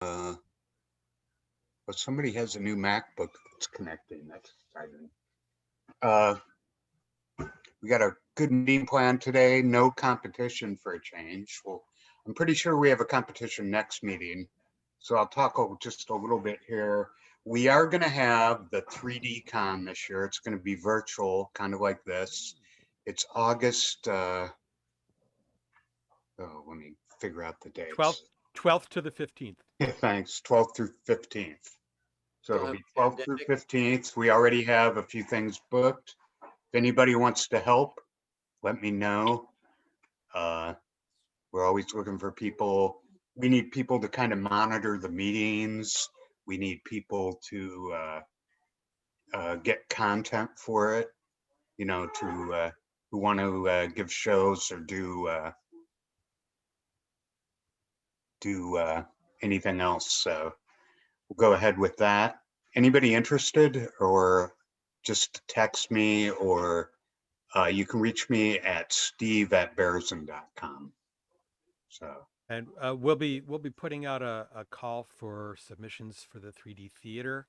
But somebody has a new MacBook that's connecting. That's exciting. Uh, we got a good meeting plan today. No competition for a change. Well, I'm pretty sure we have a competition next meeting. So I'll talk just a little bit here. We are going to have the 3D Con this year. It's going to be virtual, kind of like this. It's August. Let me figure out the 12th, dates. 12th to the 15th. Thanks. 12th through 15th. So Still it'll have be a 12th through pandemic. 15th. We already have a few things booked. If anybody wants to help, let me know. We're always looking for people. We need people to kind of monitor the meetings. We need people to get content for it, to who want to give shows or do anything else. So we'll go ahead with that. Anybody interested, or just text me, or you can reach me at steve@bearson.com. So, And we'll be putting out a call for submissions for the 3D theater.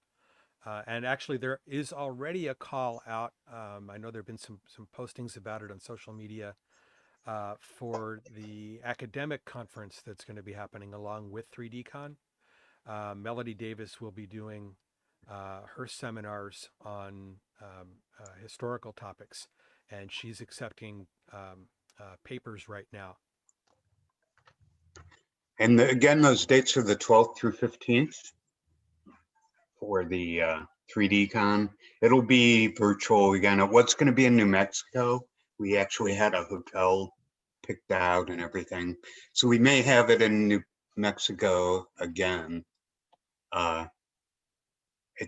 And actually, there is already a call out. I know there have been some postings about it on social media for the academic conference that's going to be happening along with 3DCon. Melody Davis will be doing her seminars on historical topics, and she's accepting papers right now. and again, those dates are the 12th through 15th for the 3D Con. It'll be virtual again. What's going to be in New Mexico? We actually had a hotel picked out and everything. So we may have it in New Mexico again at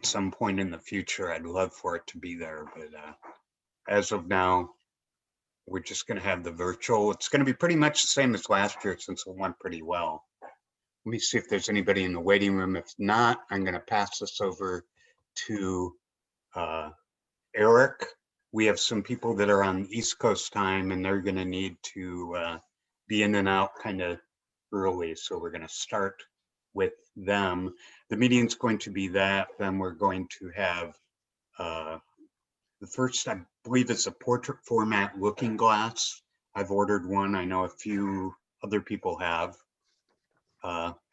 some point in the future. I'd love for it to be there, but as of now, we're just going to have the virtual. It's going to be pretty much the same as last year since it went pretty well. Let me see if there's anybody in the waiting room. If not, I'm going to pass this over to Eric. We have some people that are on East Coast time, and they're going to need to be in and out kind of early. So we're going to start with them. The meeting's going to be that. Then we're going to have the first, I believe, is a portrait format looking glass. I've ordered one. I know a few other people have.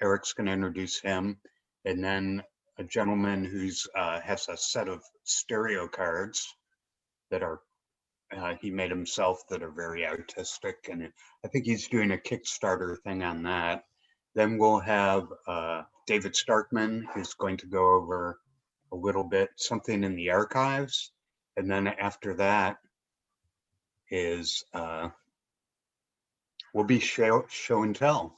Eric's going to introduce him, and then a gentleman who's has a set of stereo cards that are he made himself that are very artistic, and I think he's doing a Kickstarter thing on that. Then we'll have David Struckman, who's going to go over a little bit something in the archives, and then after that is will be show and tell.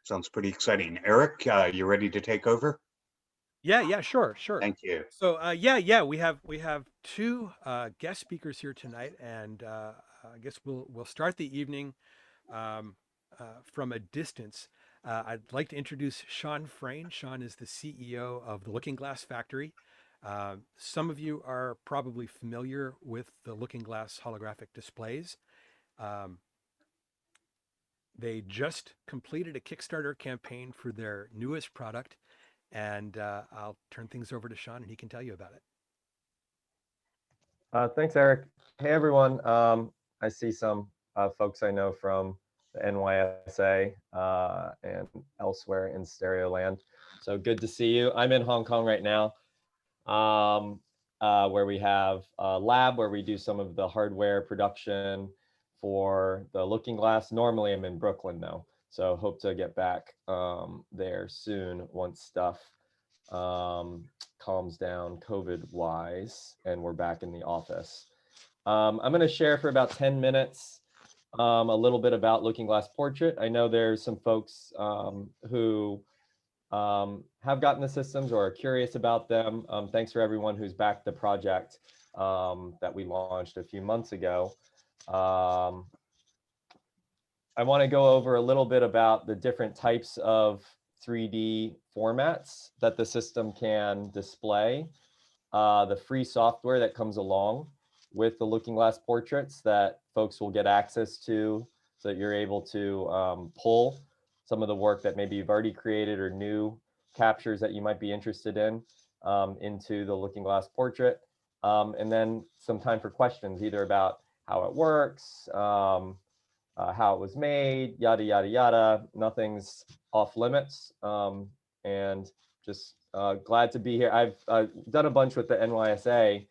Sounds pretty exciting. Eric, you ready to take over? Yeah, sure. Thank you. So yeah, we have two guest speakers here tonight, and I guess we'll start the evening um, from a distance. I'd like to introduce Sean Frayne. Sean is the CEO of the Looking Glass Factory. Some of you are probably familiar with the Looking Glass holographic displays. Um, they just completed a Kickstarter campaign for their newest product, and I'll turn things over to Sean, and he can tell you about it. Thanks, Eric. Hey, everyone. I see some folks I know from the NYSA and elsewhere in Stereo Land. So good to see you. I'm in Hong Kong right now, where we have a lab where we do some of the hardware production for the Looking Glass. Normally, I'm in Brooklyn now, so hope to get back there soon once stuff calms down COVID-wise and we're back in the office. I'm going to share for about 10 minutes a little bit about Looking Glass Portrait. I know there's some folks who have gotten the systems or are curious about them. Thanks for everyone who's backed the project that we launched a few months ago. I want to go over a little bit about the different types of 3D formats that the system can display, the free software that comes along with the Looking Glass portraits that folks will get access to so that you're able to pull some of the work that maybe you've already created or new captures that you might be interested in into the Looking Glass portrait. And then some time for questions, either about how it works, how it was made, yada, yada, yada. Nothing's off limits. And just glad to be here. I've done a bunch with the NYSA,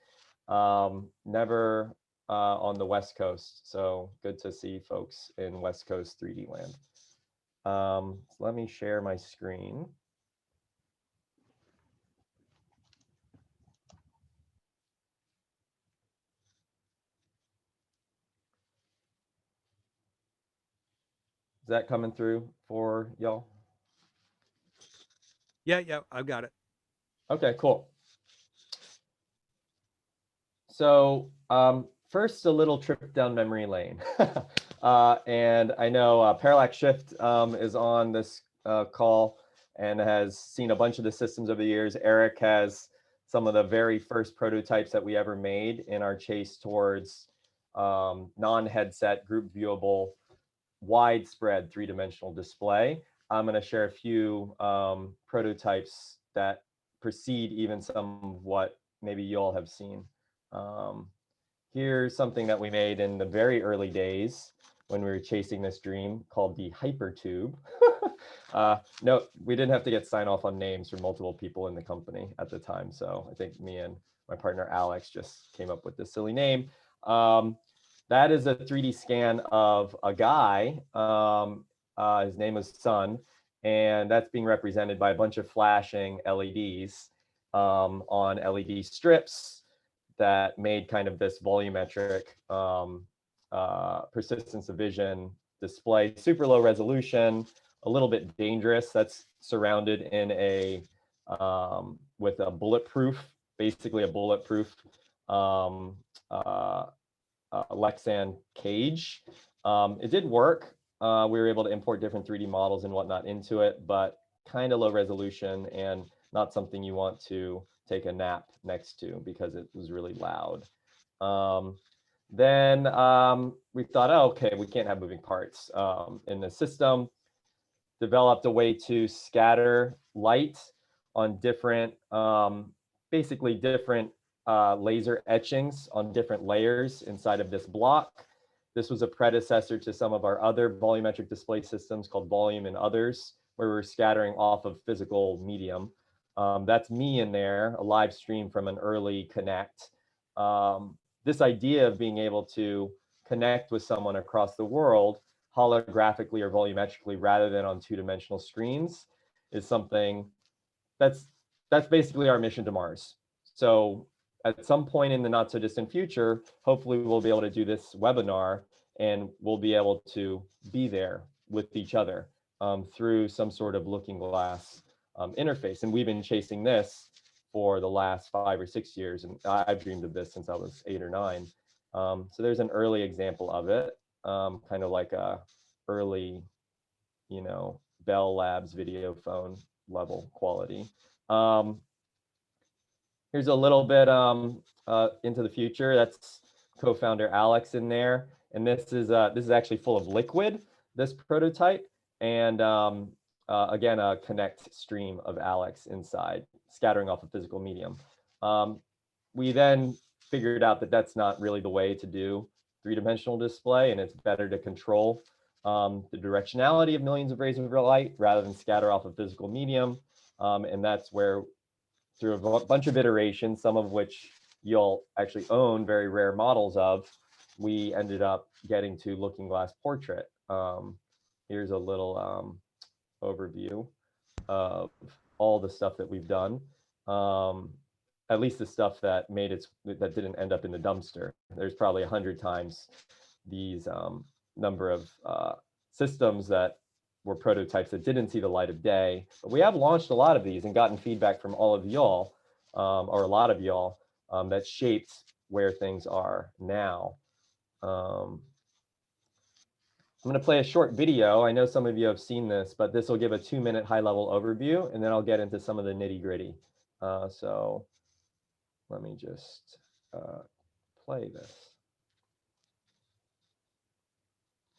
never on the West Coast. So good to see folks in West Coast 3D land. So let me share my screen. Is that coming through for y'all? Yeah, I've got it. Okay, cool. So first, a little trip down memory lane. And I know Parallax Shift is on this call and has seen a bunch of the systems over the years. Eric has some of the very first prototypes that we ever made in our chase towards non-headset, group viewable, widespread three-dimensional display. I'm going to share a few prototypes that precede even some of what maybe you all have seen. Here's something that we made in the very early days when we were chasing this dream called the Hypertube. No, we didn't have to get sign off on names from multiple people in the company at the time. So I think me and my partner Alex just came up with this silly name. That is a 3D scan of a guy. His name is Sun, and that's being represented by a bunch of flashing LEDs on LED strips that made kind of this volumetric persistence of vision display, super low resolution, a little bit dangerous. That's surrounded in a with a bulletproof, basically a bulletproof Lexan cage. It did work. We were able to import different 3D models and whatnot into it, but kind of low resolution and not something you want to take a nap next to because it was really loud. Then we thought, oh, okay, we can't have moving parts in the system. Developed a way to scatter light on different, basically different laser etchings on different layers inside of this block. This was a predecessor to some of our other volumetric display systems called Volume and Others, where we're scattering off of physical medium. That's me in there, a live stream from an early Connect. This idea of being able to connect with someone across the world holographically or volumetrically rather than on two-dimensional screens is something that's basically our mission to Mars. So at some point in the not so distant future, hopefully we'll be able to do this webinar and we'll be able to be there with each other through some sort of looking glass interface. And we've been chasing this for the last 5 or 6 years. And I've dreamed of this since I was 8 or 9. So there's an early example of it, kind of like a early, you know, Bell Labs video phone level quality. Here's a little bit into the future. That's co-founder Alex in there. And this is actually full of liquid, this prototype. And again, a Connect stream of Alex inside, scattering off a physical medium. We then figured out that that's not really the way to do three-dimensional display, and it's better to control the directionality of millions of rays of light rather than scatter off a physical medium. And that's where, through a bunch of iterations, some of which you'll actually own very rare models of, we ended up getting to Looking Glass Portrait. Here's a little overview of all the stuff that we've done. At least the stuff that that didn't end up in the dumpster. There's probably 100 times these number of systems that were prototypes that didn't see the light of day. But we have launched a lot of these and gotten feedback from all of y'all, or a lot of y'all, that shaped where things are now. I'm going to play a short video. I know some of you have seen this, but this will give a 2-minute high-level overview, and then I'll get into some of the nitty-gritty. So let me just play this.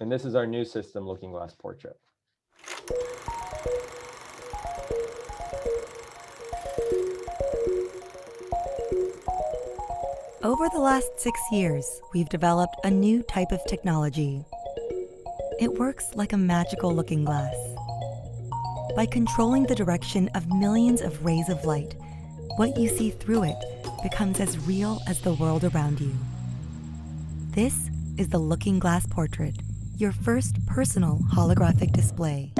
And this is our new system, Looking Glass Portrait. Over the last 6 years, we've developed a new type of technology. It works like a magical looking glass. By controlling the direction of millions of rays of light, what you see through it becomes as real as the world around you. This is the Looking Glass Portrait, your first personal holographic display.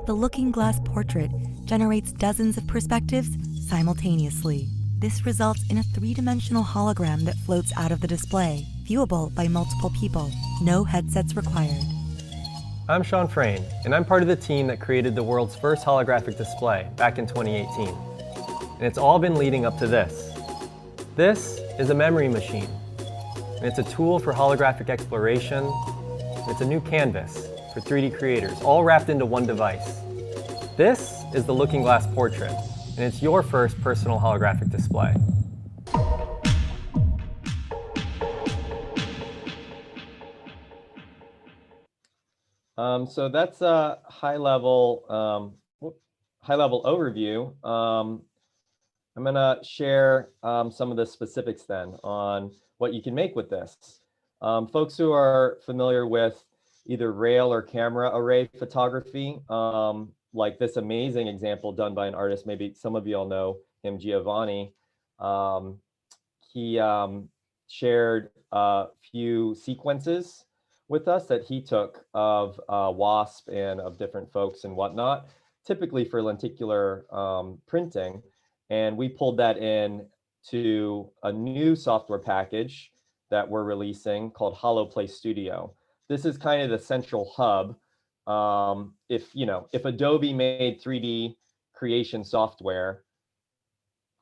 The Looking Glass Portrait generates dozens of perspectives simultaneously. This results in a three-dimensional hologram that floats out of the display, viewable by multiple people. No headsets required. I'm Sean Frayne, and I'm part of the team that created the world's first holographic display back in 2018. And it's all been leading up to this. This is a memory machine, and it's a tool for holographic exploration, and it's a new canvas for 3D creators, all wrapped into one device. This is the Looking Glass Portrait, and it's your first personal holographic display. So that's a high-level overview. I'm going to share some of the specifics then on what you can make with this. Folks who are familiar with either rail or camera array photography, like this amazing example done by an artist, maybe some of you all know him, Giovanni. He shared a few sequences with us that he took of WASP and of different folks and whatnot, typically for lenticular printing. And we pulled that in to a new software package that we're releasing called Holoplay Studio. This is kind of the central hub. If Adobe made 3D creation software,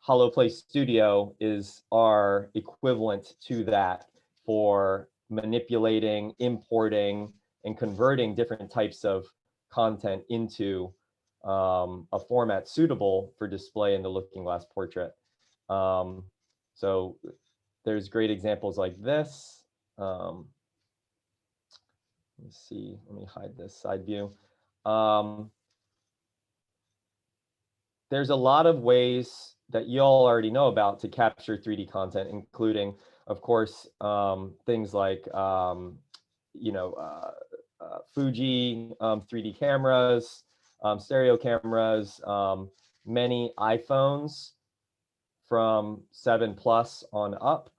Holoplay Studio is our equivalent to that for manipulating, importing, and converting different types of content into a format suitable for display in the Looking Glass Portrait. So there's great examples like this. Let me see, let me hide this side view. There's a lot of ways that you all already know about to capture 3D content, including, of course, things like, Fuji 3D cameras, stereo cameras, many iPhones from 7 Plus on up,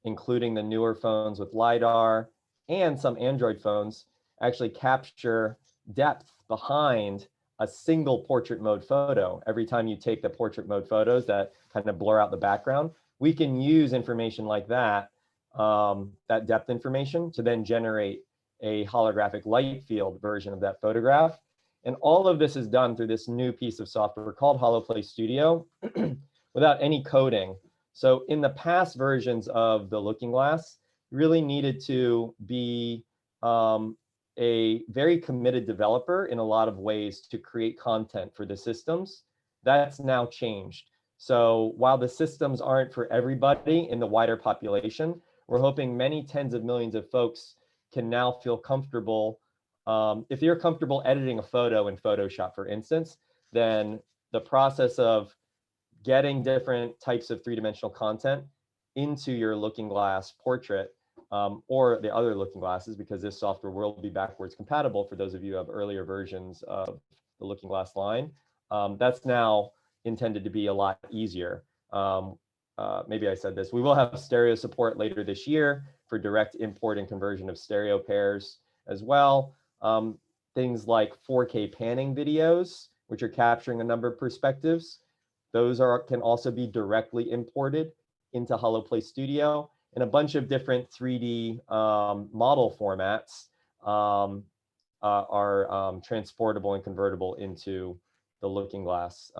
including the newer phones with LiDAR, and some Android phones actually capture depth behind a single portrait mode photo. Every time you take the portrait mode photos that kind of blur out the background, we can use information like that, that depth information, to then generate a holographic light field version of that photograph. And all of this is done through this new piece of software called Holoplay Studio without any coding. So in the past versions of the Looking Glass, you really needed to be a very committed developer in a lot of ways to create content for the systems. That's now changed. So while the systems aren't for everybody in the wider population, we're hoping many tens of millions of folks can now feel comfortable. If you're comfortable editing a photo in Photoshop, for instance, then the process of getting different types of three-dimensional content into your Looking Glass Portrait or the other looking glasses, because this software will be backwards compatible for those of you who have earlier versions of the looking glass line. That's now intended to be a lot easier. Maybe I said this, we will have stereo support later this year for direct import and conversion of stereo pairs as well. Things like 4K panning videos, which are capturing a number of perspectives. Those can also be directly imported into Holoplay Studio, and a bunch of different 3D model formats are transportable and convertible into the looking glass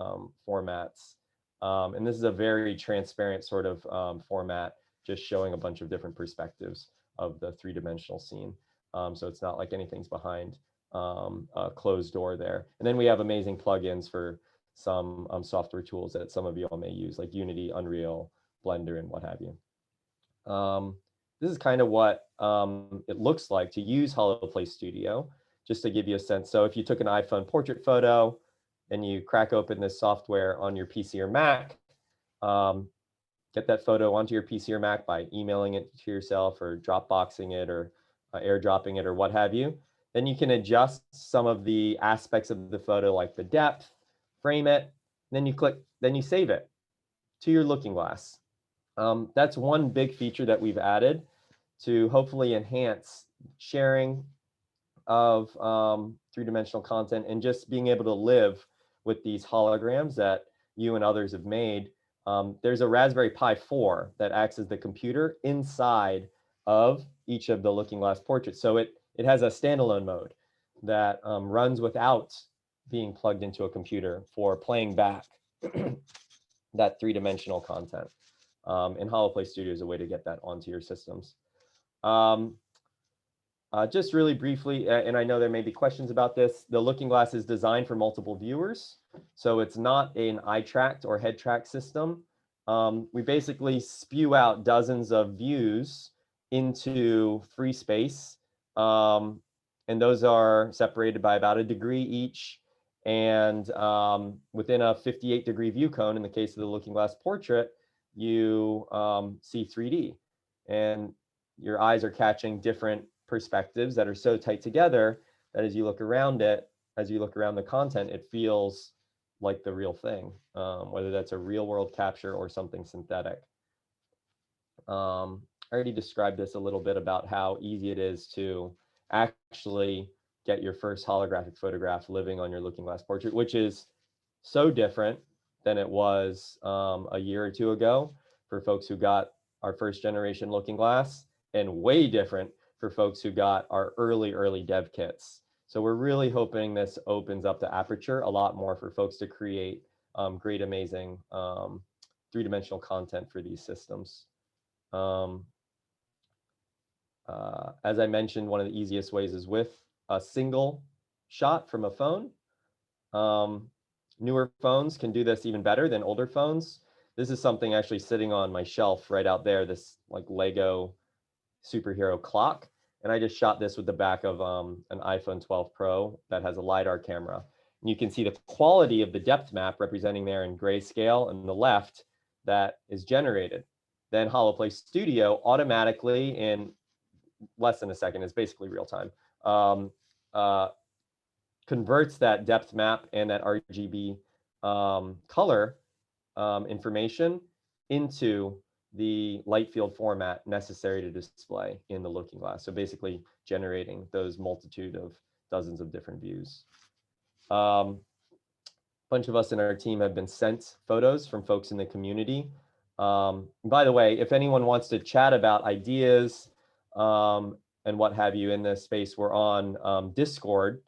formats. And this is a very transparent sort of format, just showing a bunch of different perspectives of the three-dimensional scene. So it's not like anything's behind a closed door there. And then we have amazing plugins for some software tools that some of you all may use, like Unity, Unreal, Blender, and what have you. This is kind of what it looks like to use Holoplay Studio, just to give you a sense. So if you took an iPhone portrait photo and you crack open this software on your PC or Mac, get that photo onto your PC or Mac by emailing it to yourself or Dropboxing it or airdropping it or what have you. Then you can adjust some of the aspects of the photo, like the depth, frame it, then you click, then you save it to your looking glass. That's one big feature that we've added to hopefully enhance sharing of three-dimensional content and just being able to live with these holograms that you and others have made. There's a Raspberry Pi 4 that acts as the computer inside of each of the looking glass portraits. So it has a standalone mode that runs without being plugged into a computer for playing back that three-dimensional content. And Holoplay Studio is a way to get that onto your systems. Just really briefly, and I know there may be questions about this, the looking glass is designed for multiple viewers. So it's not an eye tracked or head tracked system. We basically spew out dozens of views into free space. And those are separated by about 1 degree each. And within a 58-degree view cone, in the case of the looking glass portrait, you see 3D. And your eyes are catching different perspectives that are so tight together that as you look around it, as you look around the content, it feels like the real thing, whether that's a real world capture or something synthetic. I already described this a little bit about how easy it is to actually get your first holographic photograph living on your looking glass portrait, which is so different than it was a year or two ago for folks who got our first generation looking glass, and way different for folks who got our early dev kits. So we're really hoping this opens up the aperture a lot more for folks to create great, amazing three-dimensional content for these systems. As I mentioned, one of the easiest ways is with a single shot from a phone. Newer phones can do this even better than older phones. This is something actually sitting on my shelf right out there, this like Lego superhero clock. And I just shot this with the back of an iPhone 12 Pro that has a LiDAR camera. And you can see the quality of the depth map representing there in grayscale on the left that is generated. Then Holoplay Studio automatically, in less than a second, it's basically real time, converts that depth map and that RGB color information into the light field format necessary to display in the looking glass. So basically generating those multitude of dozens of different views. A bunch of us in our team have been sent photos from folks in the community. By the way, if anyone wants to chat about ideas and what have you in this space, we're on Discord.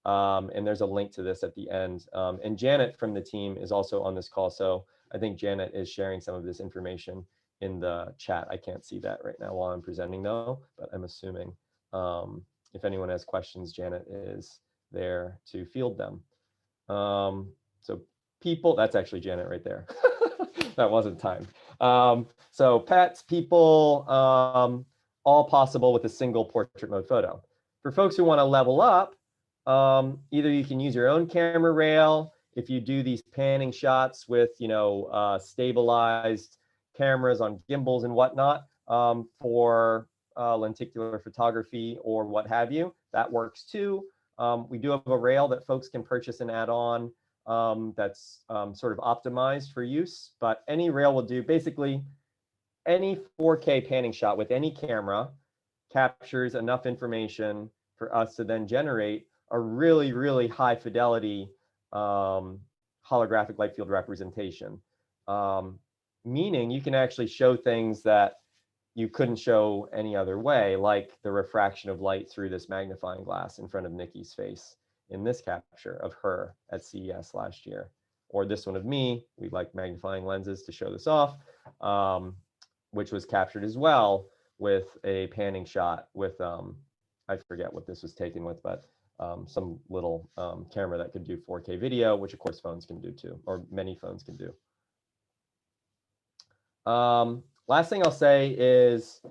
And there's a link to this at the end. And Janet from the team is also on this call. So I think Janet is sharing some of this information in the chat. I can't see that right now while I'm presenting though, but I'm assuming if anyone has questions, Janet is there to field them. So people, that's actually Janet right there. That wasn't timed. So pets, people, all possible with a single portrait mode photo. For folks who want to level up, either you can use your own camera rail. If you do these panning shots with, stabilized cameras on gimbals and whatnot, for lenticular photography or what have you, that works too. We do have a rail that folks can purchase and add on that's sort of optimized for use, but any rail will do. Basically, any 4K panning shot with any camera captures enough information for us to then generate a really, really high fidelity holographic light field representation. Meaning you can actually show things that you couldn't show any other way, like the refraction of light through this magnifying glass in front of Nikki's face in this capture of her at CES last year. Or this one of me, we like magnifying lenses to show this off, which was captured as well with a panning shot with, I forget what this was taken with, but some little camera that could do 4K video, which of course phones can do too, or many phones can do. Last thing I'll say is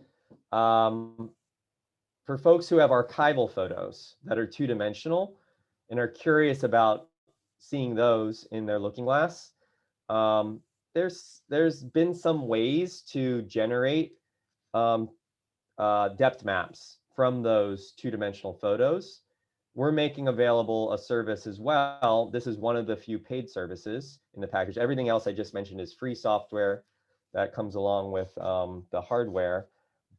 for folks who have archival photos that are two-dimensional and are curious about seeing those in their looking glass, there's been some ways to generate depth maps from those two-dimensional photos. We're making available a service as well. This is one of the few paid services in the package. Everything else I just mentioned is free software that comes along with the hardware.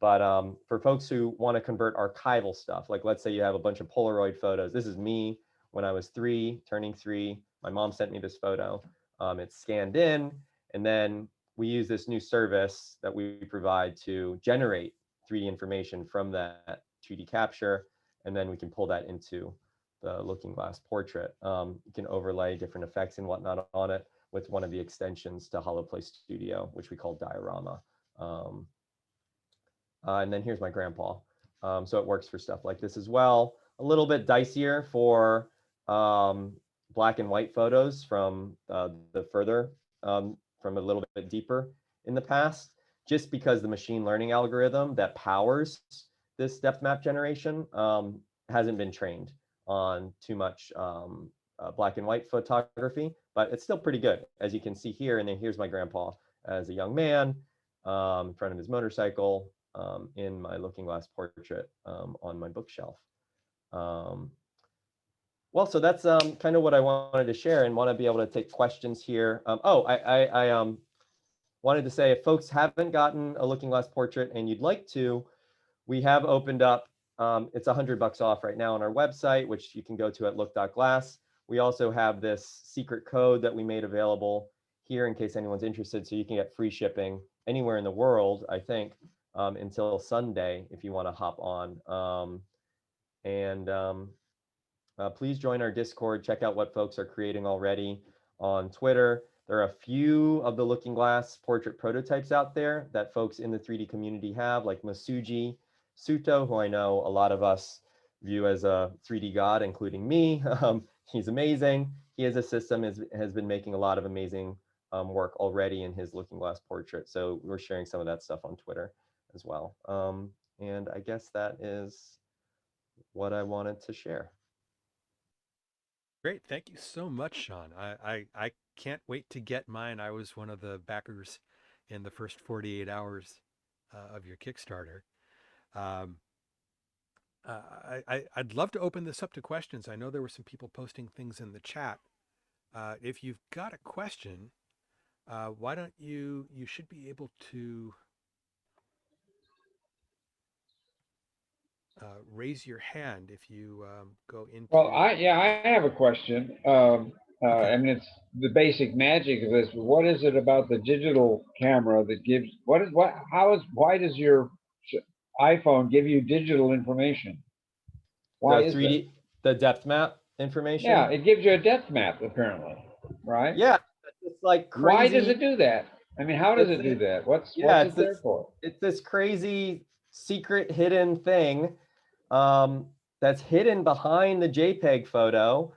But for folks who want to convert archival stuff, like let's say you have a bunch of Polaroid photos. This is me when I was 3, turning 3. My mom sent me this photo. It's scanned in, and then we use this new service that we provide to generate 3D information from that 2D capture, and then we can pull that into the looking glass portrait. You can overlay different effects and whatnot on it with one of the extensions to Holoplay Studio, which we call Diorama. And then here's my grandpa. So it works for stuff like this as well. A little bit dicier for black and white photos from the further, from a little bit deeper in the past, just because the machine learning algorithm that powers this depth map generation hasn't been trained on too much black and white photography, but it's still pretty good, as you can see here. And then here's my grandpa as a young man in front of his motorcycle in my looking glass portrait on my bookshelf. Well, so that's kind of what I wanted to share, and want to be able to take questions here. I wanted to say, if folks haven't gotten a looking glass portrait and you'd like to, we have opened up, it's $100 off right now on our website, which you can go to at look.glass. We also have this secret code that we made available here in case anyone's interested, so you can get free shipping anywhere in the world, I think, until Sunday if you want to hop on. Please join our Discord. Check out what folks are creating already on Twitter. There are a few of the looking glass portrait prototypes out there that folks in the 3D community have, like Masuji Suto, who I know a lot of us view as a 3D god, including me. He's amazing. He has a system, has been making a lot of amazing work already in his looking glass portrait. So we're sharing some of that stuff on Twitter as well. And I guess that is what I wanted to share. Great. Thank you so much, Sean. I can't wait to get mine. I was one of the backers in the first 48 hours of your Kickstarter. I'd love to open this up to questions. I know there were some people posting things in the chat. If you've got a question, why don't you should be able to raise your hand if you go into. Well, I have a question. Okay. I mean, it's the basic magic of this. What is it about the digital camera that gives? Why does your iPhone give you digital information? Why the 3D, the depth map information? Yeah, it gives you a depth map apparently, right? Yeah, it's like crazy. Why does it do that? I mean, how does it do that? What's it there for? It's this crazy secret hidden thing that's hidden behind the JPEG photo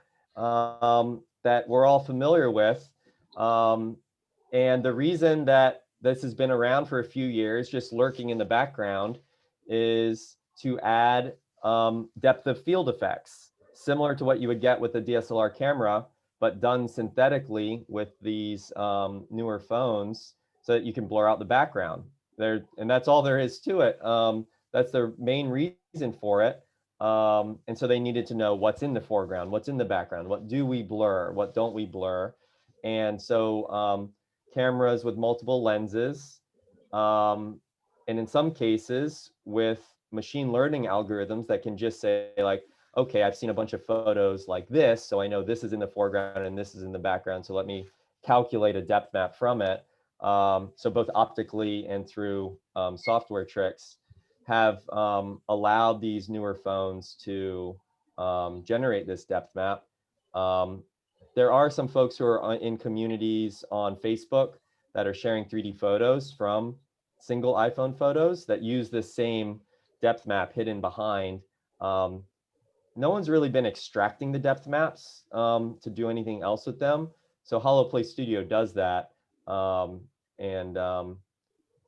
that we're all familiar with. And the reason that this has been around for a few years, just lurking in the background, is to add depth of field effects, similar to what you would get with a DSLR camera, but done synthetically with these newer phones, so that you can blur out the background. And that's all there is to it. That's the main reason for it. And so they needed to know what's in the foreground, what's in the background, what do we blur, what don't we blur. And so cameras with multiple lenses, and in some cases with machine learning algorithms that can just say like, okay, I've seen a bunch of photos like this, so I know this is in the foreground and this is in the background, so let me calculate a depth map from it. So both optically and through software tricks have allowed these newer phones to generate this depth map. There are some folks who are in communities on Facebook that are sharing 3D photos from single iPhone photos that use the same depth map hidden behind. No one's really been extracting the depth maps to do anything else with them. So Holoplay Studio does that.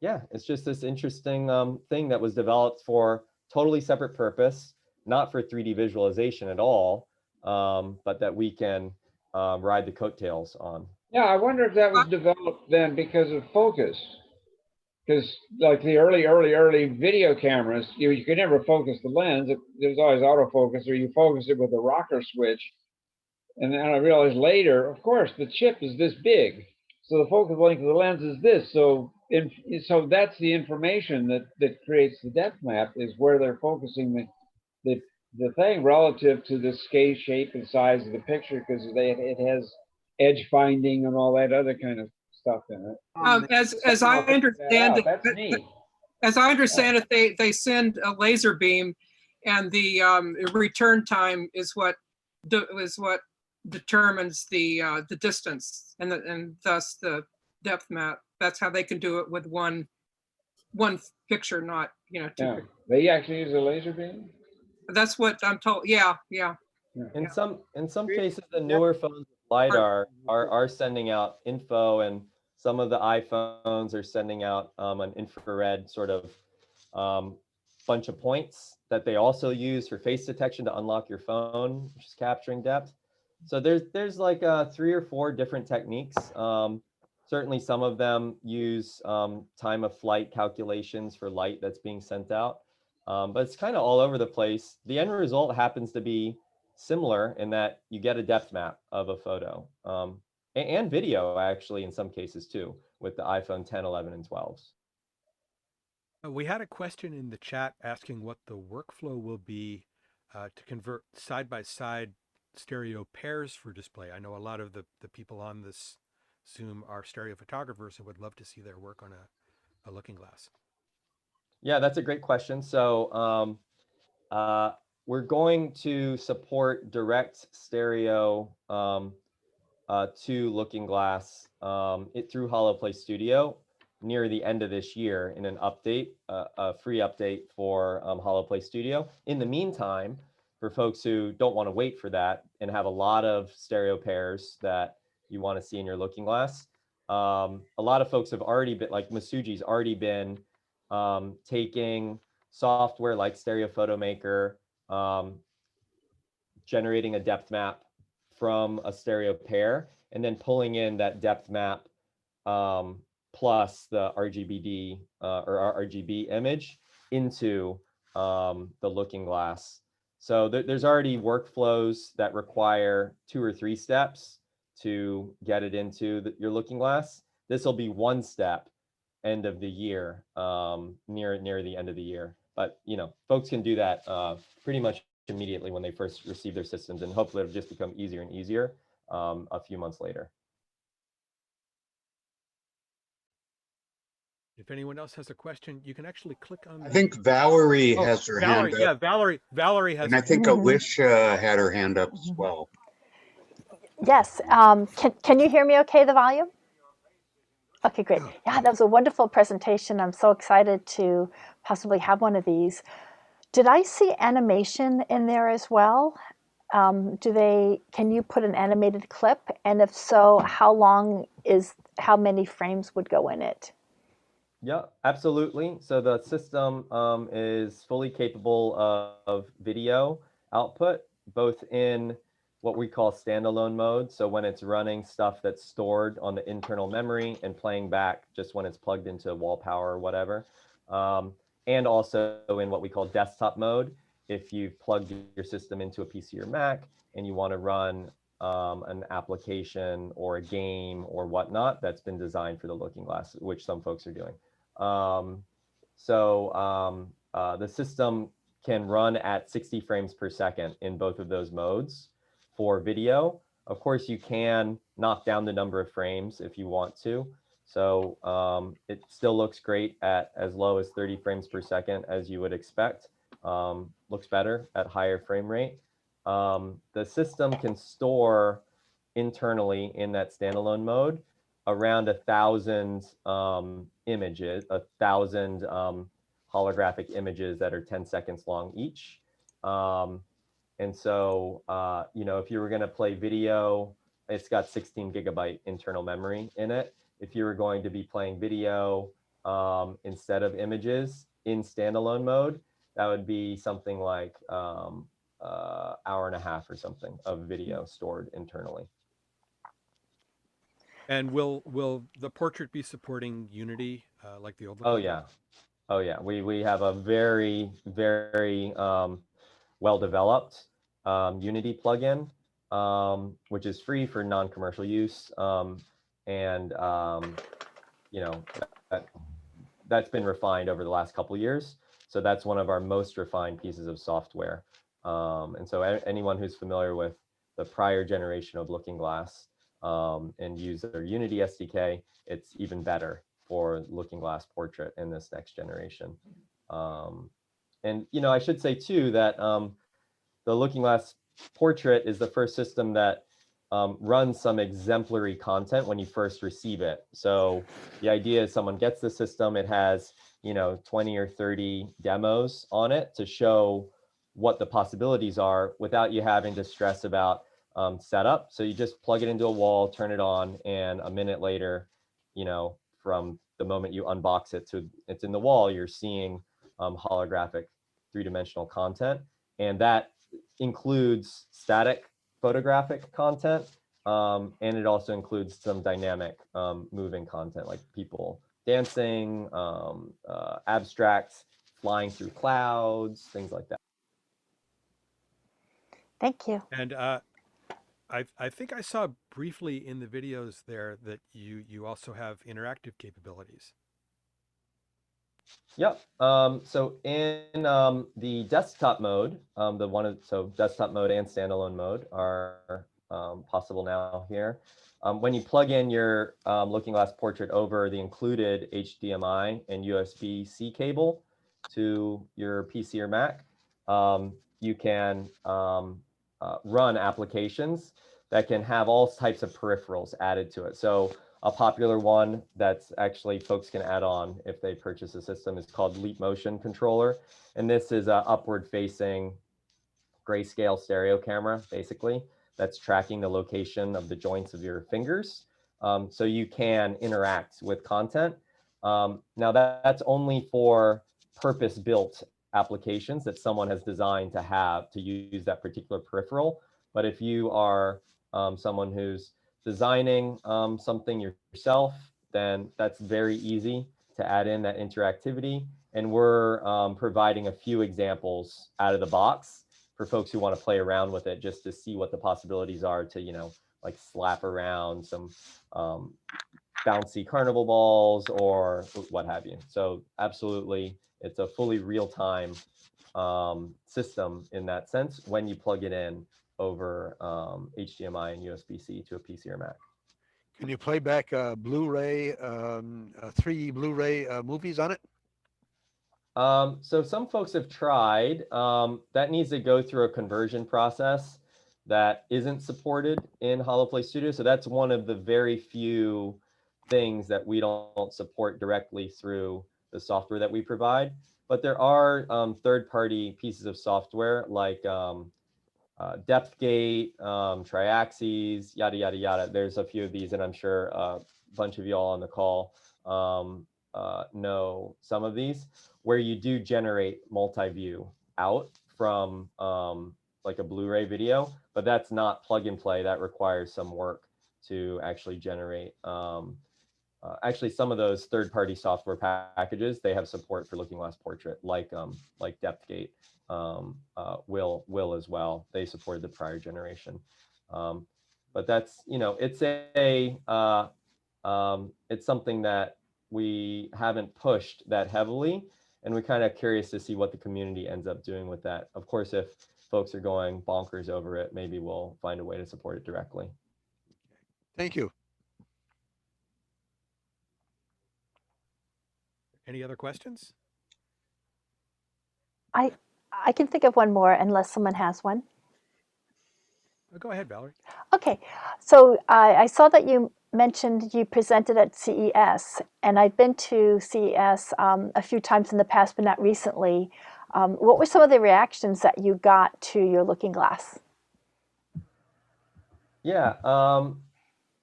Yeah, it's just this interesting thing that was developed for totally separate purpose, not for 3D visualization at all, but that we can ride the coattails on. Yeah, I wonder if that was developed then because of focus. Because like the early video cameras, you could never focus the lens. It was always autofocus, or you focus it with a rocker switch. And then I realized later, of course, the chip is this big. So the focal length of the lens is this. So that's the information that creates the depth map, is where they're focusing the thing relative to the scale, shape, and size of the picture, because it has edge finding and all that other kind of stuff in it. As I understand it, that's neat. As I understand it, they send a laser beam, and the return time is what determines the distance and thus the depth map. That's how they can do it with one picture, not two pictures. They actually use a laser beam. That's what I'm told. Yeah. In some cases, the newer phones with LiDAR are sending out info, and some of the iPhones are sending out an infrared sort of bunch of points that they also use for face detection to unlock your phone, which is capturing depth. So there's like 3 or 4 different techniques. Certainly some of them use time of flight calculations for light that's being sent out. But it's kind of all over the place. The end result happens to be similar in that you get a depth map of a photo and video, actually, in some cases too, with the iPhone 10, 11, and 12s. We had a question in the chat asking what the workflow will be to convert side-by-side stereo pairs for display. I know a lot of the people on this Zoom are stereo photographers and would love to see their work on a looking glass. Yeah, that's a great question. So we're going to support direct stereo to looking glass through Holoplay Studio near the end of this year in an update, a free update for Holoplay Studio. In the meantime, for folks who don't want to wait for that and have a lot of stereo pairs that you want to see in your looking glass, a lot of folks have already been, like Masuji's already been taking software like Stereo Photo Maker, generating a depth map from a stereo pair, and then pulling in that depth map plus the RGBD or RGB image into the looking glass. So there's already workflows that require 2 or 3 steps to get it into your looking glass. This will be 1 step end of the year, near the end of the year. But folks can do that pretty much immediately when they first receive their systems, and hopefully it'll just become easier and easier a few months later. If anyone else has a question, you can actually click on. I think Valerie has her hand up. Yeah, Valerie has. And I think Alicia had her hand up as well. Yes. Can you hear me okay, the volume? Okay, great. Yeah, that was a wonderful presentation. I'm so excited to possibly have one of these. Did I see animation in there as well? Can you put an animated clip? And if so, how many frames would go in it? Yeah, absolutely. So the system is fully capable of video output, both in what we call standalone mode. So when it's running stuff that's stored on the internal memory and playing back just when it's plugged into wall power or whatever. and also in what we call desktop mode. If you've plugged your system into a PC or Mac and you want to run an application or a game or whatnot that's been designed for the Looking Glass, which some folks are doing. The system can run at 60 frames per second in both of those modes for video. Of course, you can knock down the number of frames if you want to. So it still looks great at as low as 30 frames per second as you would expect. Looks better at higher frame rate. The system can store internally in that standalone mode around 1,000 images, 1,000 holographic images that are 10 seconds long each. And so, you know, if you were going to play video, it's got 16 gigabyte internal memory in it. If you were going to be playing video instead of images in standalone mode, that would be something like hour and a half or something of video stored internally. And will the portrait be supporting Unity like the old? Oh yeah, oh yeah. We have a very well developed Unity plugin, which is free for non-commercial use, and you know that's been refined over the last couple of years. So that's one of our most refined pieces of software. And so anyone who's familiar with the prior generation of Looking Glass and use their Unity SDK, it's even better for Looking Glass Portrait in this next generation. And you know, I should say too that the Looking Glass Portrait is the first system that runs some exemplary content when you first receive it. So the idea is someone gets the system, it has, you know, 20 or 30 demos on it to show what the possibilities are without you having to stress about setup. So you just plug it into a wall, turn it on, and a minute later, you know, from the moment you unbox it to it's in the wall, you're seeing holographic three-dimensional content. And that includes static photographic content, and it also includes some dynamic moving content like people dancing, abstracts, flying through clouds, things like that. Thank you. And I think I saw briefly in the videos there that you also have interactive capabilities. Yep. So in the desktop mode, so desktop mode and standalone mode are possible now here. When you plug in your Looking Glass Portrait over the included HDMI and USB-C cable to your PC or Mac, you can run applications that can have all types of peripherals added to it. So a popular one that's actually folks can add on if they purchase a system is called Leap Motion Controller. And this is an upward facing grayscale stereo camera, basically, that's tracking the location of the joints of your fingers. So you can interact with content. Now that's only for purpose-built applications that someone has designed to use that particular peripheral. But if you are someone who's designing something yourself, then that's very easy to add in that interactivity. And we're providing a few examples out of the box for folks who want to play around with it just to see what the possibilities are to, you know, like slap around some bouncy carnival balls or what have you. So absolutely, it's a fully real-time system in that sense when you plug it in over HDMI and USB-C to a PC or Mac. Can you play back Blu-ray, 3 Blu-ray movies on it? So some folks have tried. That needs to go through a conversion process that isn't supported in Holoplay Studio. So that's one of the very few things that we don't support directly through the software that we provide. But there are third-party pieces of software like DepthGate, Triaxis, yada, yada, yada. There's a few of these, and I'm sure a bunch of y'all on the call know some of these, where you do generate multi-view out from like a Blu-ray video, but that's not plug and play. That requires some work to actually generate actually some of those third-party software packages, they have support for Looking Glass Portrait, like Depthgate will as well. They supported the prior generation. But that's, it's something that we haven't pushed that heavily, and we're kind of curious to see what the community ends up doing with that. Of course, if folks are going bonkers over it, maybe we'll find a way to support it directly. Thank you. Any other questions? I can think of one more unless someone has one. Oh, go ahead, Valerie. Okay, so I saw that you mentioned you presented at CES, and I've been to CES a few times in the past, but not recently. What were some of the reactions that you got to your Looking Glass? Yeah,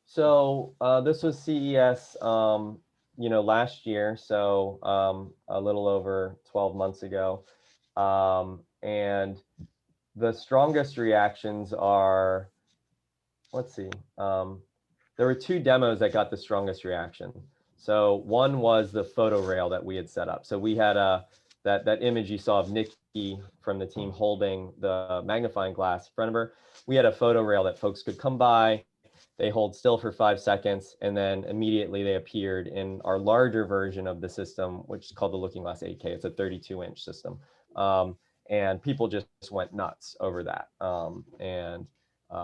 so this was CES, last year, so a little over 12 months ago. And the strongest reactions are, let's see, there were two demos that got the strongest reaction. So one was the photo rail that we had set up. So we had that image you saw of Nikki from the team holding the magnifying glass in front of her. We had a photo rail that folks could come by, they hold still for 5 seconds, and then immediately they appeared in our larger version of the system, which is called the Looking Glass 8K. It's a 32-inch system. And people just went nuts over that, and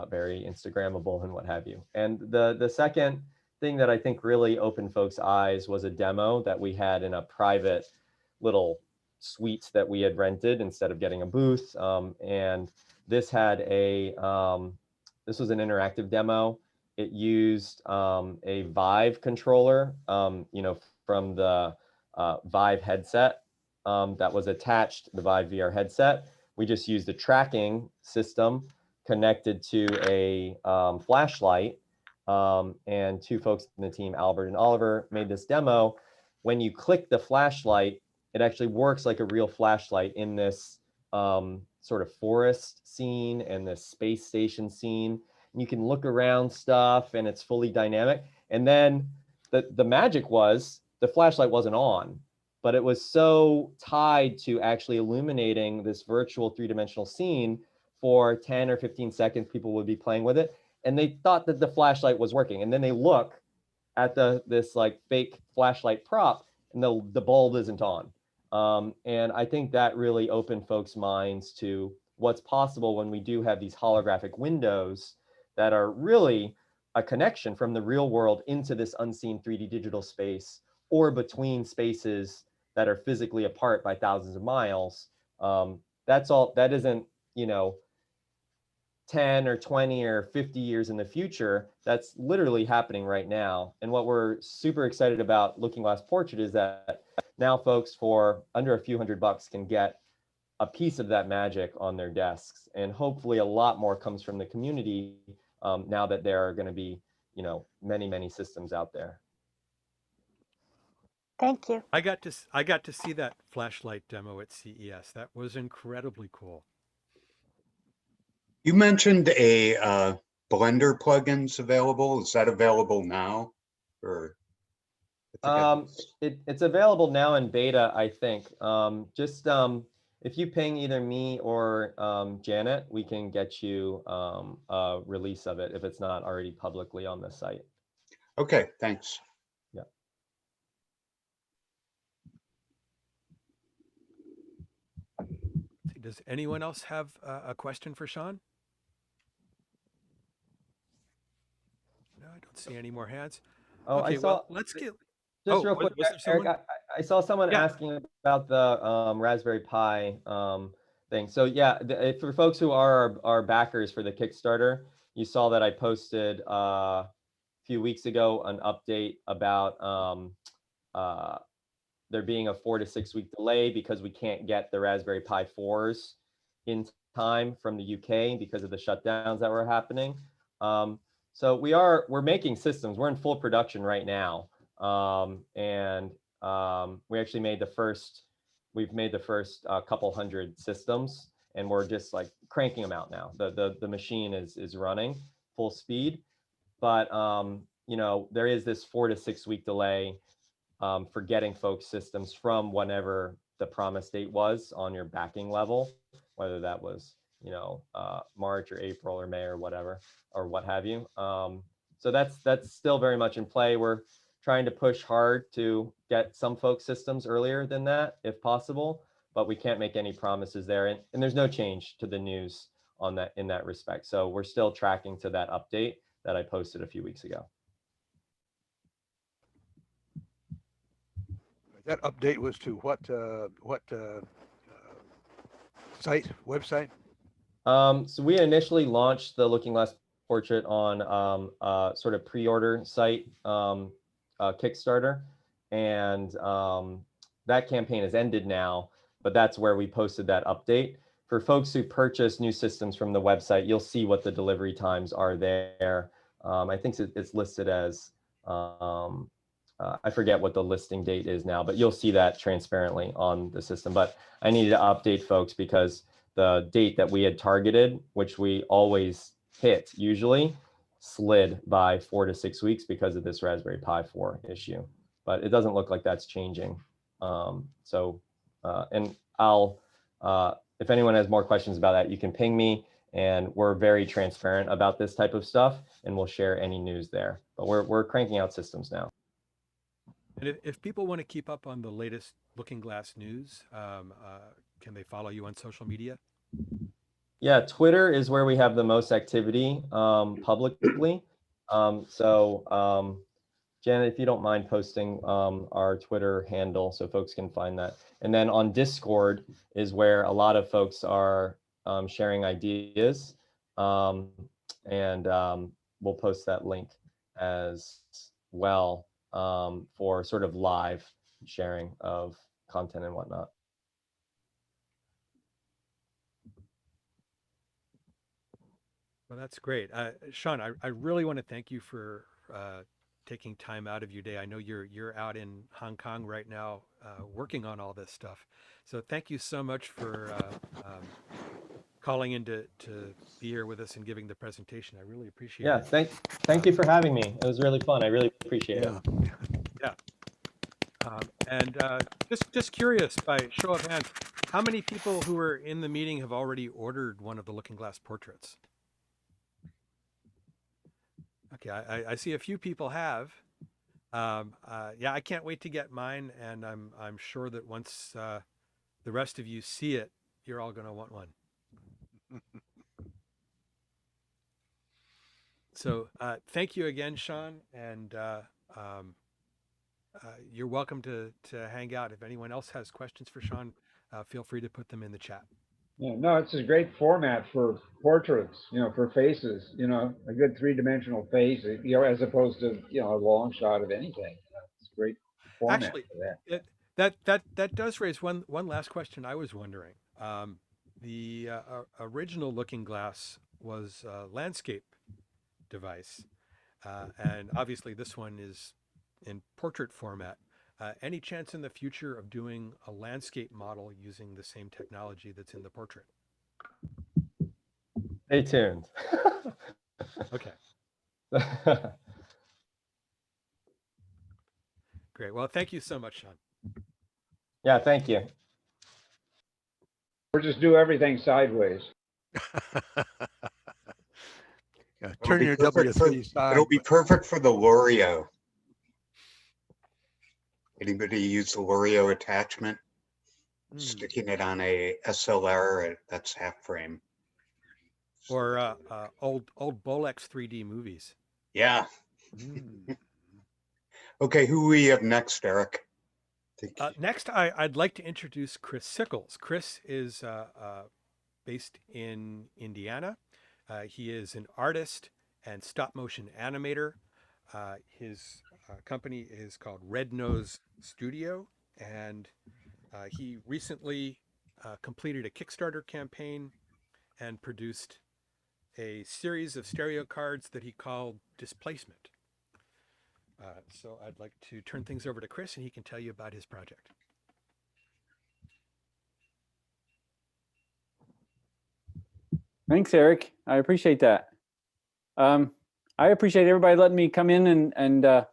very Instagrammable and what have you. And the second thing that I think really opened folks' eyes was a demo that we had in a private little suite that we had rented instead of getting a booth. And this had this was an interactive demo. It used a Vive controller, from the Vive headset that was attached to the Vive VR headset. We just used a tracking system connected to a flashlight, and two folks in the team, Albert and Oliver, made this demo. When you click the flashlight, it actually works like a real flashlight in this sort of forest scene and this space station scene. And you can look around stuff, and it's fully dynamic. And then the magic was the flashlight wasn't on, but it was so tied to actually illuminating this virtual three-dimensional scene for 10 or 15 seconds. People would be playing with it, and they thought that the flashlight was working. And then they look at this like fake flashlight prop, and the bulb isn't on. And I think that really opened folks' minds to what's possible when we do have these holographic windows that are really a connection from the real world into this unseen 3D digital space, or between spaces that are physically apart by thousands of miles. That's all. That isn't, 10 or 20 or 50 years in the future. That's literally happening right now. And what we're super excited about Looking Glass Portrait is that now folks for under a few $100 can get a piece of that magic on their desks. And hopefully a lot more comes from the community now that there are going to be, many, many systems out there. Thank you. I got to see that flashlight demo at CES. That was incredibly cool. You mentioned a Blender plugins available. Is that available now? Or it's available now in beta, I think. If you ping either me or Janet, we can get you a release of it if it's not already publicly on the site. Okay, thanks. Yeah. Does anyone else have a question for Sean? No, I don't see any more hands. Oh, okay, I saw. Well, let's get. Just real quick, Eric, I saw someone Yeah. asking about the Raspberry Pi thing. So yeah, for folks who are our backers for the Kickstarter, you saw that I posted a few weeks ago an update about there being a 4 to 6 week delay because we can't get the Raspberry Pi 4s in time from the UK because of the shutdowns that were happening. So we're making systems. We're in full production right now. We actually made the first couple hundred systems, and we're just like cranking them out now. The machine is running full speed, but you know, there is this 4 to 6 week delay for getting folks systems from whenever the promise date was on your backing level, whether that was, you know, March or April or May or whatever, or what have you. So that's still very much in play. We're trying to push hard to get some folks systems earlier than that, if possible, but we can't make any promises there. And there's no change to the news on that in that respect. So we're still tracking to that update that I posted a few weeks ago. That update was to what site, website? So we initially launched the Looking Glass Portrait on sort of pre-order site, Kickstarter, and that campaign has ended now, but that's where we posted that update. For folks who purchase new systems from the website, you'll see what the delivery times are there. I think it's listed as, I forget what the listing date is now, but you'll see that transparently on the system. But I needed to update folks because the date that we had targeted, which we always hit usually, slid by 4 to 6 weeks because of this Raspberry Pi 4 issue. But it doesn't look like that's changing. And I'll, if anyone has more questions about that, you can ping me, and we're very transparent about this type of stuff, and we'll share any news there. But we're cranking out systems now. And if people want to keep up on the latest Looking Glass news, can they follow you on social media? Yeah, Twitter is where we have the most activity publicly. Janet, if you don't mind posting our Twitter handle so folks can find that. And then on Discord is where a lot of folks are sharing ideas. We'll post that link as well for sort of live sharing of content and whatnot. Well, that's great. Sean, I really want to thank you for taking time out of your day. I know you're out in Hong Kong right now working on all this stuff. So thank you so much for calling in to be here with us and giving the presentation. I really appreciate it. Yeah, thank you for having me. It was really fun. I really appreciate it. Yeah. Just curious, by show of hands, how many people who were in the meeting have already ordered one of the Looking Glass portraits? Okay, I see a few people have. Yeah, I can't wait to get mine, and I'm sure that once the rest of you see it, you're all going to want one. So thank you again, Sean, and you're welcome to hang out. If anyone else has questions for Sean, feel free to put them in the chat. Yeah, no, it's a great format for portraits, you know, for faces, you know, a good three-dimensional face, you know, as opposed to, you know, a long shot of anything. It's a great format. Actually, for that. that does raise one last question I was wondering. The original Looking Glass was a landscape device, and obviously this one is in portrait format. Any chance in the future of doing a landscape model using the same technology that's in the portrait? Stay tuned. Okay. Great. Well, thank you so much, Sean. Yeah, thank you. Or just do everything sideways. Yeah, turn your W3 side. It'll be perfect for the Loreo. Anybody use the Loreo attachment? Sticking it on a SLR, that's half frame. Or old Bolex 3D movies. Yeah. Okay, who we have next, Eric? Next, I'd like to introduce Chris Sickles. Chris is based in Indiana. He is an artist and stop motion animator. His company is called Red Nose Studio, and he recently completed a Kickstarter campaign and produced a series of stereo cards that he called Displacement. So I'd like to turn things over to Chris, and he can tell you about his project. Thanks, Eric. I appreciate that. I appreciate everybody letting me come in and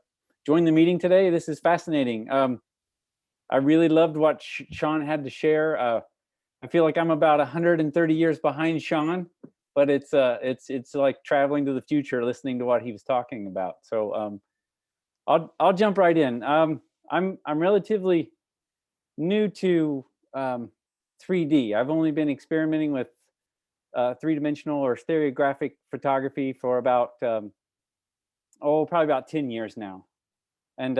join the meeting today. This is fascinating. I really loved what Sean had to share. I feel like I'm about 130 years behind Sean, but it's like traveling to the future, listening to what he was talking about. So I'll jump right in. I'm relatively new to 3D. I've only been experimenting with three-dimensional or stereographic photography for about probably about 10 years now. And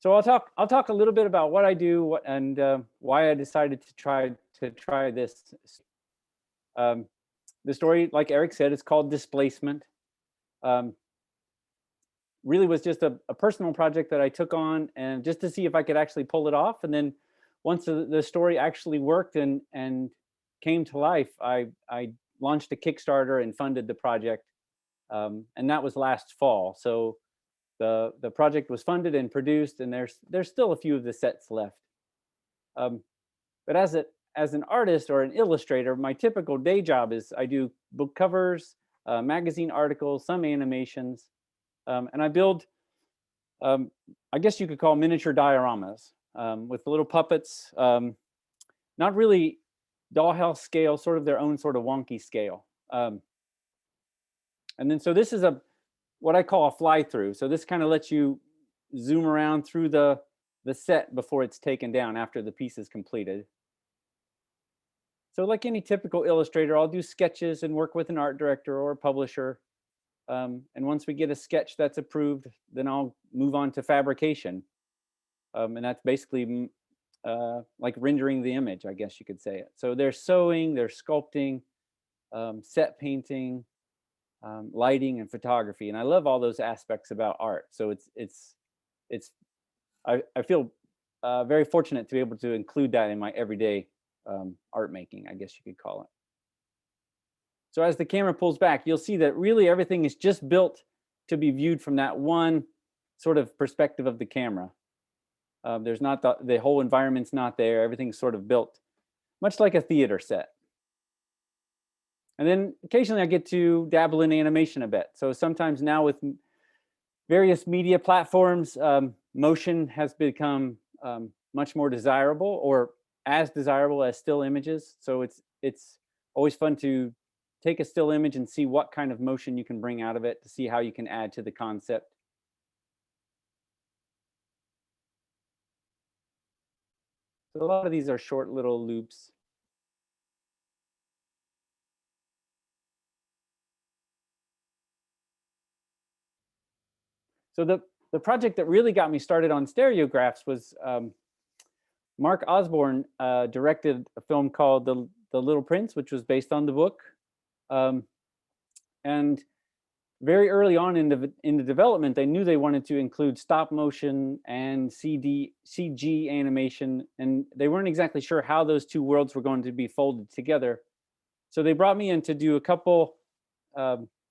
so I'll talk a little bit about what I do and why I decided to try this. The story, like Eric said, is called Displacement. Really was just a personal project that I took on, and just to see if I could actually pull it off. And then once the story actually worked and came to life, I launched a Kickstarter and funded the project, and that was last fall. So the project was funded and produced, and there's still a few of the sets left. But as an artist or an illustrator, my typical day job is I do book covers, magazine articles, some animations, and I build, I guess you could call miniature dioramas with little puppets, not really dollhouse scale, sort of their own sort of wonky scale. And then so this is what I call a fly through. So this kind of lets you zoom around through the set before it's taken down after the piece is completed. So like any typical illustrator, I'll do sketches and work with an art director or a publisher. And once we get a sketch that's approved, then I'll move on to fabrication. And that's basically like rendering the image, I guess you could say it. So there's sewing, there's sculpting, set painting, lighting, and photography. And I love all those aspects about art. So I feel very fortunate to be able to include that in my everyday art making, I guess you could call it. So as the camera pulls back, you'll see that really everything is just built to be viewed from that one sort of perspective of the camera. There's not the whole environment's not there. Everything's sort of built much like a theater set. And then occasionally I get to dabble in animation a bit. So sometimes now with various media platforms, motion has become much more desirable, or as desirable as still images. So it's always fun to take a still image and see what kind of motion you can bring out of it to see how you can add to the concept. So a lot of these are short little loops. So the project that really got me started on stereographs was Mark Osborne directed a film called The Little Prince, which was based on the book. And very early on in the development, they knew they wanted to include stop motion and CG animation, and they weren't exactly sure how those two worlds were going to be folded together. So they brought me in to do a couple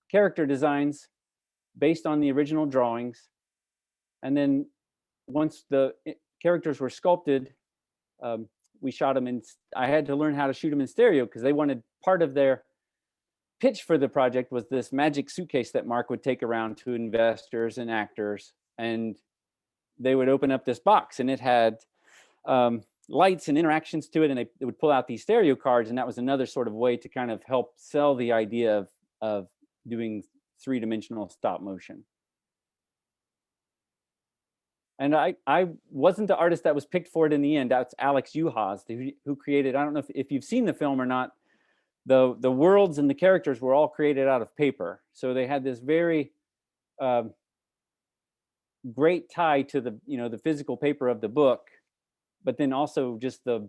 character designs based on the original drawings. And then once the characters were sculpted, we shot them in, I had to learn how to shoot them in stereo because they wanted, part of their pitch for the project was this magic suitcase that Mark would take around to investors and actors, and they would open up this box and it had lights and interactions to it, and they would pull out these stereo cards, and that was another sort of way to kind of help sell the idea of doing three-dimensional stop motion. And I wasn't the artist that was picked for it in the end. That's Alex Uhas, who created, I don't know if you've seen the film or not, the worlds and the characters were all created out of paper. So they had this very great tie to the physical paper of the book, but then also just the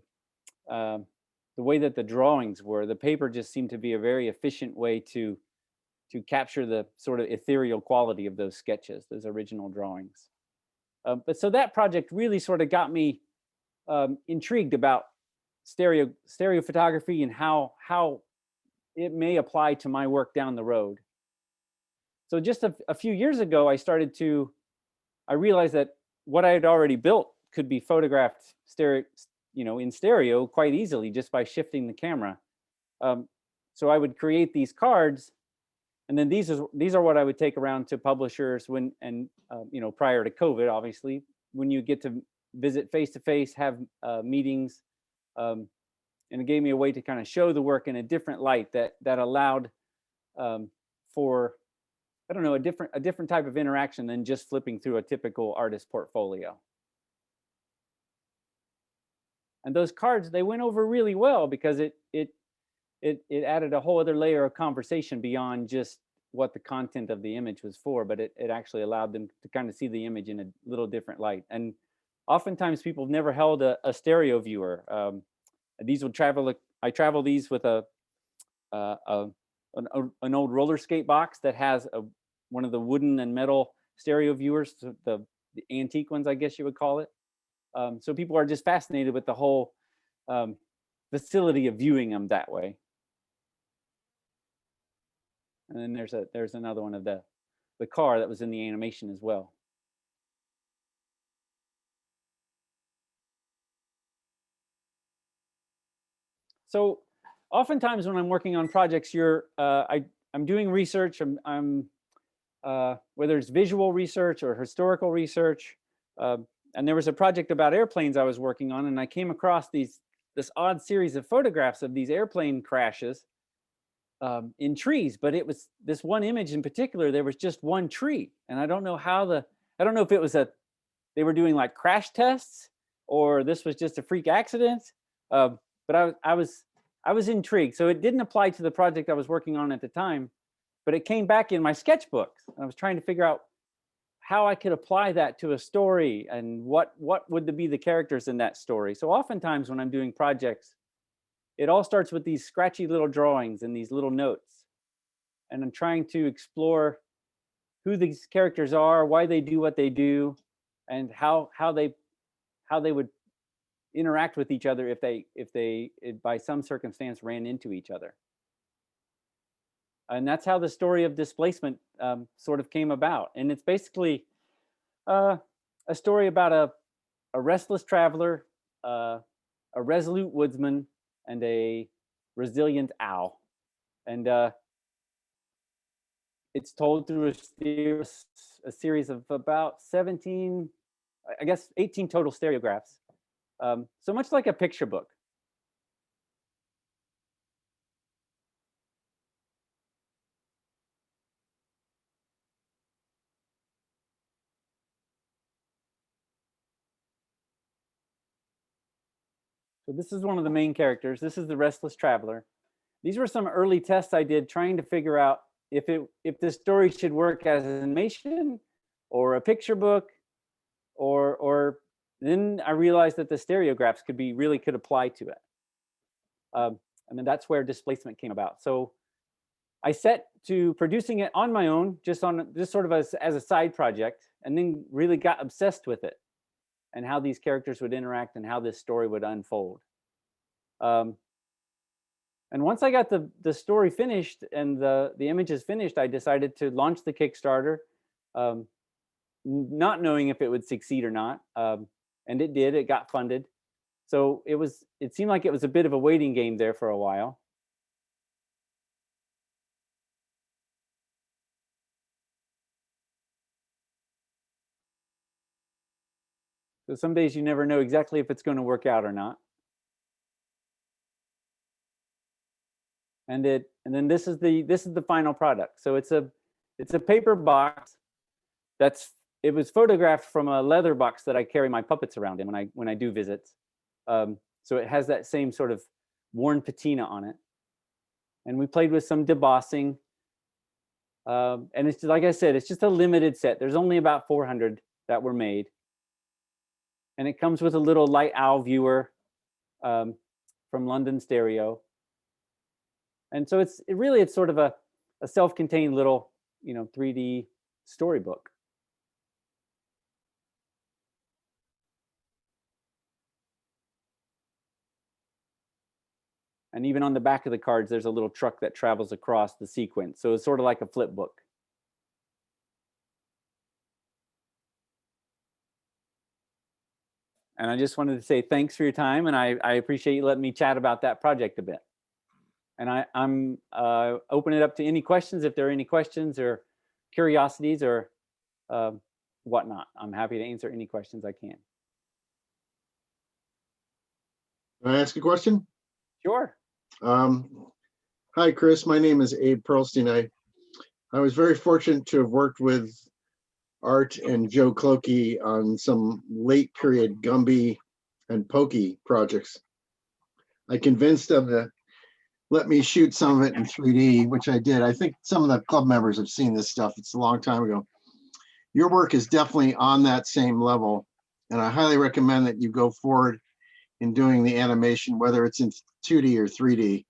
way that the drawings were. The paper just seemed to be a very efficient way to capture the sort of ethereal quality of those sketches, those original drawings. But so that project really sort of got me intrigued about stereo photography and how it may apply to my work down the road. So just a few years ago, I realized that what I had already built could be photographed in stereo quite easily just by shifting the camera. So I would create these cards, And then these are what I would take around to publishers when, and you know, prior to COVID, obviously, when you get to visit face to face, have meetings, and it gave me a way to kind of show the work in a different light that allowed for, I don't know, a different type of interaction than just flipping through a typical artist portfolio. And those cards, they went over really well because it added a whole other layer of conversation beyond just what the content of the image was for, but it actually allowed them to kind of see the image in a little different light. And oftentimes people have never held a stereo viewer. These would travel, I travel these with an old roller skate box that has one of the wooden and metal stereo viewers, the antique ones, I guess you would call it. So people are just fascinated with the whole facility of viewing them that way. And then there's another one of the car that was in the animation as well. So oftentimes when I'm working on projects, I'm doing research. I'm whether it's visual research or historical research. And there was a project about airplanes I was working on, and I came across this odd series of photographs of these airplane crashes in trees. But it was this one image in particular, there was just one tree. And I don't know I don't know if it was they were doing like crash tests or this was just a freak accident. But I was intrigued. So it didn't apply to the project I was working on at the time, but it came back in my sketchbooks. I was trying to figure out how I could apply that to a story and what would be the characters in that story. So oftentimes when I'm doing projects, it all starts with these scratchy little drawings and these little notes. And I'm trying to explore who these characters are, why they do what they do, and how they would interact with each other if they by some circumstance ran into each other. And that's how the story of Displacement sort of came about. And it's basically a story about a restless traveler, a resolute woodsman, and a resilient owl. And it's told through a series of about 17, I guess 18 total stereographs. So much like a picture book. So this is one of the main characters. This is the restless traveler. These were some early tests I did trying to figure out if the story should work as an animation or a picture book, or then I realized that the stereographs could apply to it. And then that's where Displacement came about. So I set to producing it on my own, just sort of as a side project, and then really got obsessed with it and how these characters would interact and how this story would unfold. And once I got the story finished and the images finished, I decided to launch the Kickstarter, not knowing if it would succeed or not. And it did, it got funded. So it seemed like it was a bit of a waiting game there for a while. So some days you never know exactly if it's going to work out or not. And then this is the final product. So it's a paper box it was photographed from a leather box that I carry my puppets around in when I do visits. So it has that same sort of worn patina on it. And we played with some debossing. And it's like I said, it's just a limited set. There's only about 400 that were made. And it comes with a little light owl viewer from London Stereo. And so it's sort of a self-contained little, 3D storybook. And even on the back of the cards, there's a little truck that travels across the sequence. So it's sort of like a flip book. And I just wanted to say thanks for your time. And I appreciate you letting me chat about that project a bit. I'm open it up to any questions if there are any questions or curiosities or whatnot. I'm happy to answer any questions I can. Can I ask a question? Sure. Hi, Chris. My name is Abe Pearlstein. I was very fortunate to have worked with Art and Joe Clokey on some late period Gumby and Pokey projects. I convinced them to let me shoot some of it in 3D, which I did. I think some of the club members have seen this stuff. It's a long time ago. Your work is definitely on that same level, and I highly recommend that you go forward in doing the animation, whether it's in 2D or 3D.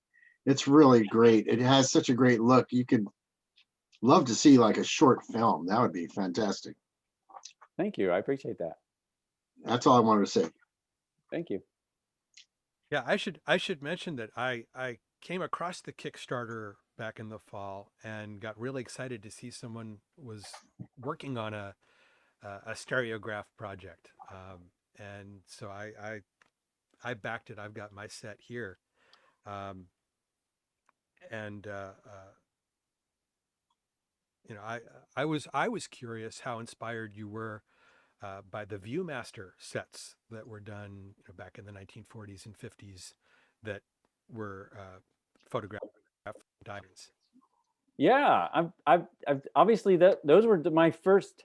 It's really great. It has such a great look. You could love to see like a short film. That would be fantastic. Thank you. I appreciate that. That's all I wanted to say. Thank you. Yeah, I should mention that I came across the Kickstarter back in the fall and got really excited to see someone was working on a stereograph project, and so I backed it. I've got my set here, and you know, I was curious how inspired you were by the ViewMaster sets that were done, you know, back in the 1940s and 50s that were photographed diamonds. Yeah, I've obviously those were my first.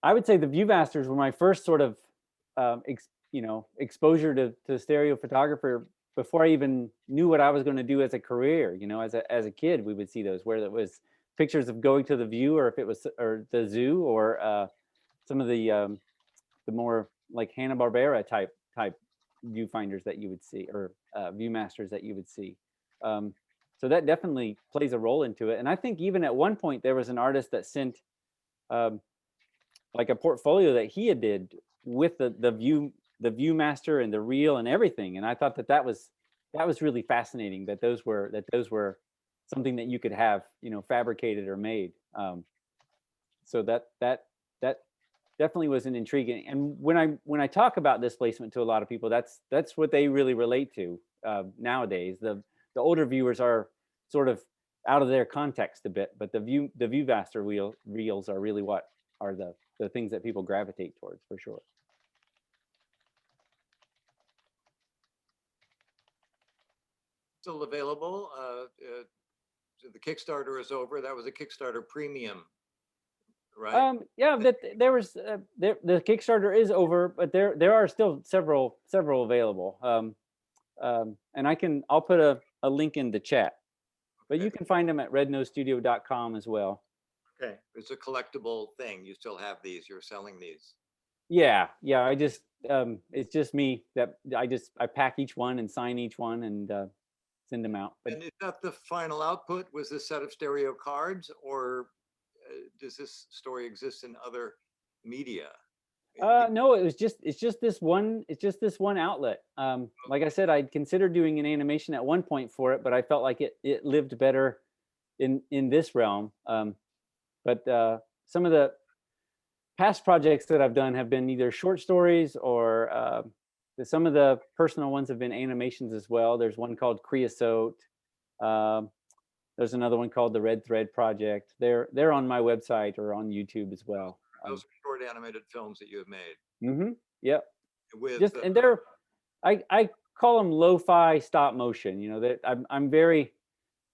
I would say the ViewMasters were my first sort of exposure to stereo photographer before I even knew what I was going to do as a career. You know, as a kid, we would see those where it was pictures of going to the view, or if it was or the zoo, or some of the more like Hanna-Barbera type viewfinders that you would see, or ViewMasters that you would see. So that definitely plays a role into it. And I think even at one point there was an artist that sent like a portfolio that he had did with the ViewMaster and the reel and everything. And I thought that was really fascinating, that those were something that you could have, you know, fabricated or made. So that definitely was an intriguing. And when I talk about displacement to a lot of people, that's what they really relate to nowadays. The older viewers are sort of out of their context a bit, but the ViewMaster reels are really what are the things that people gravitate towards, for sure. Still available. The Kickstarter is over. That was a Kickstarter premium, right? Yeah, that there was the Kickstarter is over, but there are still several available. And I'll put a link in the chat, but you can find them at rednosestudio.com as well. Okay, it's a collectible thing. You still have these. You're selling these. Yeah. I just it's just me that I pack each one and sign each one and send them out. But and is that the final output? Was this set of stereo cards, or does this story exist in other media? No, it's just this one. It's just this one outlet. Like I said, I'd considered doing an animation at one point for it, but I felt like it lived better in this realm. But some of the past projects that I've done have been either short stories or some of the personal ones have been animations as well. There's one called Creosote. There's another one called the Red Thread Project. They're on my website or on YouTube as well. Those are short animated films that you have made. Mm-hmm. Yep. With and they're I call them lo-fi stop motion. You know, that I'm very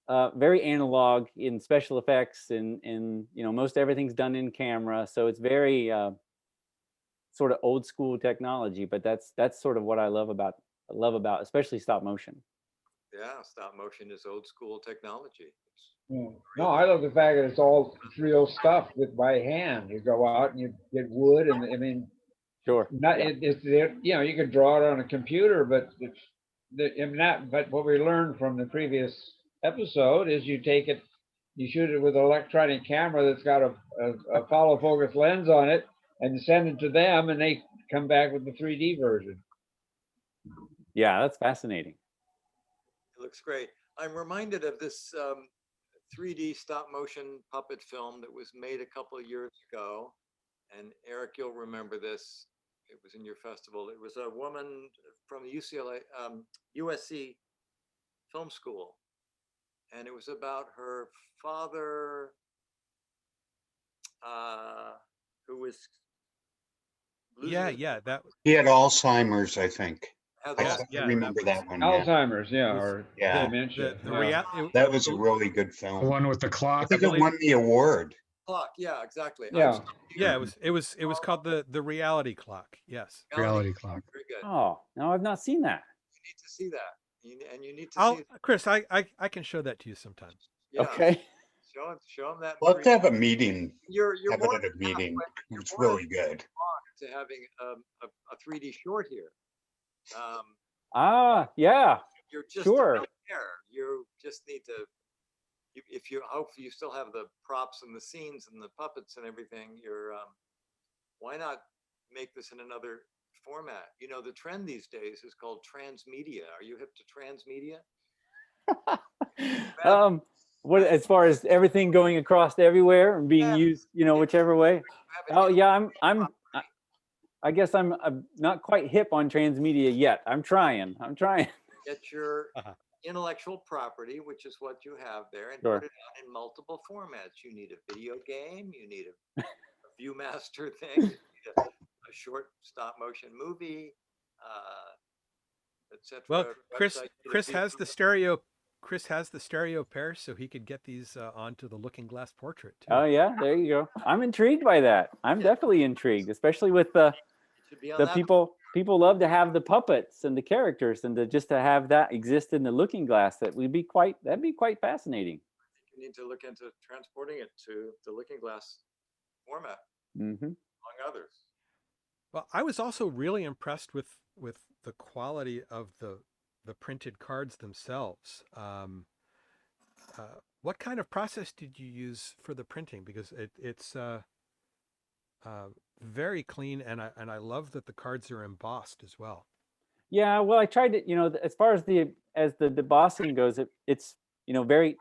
analog in special effects, and you know, most everything's done in camera, so it's very sort of old school technology. But that's sort of what I love about especially stop motion. Yeah, stop motion is old school technology. Yeah. No, I love the fact that it's all real stuff with by hand. You go out and you get wood, and I mean, sure, not yeah. it's there. You know, you can draw it on a computer, but But what we learned from the previous episode is you take it, you shoot it with an electronic camera that's got a follow focus lens on it, and send it to them, and they come back with the 3D version. Yeah, that's fascinating. It looks great. I'm reminded of this 3D stop motion puppet film that was made a couple of years ago. And Eric, you'll remember this. It was in your festival. It was a woman from the USC Film School. and it was about her father, who was losing Yeah, his yeah, that He had Alzheimer's, I think. has I yeah, seem to Alzheimer's. yeah, remember that one, yeah. Alzheimer's, yeah, was or Yeah, dementia. the Yeah. that was a really good The film. one with the I clock. think it believe won the award. Clock, yeah, exactly. Yeah. I've seen yeah, you. it was called the reality clock. Yes. Reality. Reality clock. Very good. Oh, no, I've not seen that. You need to see that. And you need to I'll see, Chris, I can show that to you sometime. yeah, Okay. show them that. We'll have to have a meeting, You're have more it at a than meeting. halfway, It's you're more really good. than to having a 3D short here. Ah, yeah, You're just sure. about there. You just need to, if you hopefully you still have the props and the scenes and the puppets and everything, why not make this in another format? You know, the trend these days is called transmedia. Are you hip to transmedia? What as far as everything going across everywhere and being Yeah, used, yeah. whichever way. You have an Oh yeah, intellectual I guess I'm not quite hip on transmedia yet. I'm trying. get your Uh-huh. intellectual property, which is what you have there, and Sure. put it out in multiple formats. You need a video game, you need a Viewmaster thing, you need a short stop motion movie, etc. Well, Chris Website, you need a Chris has video- the stereo Chris has the stereo pair, so he could get these onto the Looking Glass portrait too. Oh yeah, there you go. I'm intrigued by that. I'm definitely intrigued, especially with it should be on the that. people love to have the puppets and the characters, and just to have that exist in the Looking Glass, that'd be quite fascinating. You need to look into transporting it to the Looking Glass format, Mm-hmm. among others. Well, I was also really impressed with the quality of the printed cards themselves. What kind of process did you use for the printing? Because it's very clean, and I love that the cards are embossed as well. Yeah, well, I tried to, as far as the debossing goes, it's very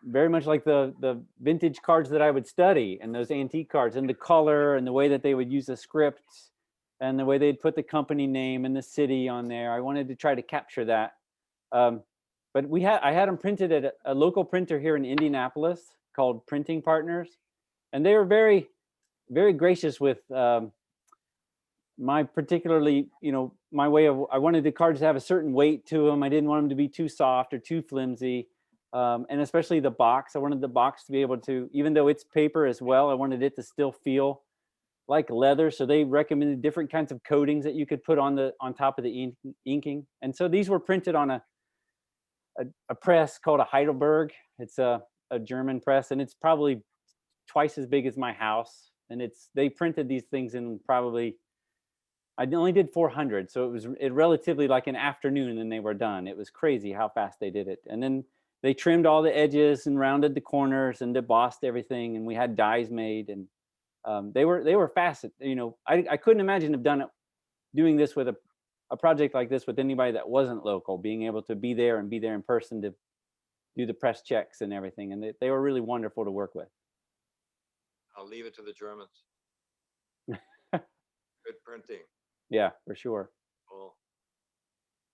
very much like the vintage cards that I would study, and those antique cards, and the color and the way that they would use a script and the way they'd put the company name and the city on there. I wanted to try to capture that. But I had them printed at a local printer here in Indianapolis called Printing Partners, and they were very, very gracious with my particularly, my way of, I wanted the cards to have a certain weight to them. I didn't want them to be too soft or too flimsy. And especially the box. I wanted the box to be able to, even though it's paper as well, I wanted it to still feel like leather. So they recommended different kinds of coatings that you could put on top of the inking. And so these were printed on a press called a Heidelberg. It's a German press, and it's probably twice as big as my house. And they printed these things in probably, I only did 400. So it was relatively like an afternoon, and then they were done. It was crazy how fast they did it. And then they trimmed all the edges and rounded the corners and embossed everything. And we had dies made, and they were fast. I couldn't imagine doing this with a project like this with anybody that wasn't local, being able to be there in person to do the press checks and everything. And they were really wonderful to work with. I'll leave it to the Germans. Good printing. Yeah, for sure. Cool.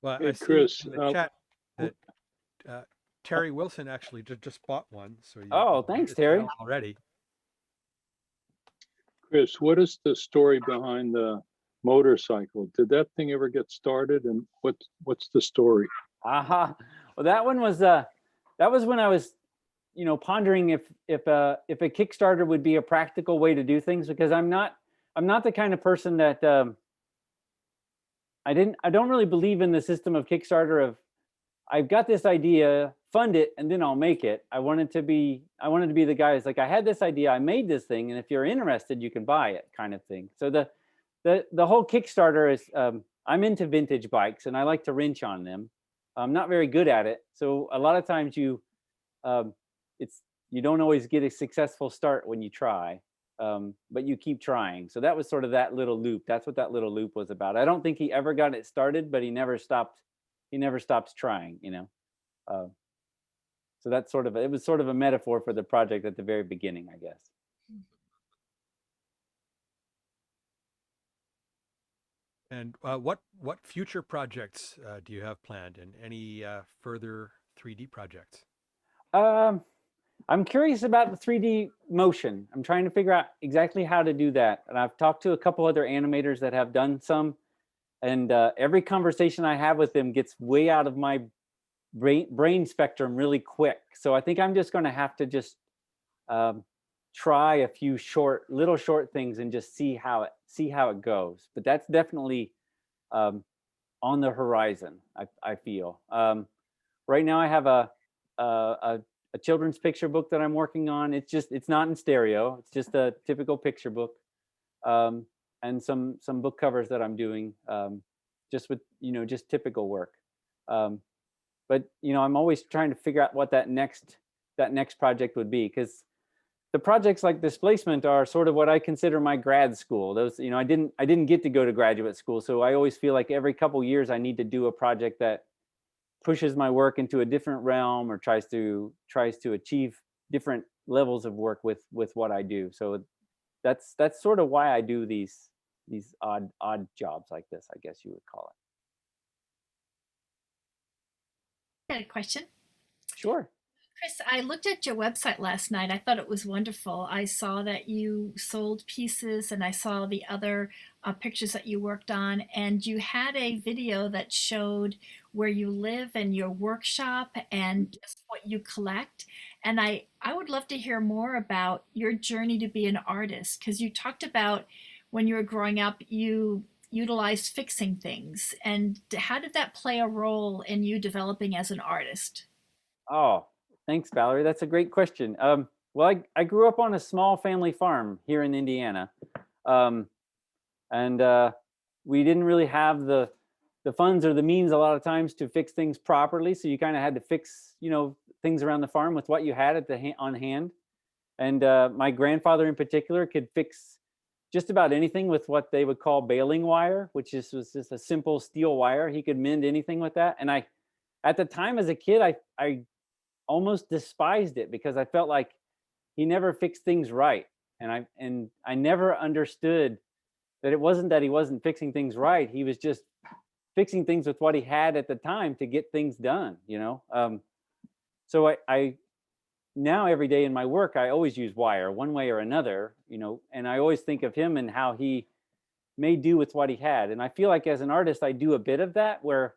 Well, Hey, I see Chris, in the chat that Terry Wilson actually just bought one. So Oh, thanks, Terry. Already. Chris, what is the story behind the motorcycle? Did that thing ever get started, and what's the story? Aha. Well, that one was that was when I was, pondering if a Kickstarter would be a practical way to do things, because I'm not the kind of person that I don't really believe in the system of Kickstarter of, I've got this idea, fund it, and then I'll make it. I wanted to be the guy who's like, I had this idea, I made this thing, and if you're interested, you can buy it, kind of thing. So the whole Kickstarter is, I'm into vintage bikes, and I like to wrench on them. I'm not very good at it, so a lot of times you don't always get a successful start when you try, but you keep trying. So that was sort of that little loop. That's what that little loop was about. I don't think he ever got it started, but he never stopped trying, so that's it was sort of a metaphor for the project at the very beginning, I guess. And what future projects do you have planned, and any further 3D projects? I'm curious about the 3D motion. I'm trying to figure out exactly how to do that. And I've talked to a couple other animators that have done some, and every conversation I have with them gets way out of my brain spectrum really quick. So I think I'm just going to have to just try a few little short things and just see how it goes. But that's definitely on the horizon, I feel. Right now I have a children's picture book that I'm working on. It's not in stereo. It's just a typical picture book, and some book covers that I'm doing, just with just typical work. But I'm always trying to figure out what that next project would be, because the projects like Displacement are sort of what I consider my grad school. Those, I didn't get to go to graduate school, so I always feel like every couple years I need to do a project that pushes my work into a different realm or tries to achieve different levels of work with what I do. So that's sort of why I do these odd jobs like this, I guess you would call it. I had a question. Sure. Chris, I looked at your website last night. I thought it was wonderful. I saw that you sold pieces, and I saw the other pictures that you worked on, and you had a video that showed where you live and your workshop and just what you collect. And I would love to hear more about your journey to be an artist, because you talked about when you were growing up, you utilized fixing things. And how did that play a role in you developing as an artist? Oh, thanks, Valerie. That's a great question. Well, I grew up on a small family farm here in Indiana. And we didn't really have the funds or the means a lot of times to fix things properly. So you kind of had to fix, things around the farm with what you had on hand. And my grandfather in particular could fix just about anything with what they would call baling wire, which was just a simple steel wire. He could mend anything with that. And at the time as a kid, I almost despised it because I felt like he never fixed things right. And I never understood that it wasn't that he wasn't fixing things right. He was just fixing things with what he had at the time to get things done, So I now every day in my work, I always use wire one way or another, and I always think of him and how he made do with what he had. And I feel like as an artist, I do a bit of that where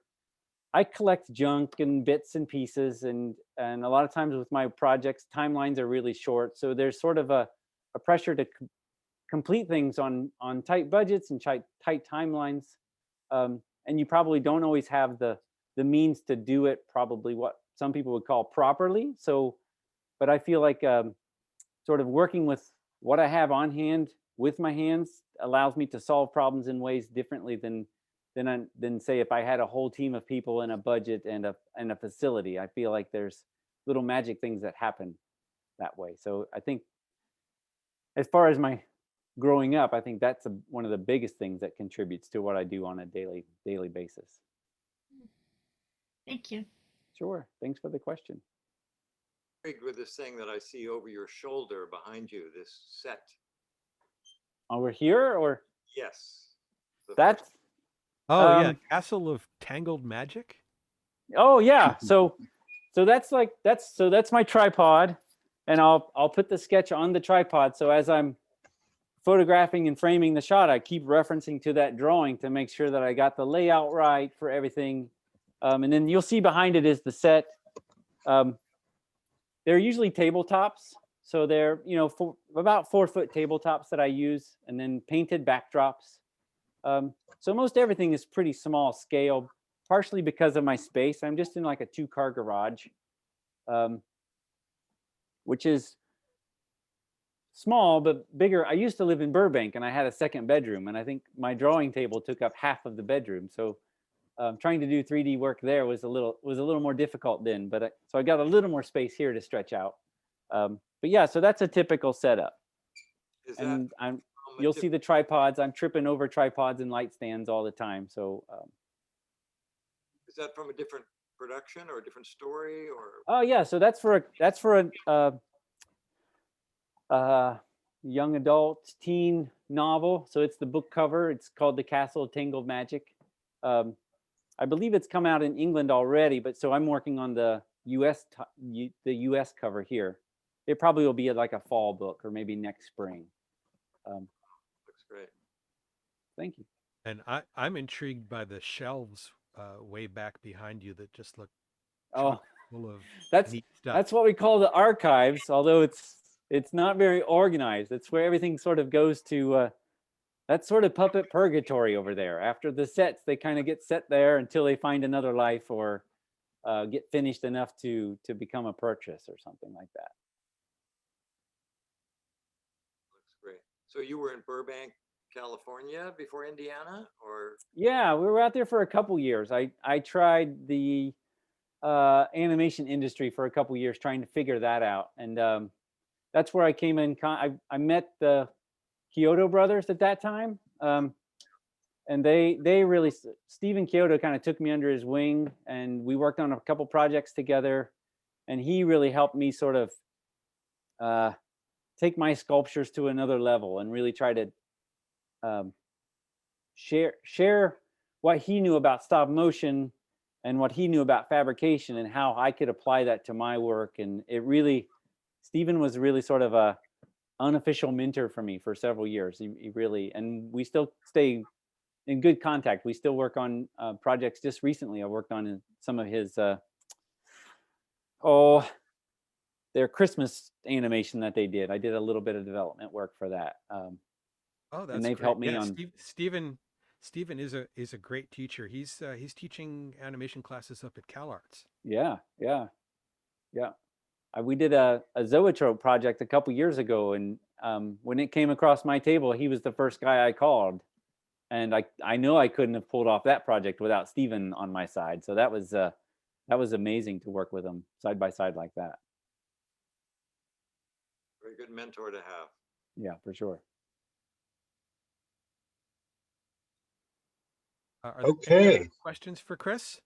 I collect junk and bits and pieces, and a lot of times with my projects, timelines are really short. So there's sort of a pressure to complete things on tight budgets and tight timelines. And you probably don't always have the means to do it probably what some people would call properly. So, but I feel like sort of working with what I have on hand with my hands allows me to solve problems in ways differently than say if I had a whole team of people and a budget and a facility. I feel like there's little magic things that happen that way. So I think as far as my growing up, I think that's one of the biggest things that contributes to what I do on a daily basis. Thank you. Sure. Thanks for the question. Intrigued with this thing that I see over your shoulder behind you, this set. Over here, or? Yes. That's. Yeah, Castle of Tangled Magic. Oh yeah. So that's my tripod, and I'll put the sketch on the tripod. So as I'm photographing and framing the shot, I keep referencing to that drawing to make sure that I got the layout right for everything. And then you'll see behind it is the set. They're usually tabletops. So they're, about 4-foot tabletops that I use, and then painted backdrops. So most everything is pretty small scale, partially because of my space. I'm just in like a 2-car garage, which is small but bigger. I used to live in Burbank, and I had a second bedroom, and I think my drawing table took up half of the bedroom. So trying to do 3D work there was a little more difficult then. But so I got a little more space here to stretch out. But yeah, so that's a typical setup. And you'll see the tripods. I'm tripping over tripods and light stands all the time. So is that from a different production or a different story, or? Oh yeah, so that's for a young adult teen novel. So it's the book cover. It's called The Castle of Tangled Magic. I believe it's come out in England already, but so I'm working on the the US cover here. It probably will be like a fall book or maybe next spring. Looks great. Thank you. And I'm intrigued by the shelves way back behind you that just look Oh, chock full of that's neat stuff. that's what we call the archives, although it's not very organized. It's where everything sort of goes to that's sort of puppet purgatory over there. After the sets, they kind of get set there until they find another life or get finished enough to become a purchase or something like that. Looks great. So you were in Burbank, California before Indiana, or? Yeah, we were out there for a couple years. I tried the animation industry for a couple years trying to figure that out. And that's where I came in. I met the Kyoto brothers at that time. And they really, Stephen Kyoto kind of took me under his wing and we worked on a couple projects together. And he really helped me sort of take my sculptures to another level and really try to share what he knew about stop motion and what he knew about fabrication and how I could apply that to my work. And it really, Stephen was really sort of a unofficial mentor for me for several years. He really, and we still stay in good contact. We still work on projects. Just recently, I worked on some of his, their Christmas animation that they did. I did a little bit of development work for that. Oh, that's and they've great. helped me Yeah, on. Stephen is a great teacher. He's teaching animation classes up at CalArts. Yeah. We did a zoetrope project a couple years ago, and when it came across my table, he was the first guy I called, and I know I couldn't have pulled off that project without Stephen on my side. So that was amazing to work with him side by side like that. Very good mentor to have. Yeah, for sure. Are there any Okay. other questions for Chris?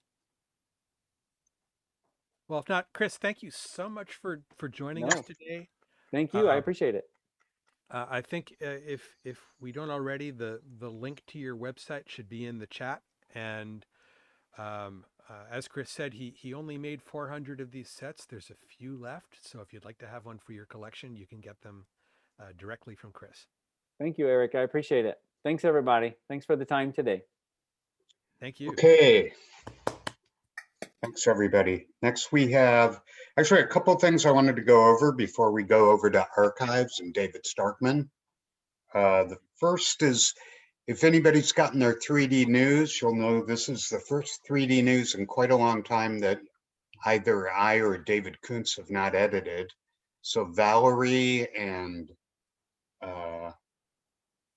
Well, if not, Chris, thank you so much for joining us today. Thank you. I appreciate it. I think if we don't already, the link to your website should be in the chat. And as Chris said, he only made 400 of these sets. There's a few left. So if you'd like to have one for your collection, you can get them directly from Chris. Thank you, Eric. I appreciate it. Thanks, everybody. Thanks for the time today. Thank you. Okay. Thanks, everybody. Next, we have actually a couple of things I wanted to go over before we go over to Archives and David Struckman. The first is, if anybody's gotten their 3D news, you'll know this is the first 3D news in quite a long time that either I or David Kuntz have not edited. So Valerie and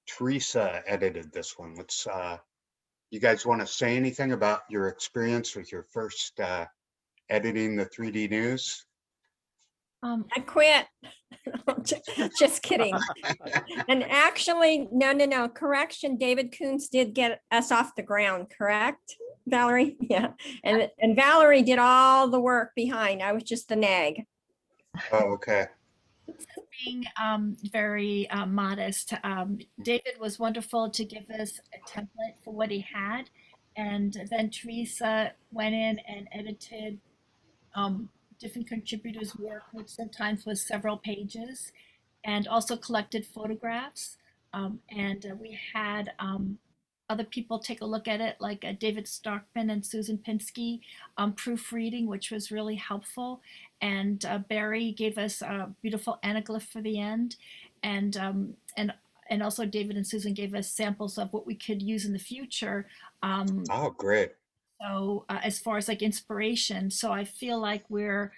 Teresa edited this one. Let's you guys want to say anything about your experience with your first editing the 3D news? I quit. Just kidding. And actually, no. Correction. David Kuntz did get us off the ground, correct, Valerie? Yeah. And Valerie did all the work behind. I was just the nag. Oh, okay. Being very modest, David was wonderful to give us a template for what he had, and then Teresa went in and edited different contributors' work, which sometimes was several pages, and also collected photographs. And we had other people take a look at it, like David Struckman and Susan Pinsky, proofreading, which was really helpful. And Barry gave us a beautiful anaglyph for the end. And also David and Susan gave us samples of what we could use in the future. Oh, great. So as far as like inspiration, so I feel like we're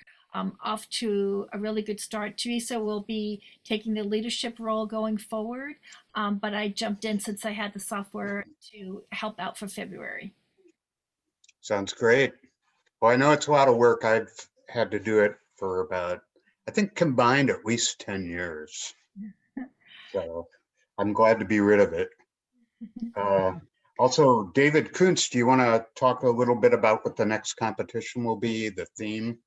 off to a really good start. Teresa will be taking the leadership role going forward, but I jumped in since I had the software to help out for February. Sounds great. Well, I know it's a lot of work. I've had to do it for about, I think combined at least 10 years. So I'm glad to be rid of it. Also, David Kuntz, do you want to talk a little bit about what the next competition will be, the theme?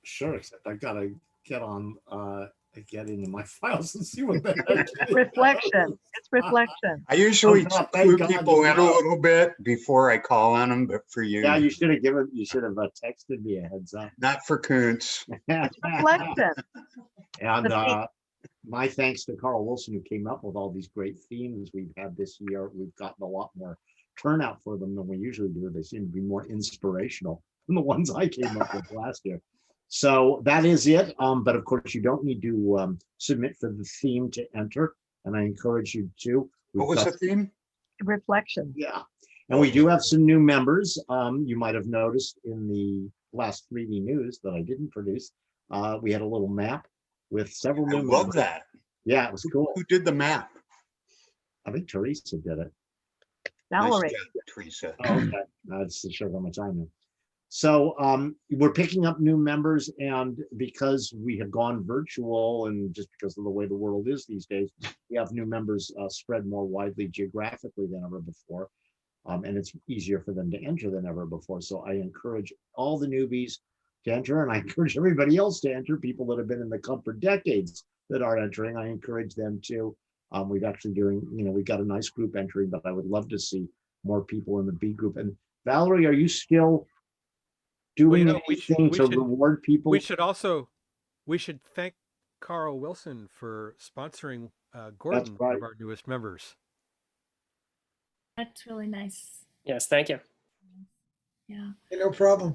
Sure, except I've got to get on get into my files and see what the heck. Reflection. It's reflection. I usually Oh, God, thank clue God people you in a know. little bit before I call on them, but for you, Yeah, you should have texted me a heads up. not for Kuntz. Reflection. And The theme. my thanks to Carl Wilson, who came up with all these great themes we've had this year. We've gotten a lot more turnout for them than we usually do. They seem to be more inspirational than the ones I came up with last year. So that is it. But of course, you don't need to submit for the theme to enter. And I encourage you to. What was the theme? Reflection. Yeah. And we do have some new members. You might have noticed in the last 3D news that I didn't produce. We had a little map with several new I love members. that. Yeah, it was cool. Who did the map? I think Teresa did it. Valerie. Nice job, Teresa. Oh, okay. That's to show how much I know. So we're picking up new members, and because we have gone virtual and just because of the way the world is these days, we have new members spread more widely geographically than ever before. And it's easier for them to enter than ever before. So I encourage all the newbies to enter, and I encourage everybody else to enter, people that have been in the club for decades that are entering. I encourage them to. We've actually we've got a nice group entering, but I would love to see more people in the B group. And Valerie, are you still doing anything to reward people? We should thank Carl Wilson for sponsoring Gordon, one of our newest members. That's really nice. Yes, thank you. Yeah. No problem.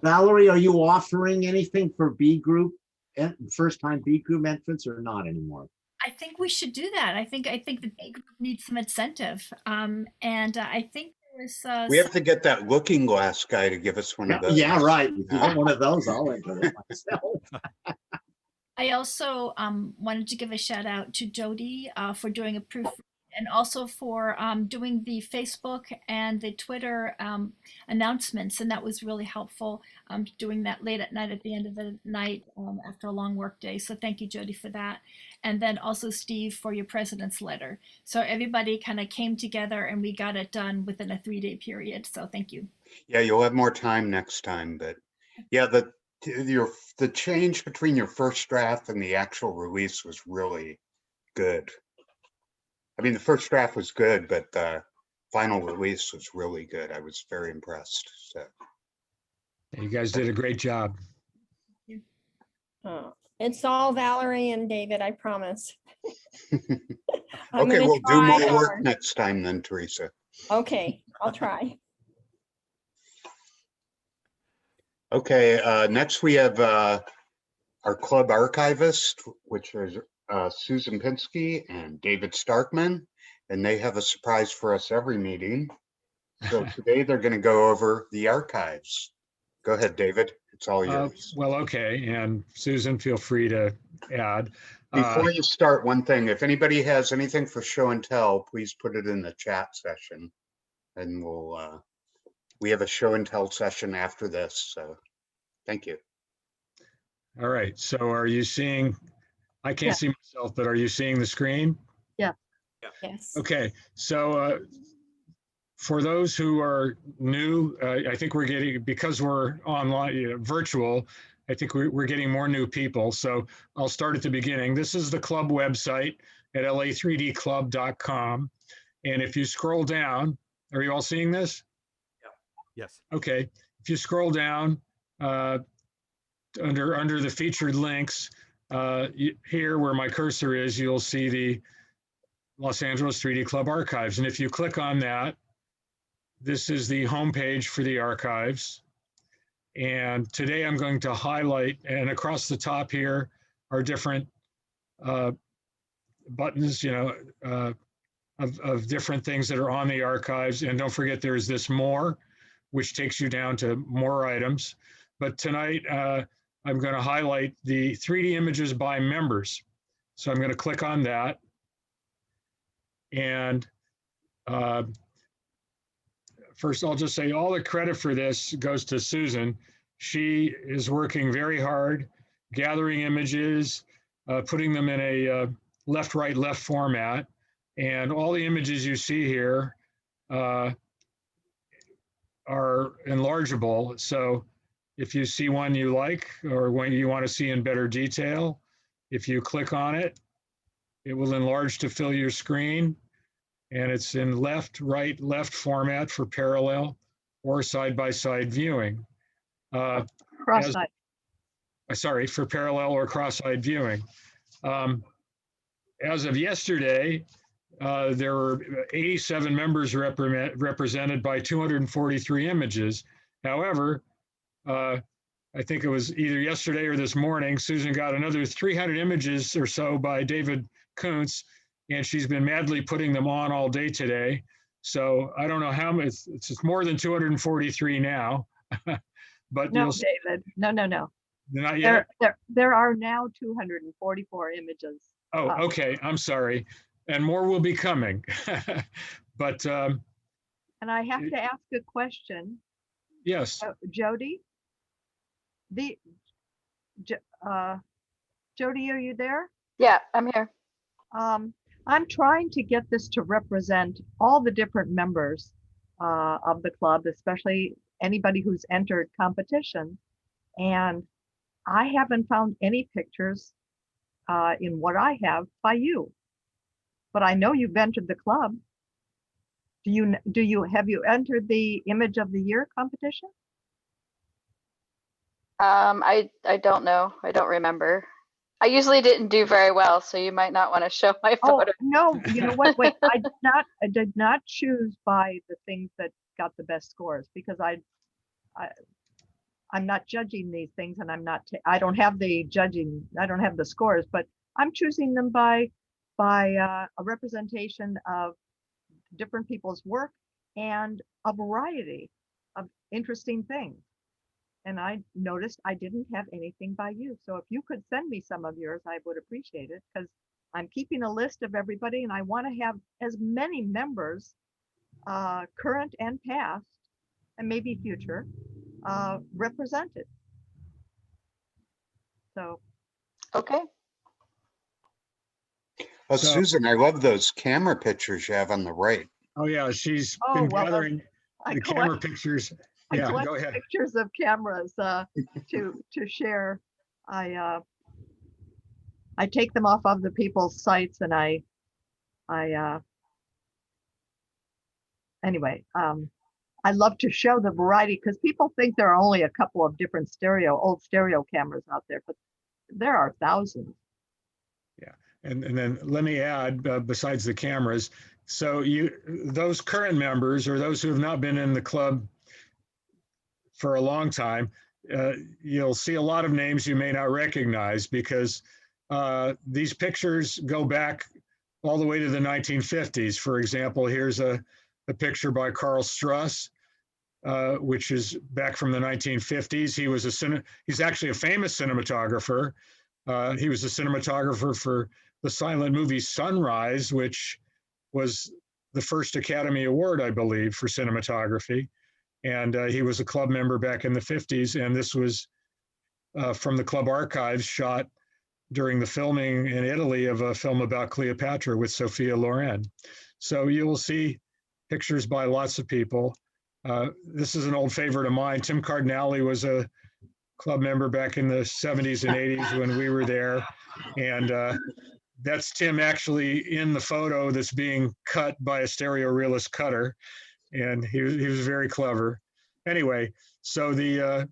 Valerie, are you offering anything for B group and first-time B group entrants or not anymore? I think we should do that. I think the B group needs some incentive. And I think there was. We have to get that looking glass guy to give us one of those. Yeah, right. If you get one of those, I'll enter it myself. I also wanted to give a shout out to Jody for doing a proof, and also for doing the Facebook and the Twitter announcements, and that was really helpful, doing that late at night at the end of the night after a long work day. So thank you, Jody, for that. And then also Steve for your president's letter. So everybody kind of came together and we got it done within a 3-day period. So thank you. Yeah, you'll have more time next time, but yeah, the change between your first draft and the actual release was really good. I mean, the first draft was good, but the final release was really good. I was very impressed. So you guys did a great job. Oh, it's all Valerie and David, I promise. Okay, we'll do more work next time then, Teresa. Okay, I'll try. Okay, next we have our club archivist, which is Susan Pinsky and David Struckman, and they have a surprise for us every meeting. So today they're going to go over the archives. Go ahead, David. It's all yours. Well, okay, and Susan, feel free to add. Before you start, one thing, if anybody has anything for show and tell, please put it in the chat session, and we have a show and tell session after this. So thank you. All right, so are you seeing, I can't see myself, but are you seeing the screen? Yeah. Yes. Okay, so for those who are new, I think we're getting, because we're online, virtual, I think we're getting more new people. So I'll start at the beginning. This is the club website at la3dclub.com. And if you scroll down, are you all seeing this? Yeah. Yes. Okay, if you scroll down under the featured links, here where my cursor is, you'll see the Los Angeles 3D Club Archives. And if you click on that, this is the homepage for the archives. And today I'm going to highlight, and across the top here are different buttons, of different things that are on the archives. And don't forget, there's this more, which takes you down to more items. But tonight, I'm going to highlight the 3D images by members. So I'm going to click on that. And first, I'll just say all the credit for this goes to Susan. She is working very hard, gathering images, putting them in a left, right, left format. And all the images you see here are enlargeable. So if you see one you like or one you want to see in better detail, If you click on it, it will enlarge to fill your screen, and it's in left, right, left format for parallel or side-by-side viewing. Cross-eyed. Sorry, for parallel or cross-eyed viewing. As of yesterday, there were 87 members represented by 243 images. However, I think it was either yesterday or this morning, Susan got another 300 images or so by David Kuntz, and she's been madly putting them on all day today. So I don't know how much, it's more than 243 now. But no, David, no. Not yet? There are now 244 images. Oh, okay, I'm sorry. And more will be coming. But and I have to ask a question. Yes. Jody? Jody, are you there? Yeah, I'm here. I'm trying to get this to represent all the different members of the club, especially anybody who's entered competition. And I haven't found any pictures in what I have by you, but I know you've entered the club. Have you entered the Image of the Year competition? I don't know. I don't remember. I usually didn't do very well, so you might not want to show my photo. Oh, no, you know what? Wait, I did not choose by the things that got the best scores, because I'm not judging these things, and I don't have the judging, I don't have the scores, but I'm choosing them by a representation of different people's work and a variety of interesting things. And I noticed I didn't have anything by you. So if you could send me some of yours, I would appreciate it, because I'm keeping a list of everybody, and I want to have as many members, current and past, and maybe future, represented. So. Okay. Oh, Susan, I love those camera pictures you have on the right. Oh yeah, she's been gathering the camera pictures. Yeah, go ahead. Pictures of cameras to share. I take them off of the people's sites, and anyway, I love to show the variety, because people think there are only a couple of different old stereo cameras out there, but there are thousands. Yeah, and then let me add, besides the cameras, so those current members, or those who have not been in the club for a long time, you'll see a lot of names you may not recognize, because these pictures go back all the way to the 1950s. For example, here's a picture by Carl Struss, which is back from the 1950s. He's actually a famous cinematographer. He was a cinematographer for the silent movie Sunrise, which was the first Academy Award, I believe, for cinematography. And he was a club member back in the 50s. And this was from the club archives, shot during the filming in Italy of a film about Cleopatra with Sophia Loren. So you will see pictures by lots of people. This is an old favorite of mine. Tim Cardinale was a club member back in the 70s and 80s when we were there. And that's Tim actually in the photo that's being cut by a stereo realist cutter. And he was very clever. Anyway, so the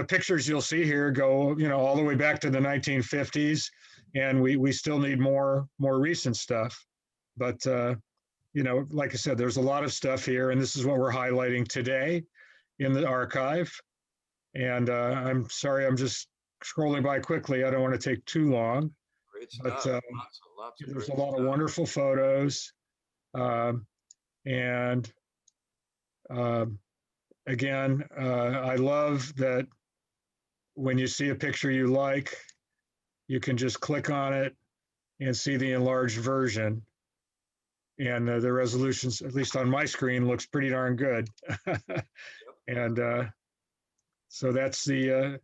pictures you'll see here go, all the way back to the 1950s, and we still need more recent stuff. But like I said, there's a lot of stuff here, and this is what we're highlighting today in the archive. And I'm sorry, I'm just scrolling by quickly. I don't want to take too long. Great But stuff. Lots of there's a great lot of stuff. wonderful photos. Again, I love that when you see a picture you like, you can just click on it and see the enlarged version. And the resolutions, at least on my screen, looks pretty darn good. And so that's the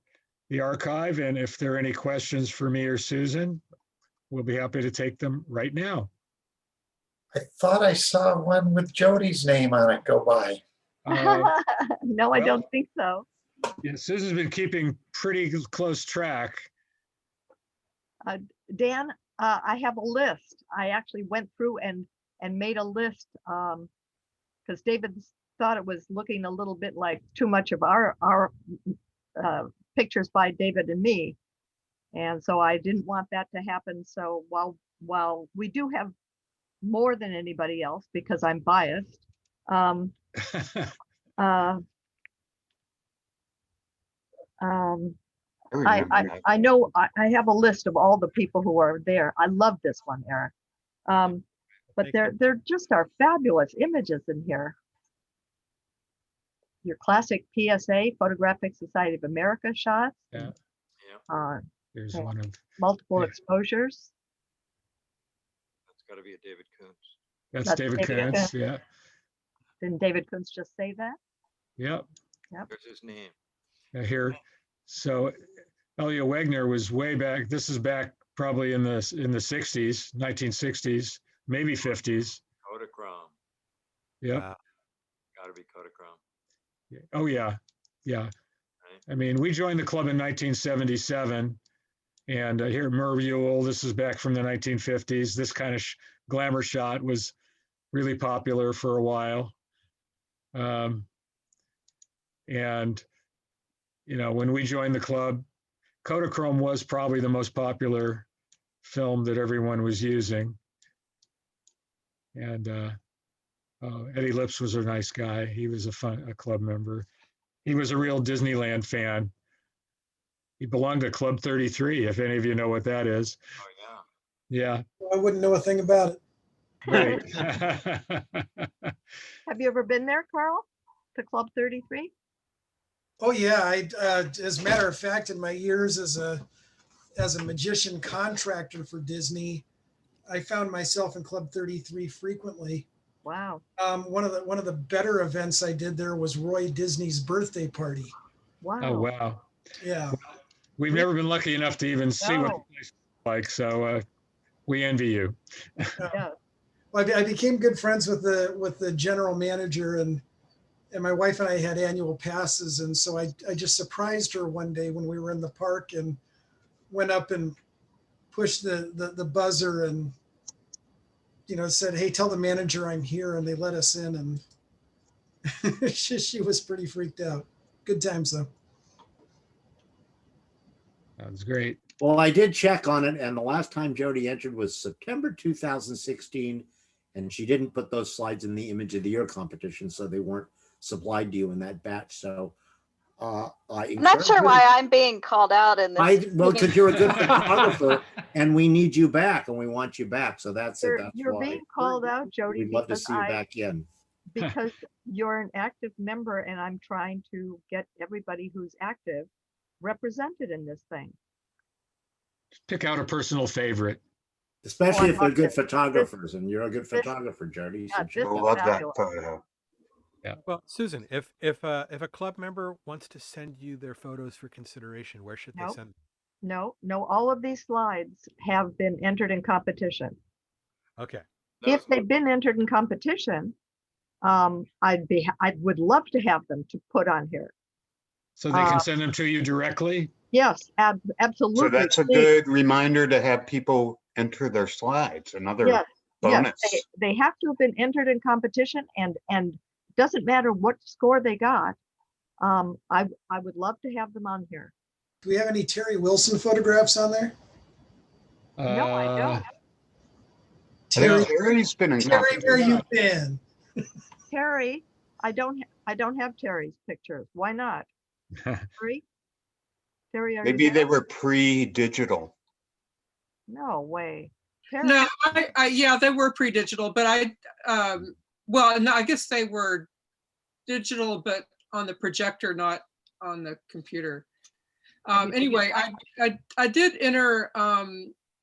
archive. And if there are any questions for me or Susan, we'll be happy to take them right now. I thought I saw one with Jody's name on it go by. No, I don't think so. Yeah, Susan's been keeping pretty close track. Dan, I have a list. I actually went through and made a list because David thought it was looking a little bit like too much of our pictures by David and me. And so I didn't want that to happen. So while we do have more than anybody else, because I'm biased, I know I have a list of all the people who are there. I love this one, Eric. But there just are fabulous images in here. Your classic PSA, Photographic Society of America shots. Yeah. There's and one of multiple exposures. That's got to be a David Koontz. That's David Koontz. Yeah. Didn't David Koontz just say that? Yep. Yep. There's his name. Here. So Elliot Wegner was way back. This is back probably in the 60s, 1960s, maybe 50s. Kodachrome. Yep. Got to be Kodachrome. Oh yeah. Yeah. I mean, we joined the club in 1977, and here Mervule, this is back from the 1950s. This kind of glamour shot was really popular for a while. And, you know, when we joined the club, Kodachrome was probably the most popular film that everyone was using. And Eddie Lips was a nice guy. He was a club member. He was a real Disneyland fan. He belonged to Club 33, if any of you know what that is. Oh, yeah. I wouldn't know a thing about it. Right. Have you ever been there, Carl, to Club 33? Oh yeah, as a matter of fact, in my years as a magician contractor for Disney, I found myself in Club 33 frequently. Wow. One of the better events I did there was Roy Disney's birthday party. Wow. Oh wow. Yeah. We've never been lucky enough to even see what the place is like, so we envy you. Yeah. Well, I became good friends with the general manager, and my wife and I had annual passes, and so I just surprised her one day when we were in the park and went up and pushed the buzzer and, you know, said, "Hey, tell the manager I'm here," and they let us in, and she was pretty freaked out. Good times though. That was great. Well, I did check on it, and the last time Jody entered was September 2016, and she didn't put those slides in the Image of the Year competition, so they weren't supplied to you in that batch. So I'm not sure why I'm being called out in this. Well, because you're a good photographer, and we need you back, and we want you back. So that's it. That's You're why being called out, Jody. we'd love to see you back in. Because you're an active member, and I'm trying to get everybody who's active represented in this thing. Pick out a personal favorite. Especially if they're good photographers, and you're a good photographer, Jody. So We'll love that photo. Yeah. Well, Susan, if a club member wants to send you their photos for consideration, where should they send them? No, all of these slides have been entered in competition. Okay. If they've been entered in competition, I would love to have them to put on here. So they can send them to you directly? Yes, absolutely. So that's a good reminder to have people enter their slides. Another bonus. Yes, they have to have been entered in competition, and doesn't matter what score they got. I would love to have them on here. Do we have any Terry Wilson photographs on there? No, I don't. Terry's been in Terry, where you been? Terry, I don't have Terry's pictures. Why not? Terry, maybe they were pre-digital. No way. Terry. No, yeah, they were pre-digital, but well, no, I guess they were digital, but on the projector, not on the computer. Anyway, I did enter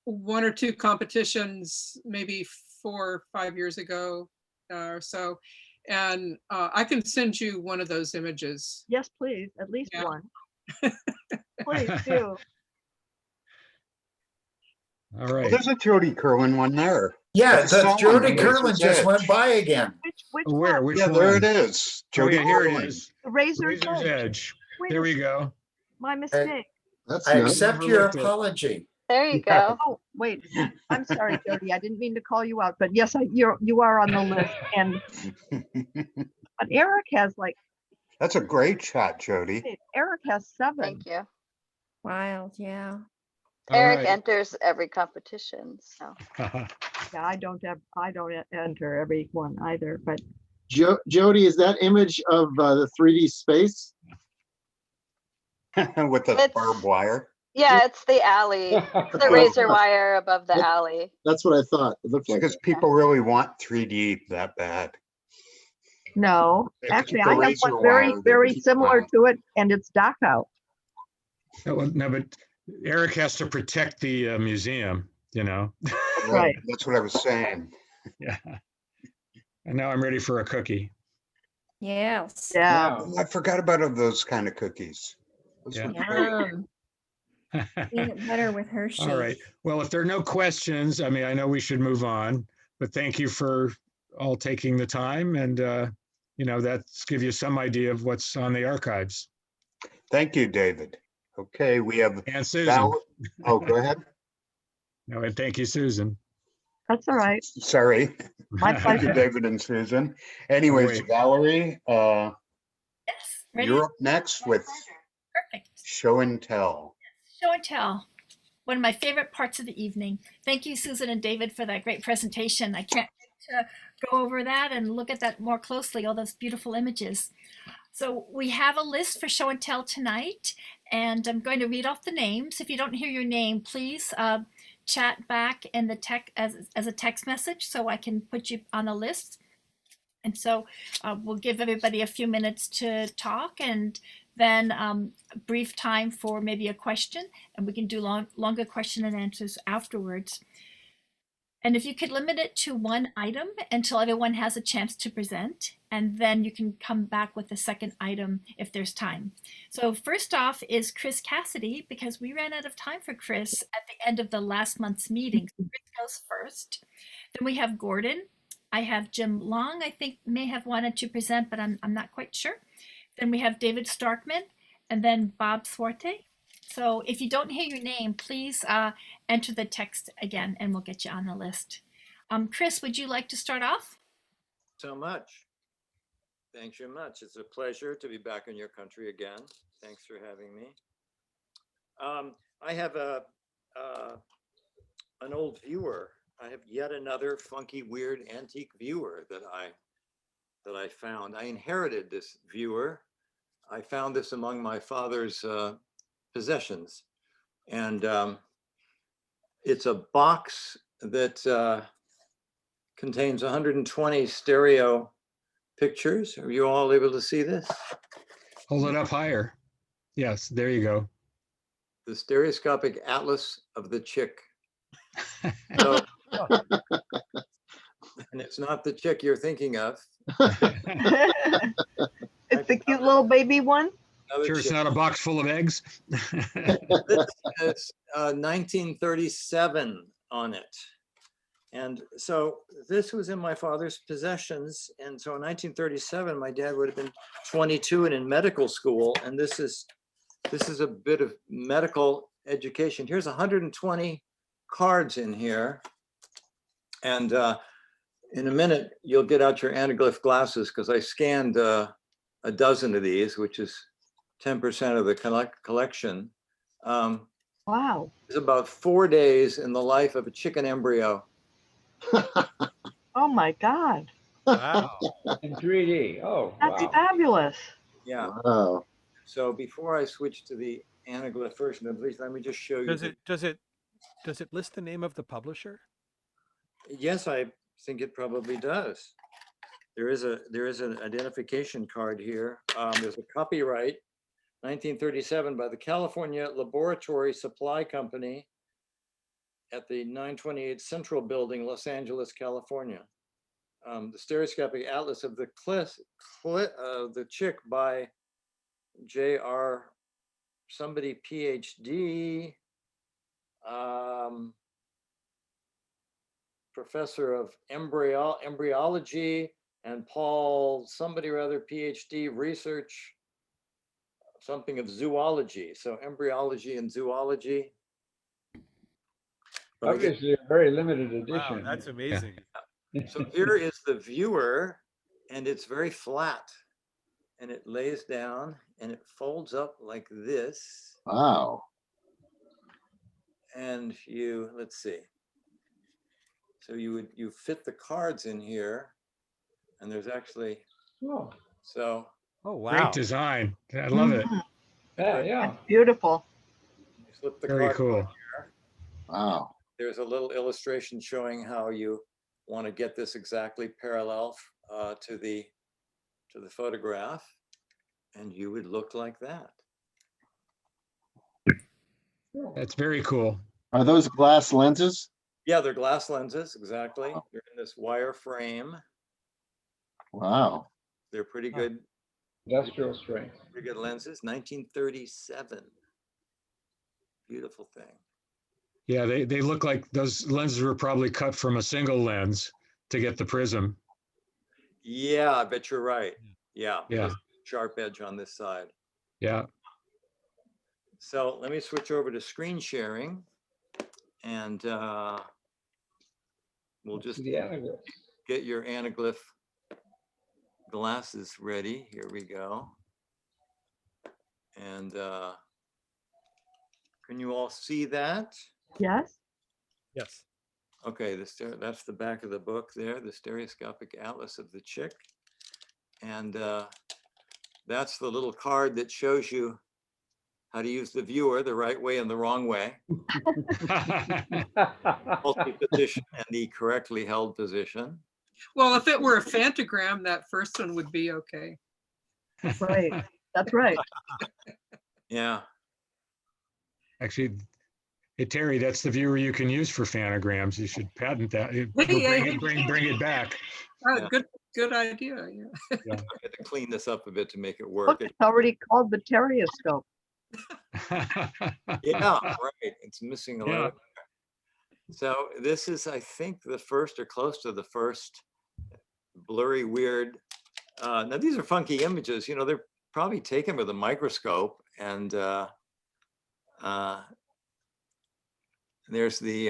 one or two competitions, maybe 4 or 5 years ago or so, and I can send you one of those images. Yes, please, at least one. Please do. All right. Well, there's a Jody Kerwin one there. Yeah, that's Jody Kerwin just went by again. Which Where? Which one? There it is. Jody here Kerwin. it is. Razor's Edge. There we go. My mistake. I accept your apology. There you Yeah. go. Oh, wait, I'm sorry, Jody. I didn't mean to call you out, but yes, you are on the list. And but Eric has like, That's a great shot, Jody. Eric has 7. Thank you. Wild, yeah. All Eric right. enters every competition, so. Yeah, I don't enter every one either, but Jody, is that image of the 3D space? With the It's- barbed wire. Yeah, it's the alley. It's the razor wire above the alley. That's what I thought. It looked like Because that. people really want 3D that bad. no, If actually, it's I a have razor one very, wire, then very people similar want- to it, and it's Dachau. No, but Eric has to protect the museum, you know? Right. That's what I was saying. Yeah. And now I'm ready for a cookie. Yes. Yeah. I forgot about those kind of cookies. Those Yeah. were great. Peanut butter with Hershey. All right. Well, if there are no questions, I mean, I know we should move on, but thank you for all taking the time, and you know, that's give you some idea of what's on the archives. Thank you, David. Okay, we have And Susan. Oh, go ahead. No, and thank you, Susan. That's all right. Sorry. My Thank you, pleasure. David and Susan. Anyways, wait. Valerie, Yes. Ready? you're up next with Perfect. show and tell. Show and tell. One of my favorite parts of the evening. Thank you, Susan and David, for that great presentation. I can't wait to go over that and look at that more closely, all those beautiful images. So we have a list for show and tell tonight, and I'm going to read off the names. If you don't hear your name, please chat back in the as a text message so I can put you on the list. And so we'll give everybody a few minutes to talk, and then a brief time for maybe a question, and we can do longer question and answers afterwards. And if you could limit it to one item until everyone has a chance to present, and then you can come back with the second item if there's time. So first off is Chris Cassidy, because we ran out of time for Chris at the end of the last month's meeting. So Chris goes first. Then we have Gordon. I have Jim Long, I think may have wanted to present, but I'm not quite sure. Then we have David Struckman, and then Bob Swarte. So if you don't hear your name, please enter the text again and we'll get you on the list. Chris, would you like to start off? So much. Thanks very much. It's a pleasure to be back in your country again. Thanks for having me. I have an old viewer. I have yet another funky, weird, antique viewer that I found. I inherited this viewer. I found this among my father's possessions, and it's a box that contains 120 stereo pictures. Are you all able to see this? Hold it up higher. Yes, there you go. The stereoscopic atlas of the chick. So, and it's not the chick you're thinking of. It's the cute little baby one. Another Sure, it's chick. not a box full of eggs. This is 1937 on it. And so this was in my father's possessions. And so in 1937, my dad would have been 22 and in medical school. And this is a bit of medical education. Here's 120 cards in here. And in a minute, you'll get out your anaglyph glasses because I scanned a dozen of these, which is 10% of the collection. Wow. It's about 4 days in the life of a chicken embryo. Oh my God. Wow. In 3D. Oh, That's wow. fabulous. Yeah. Wow. So before I switch to the anaglyph version of these, let me just show you. Does it list the name of the publisher? Yes, I think it probably does. There is an identification card here. There's a copyright, 1937, by the California Laboratory Supply Company at the 928 Central Building, Los Angeles, California. The stereoscopic atlas of the chick by J.R. somebody PhD, professor of embryology, and Paul somebody or other PhD research something of zoology. So embryology and zoology. Let me get- Obviously, a very limited Wow, edition. that's amazing. So here is the viewer, and it's very flat. And it lays down and it folds up like this. Wow. And let's see. So you fit the cards in here, and there's actually, Oh, so. Oh, wow. Great design. I love it. yeah. That's beautiful. You slip the Very card cool. in here. Wow. There's a little illustration showing how you want to get this exactly parallel to the photograph, and you would look like that. That's very cool. Are those glass lenses? Yeah, they're glass lenses, exactly. They're in this wire frame. Wow. They're pretty good. Industrial strength. Pretty good lenses, 1937. Beautiful thing. Yeah, they look like those lenses were probably cut from a single lens to get the prism. Yeah, I bet you're right. Yeah, Yeah. because sharp edge on this side. Yeah. So let me switch over to screen sharing, and we'll just get your anaglyph glasses ready. Here we go. And can you all see that? Yes. Yes. Okay, that's the back of the book there, the stereoscopic atlas of the chick. And that's the little card that shows you how to use the viewer the right way and the wrong way. Multi-position and the correctly held position. Well, if it were a phantogram, that first one would be okay. Right. That's right. Yeah. Actually, hey, Terry, that's the viewer you can use for phanograms. You should patent that. Bring it back. Oh, good idea. Yeah. Yeah. I had to clean this up a bit to make it Look, work. it's already called the Terrioscope. Yeah, right. It's missing a Yeah. letter. So this is, I think, the first or close to the first blurry, weird. Now these are funky images. You know, they're probably taken with a microscope, and there's the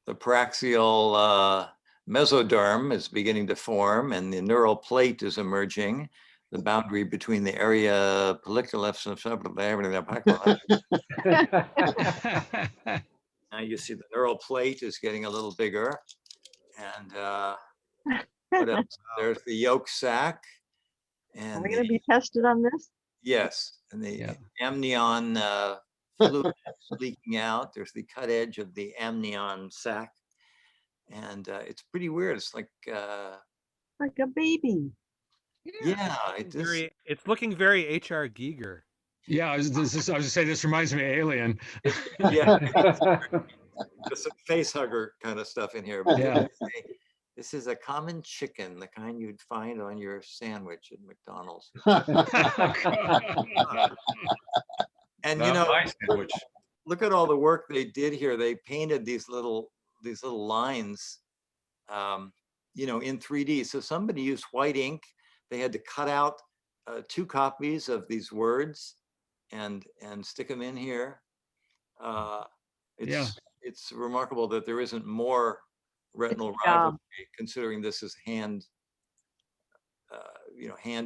paraxial mesoderm is beginning to form, and the neural plate is emerging. The boundary between the area pelliculus and now you see the neural plate is getting a little bigger, and what else? There's the yolk sac, Are and we going to be tested on this? yes, and the amnion fluid is leaking out. There's the cut edge of the amnion sac, and it's pretty weird. It's like a baby. Yeah, it's looking very H.R. Giger. Yeah, I was gonna say this reminds me of Alien. Yeah, there's some face hugger kind of stuff in here. But Yeah. this is a common chicken, the kind you'd find on your sandwich at McDonald's. And you Not know, my sandwich. look at all the work they did here. They painted these little lines, you know, in 3D. So somebody used white ink. They had to cut out 2 copies of these words and stick them in here. It's remarkable that there isn't more retinal rivalry, considering this is hand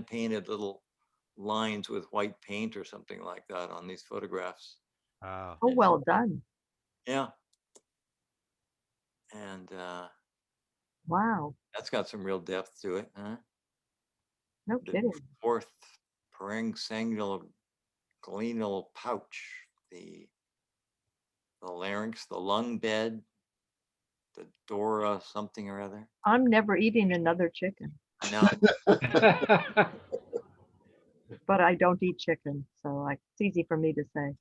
painted little lines with white paint or something like that on these photographs. Oh, well done. Yeah. And Wow. that's got some real depth to it, huh? No kidding. Fourth parenchymal glenal pouch, the larynx, the lung bed, the dora something or other. I'm never eating another chicken. No. But I don't eat chicken, so it's easy for me to say.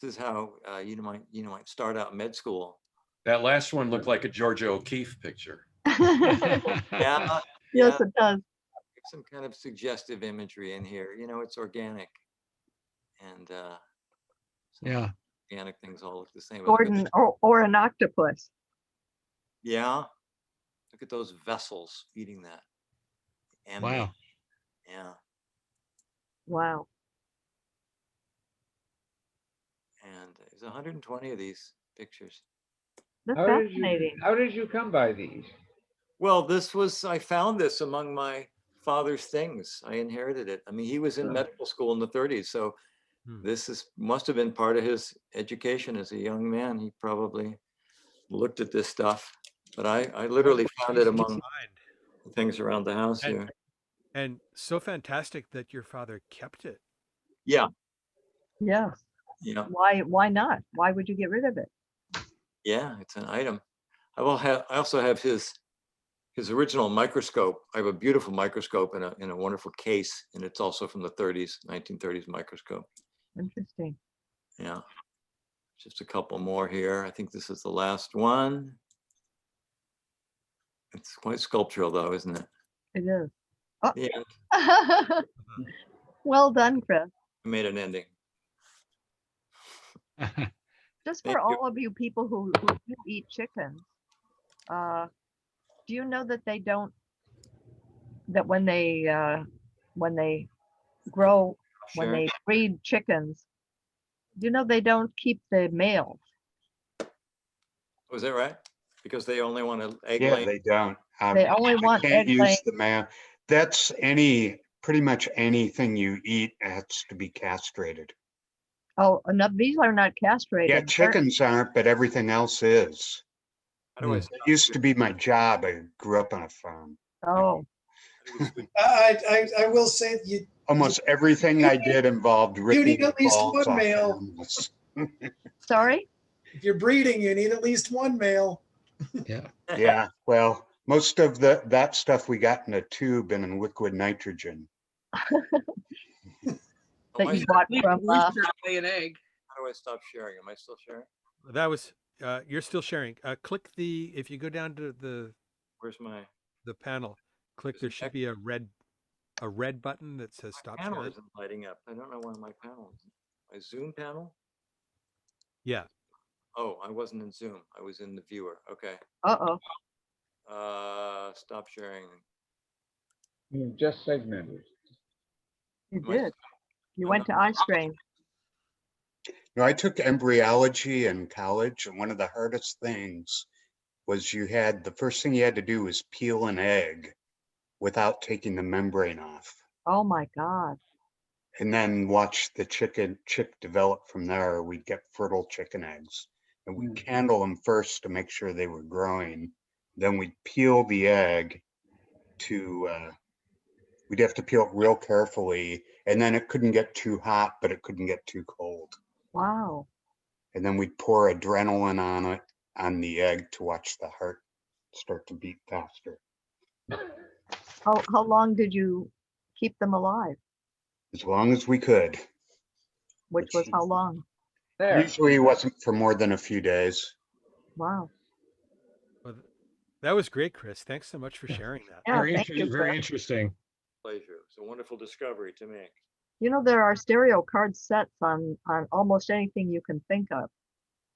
This is how you might start out med school. That last one looked like a Georgia O'Keeffe picture. Yeah. Yes, it does. Some kind of suggestive imagery in here. You know, it's organic, and yeah, organic things all look the same. Gordon or an octopus. Yeah. Look at those vessels feeding that. Wow. Yeah. Wow. And there's 120 of these pictures. That's How did fascinating. how did you come by these? Well, I found this among my father's things. I inherited it. I mean, he was in medical school in the 30s, so must have been part of his education as a young man. He probably looked at this stuff, but I literally found it among the things around the house here. And so fantastic that your father kept it. Yeah. Yes. Yeah. Why not? Why would you get rid of it? Yeah, it's an item. I also have his original microscope. I have a beautiful microscope in a wonderful case, and it's also from the 30s, 1930s microscope. Interesting. Yeah. Just a couple more here. I think this is the last one. It's quite sculptural though, isn't it? It is. Oh. Yeah. Well done, Chris. I made an ending. Just Thank for you. all of you people who do eat chickens, do you know that they don't, that when they grow, when they breed chickens, you know, they don't keep the males. Was that right? Because they only want to egg Yeah, laying. they don't. They only you want can't egg laying. use the male. That's pretty much anything you eat has to be castrated. Oh, no, these are not castrated. Yeah, chickens aren't, but everything else is. How do I It used to be my job. I grew up on a farm. Oh. I will say you Almost everything I did involved ripping need at least balls one off male. animals. Sorry? If you're breeding, you need at least one male. Yeah. Yeah, well, most of that stuff we got in a tube and in liquid nitrogen. That you bought from lay an egg. How do I stop sharing? Am I still sharing? That was you're still sharing. Click if you go down to the Where's my panel, click, there should be a red button that says stop panel sharing. isn't lighting up. I don't know why my panel isn't. My Zoom panel? Yeah. Oh, I wasn't in Zoom. I was in the viewer. Okay. Uh-oh. Stop sharing. You just segmented. You did. You went to iStrain. You know, I took embryology in college, and one of the hardest things was the first thing you had to do was peel an egg without taking the membrane off. Oh my God. And then watch the chick develop from there. We'd get fertile chicken eggs, and we'd candle them first to make sure they were growing. Then we'd peel the egg we'd have to peel it real carefully, and then it couldn't get too hot, but it couldn't get too cold. Wow. And then we'd pour adrenaline on the egg to watch the heart start to beat faster. How long did you keep them alive? As long as we could. Which was how long? Usually it wasn't for more than a few days. Wow. Well, that was great, Chris. Thanks so much for sharing that. Yeah, Very interesting. Pleasure. It's a wonderful discovery to make. You know, there are stereo card sets on almost anything you can think of,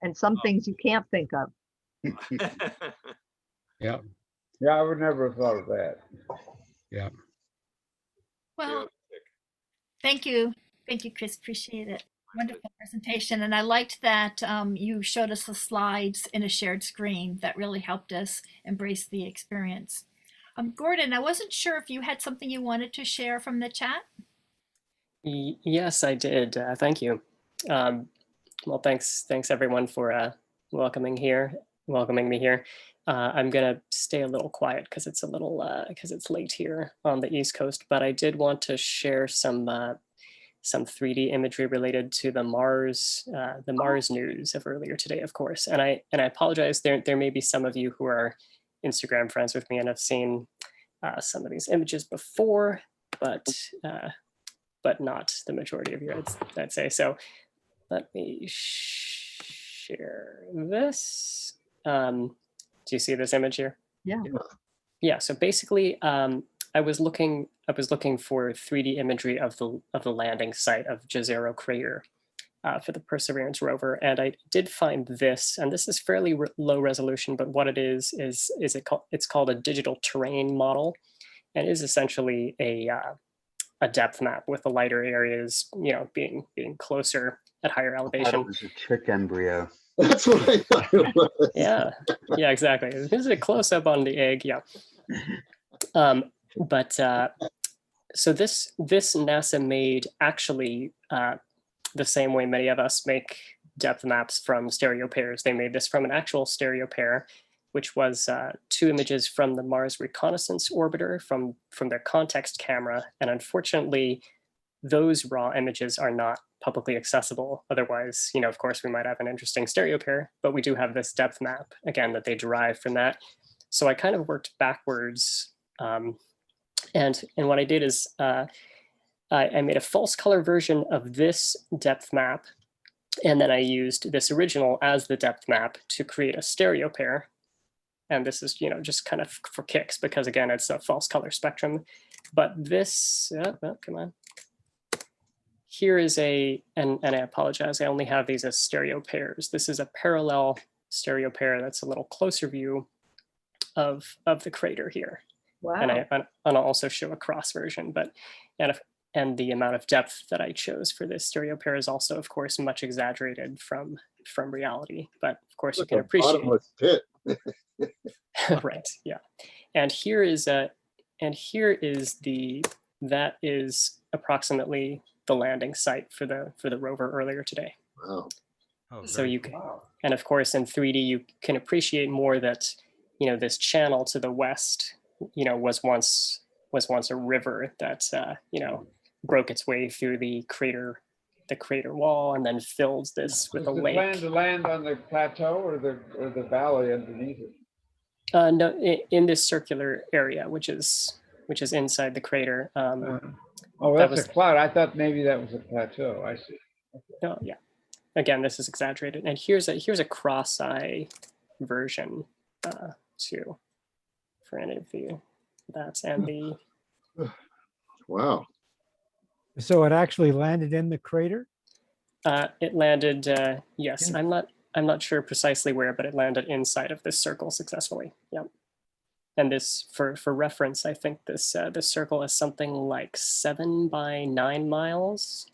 and some things you can't think of. Yeah. Yeah, I would never have thought of that. Yeah. Well, thank you. Thank you, Chris. Appreciate it. Wonderful presentation. And I liked that you showed us the slides in a shared screen. That really helped us embrace the experience. Gordon, I wasn't sure if you had something you wanted to share from the chat. Yes, I did. Thank you. Well, thanks everyone for welcoming me here. I'm gonna stay a little quiet because it's because it's late here on the East Coast. But I did want to share some 3D imagery related to the Mars news of earlier today, of course. And I apologize. There may be some of you who are Instagram friends with me and have seen some of these images before, but not the majority of you, I'd say. So let me share this. Do you see this image here? Yeah. Yeah. So basically, I was looking for 3D imagery of the landing site of Jezero Crater for the Perseverance rover, and I did find this, and this is fairly low resolution, but what it is it's called a digital terrain model, and it is essentially a depth map with the lighter areas, being closer at higher elevation. I thought it was a chick embryo. That's what I thought it was. Yeah, yeah, exactly. This is a close up on the egg. Yeah. So this NASA made actually the same way many of us make depth maps from stereo pairs. They made this from an actual stereo pair, which was 2 images from the Mars Reconnaissance Orbiter from their context camera. And unfortunately, those raw images are not publicly accessible. Otherwise, you know, of course, we might have an interesting stereo pair, but we do have this depth map, again, that they derived from that. So I kind of worked backwards. And what I did is I made a false color version of this depth map. And then I used this original as the depth map to create a stereo pair. And this is, you know, just kind of for kicks, because again, it's a false color spectrum. But this, oh, come on. Here is and I apologize, I only have these as stereo pairs. This is a parallel stereo pair that's a little closer view of the crater here. Wow. And I'll also show a cross version, but and the amount of depth that I chose for this stereo pair is also, of course, much exaggerated from reality. But of course, you can appreciate. Bottomless pit. Right. Yeah. And here is that is approximately the landing site for the rover earlier today. Wow. Oh, So you can, and of course in 3D you can appreciate more that, you know, this channel to the west, you know, was once a river that you know, broke its way through the crater wall and then filled this with a Was the lake. plan to land on the plateau or the valley underneath it? No, in this circular area, which is inside the crater. Oh, that's a cloud. I thought maybe that was a plateau. I see. Okay. No, yeah. Again, this is exaggerated. And here's a cross-eye version too, for any of you. That's and the. Wow. So it actually landed in the crater? It landed, yes. I'm not sure precisely where, but it landed inside of this circle successfully. Yep. And this, for reference, I think this circle is something like 7 by 9 miles.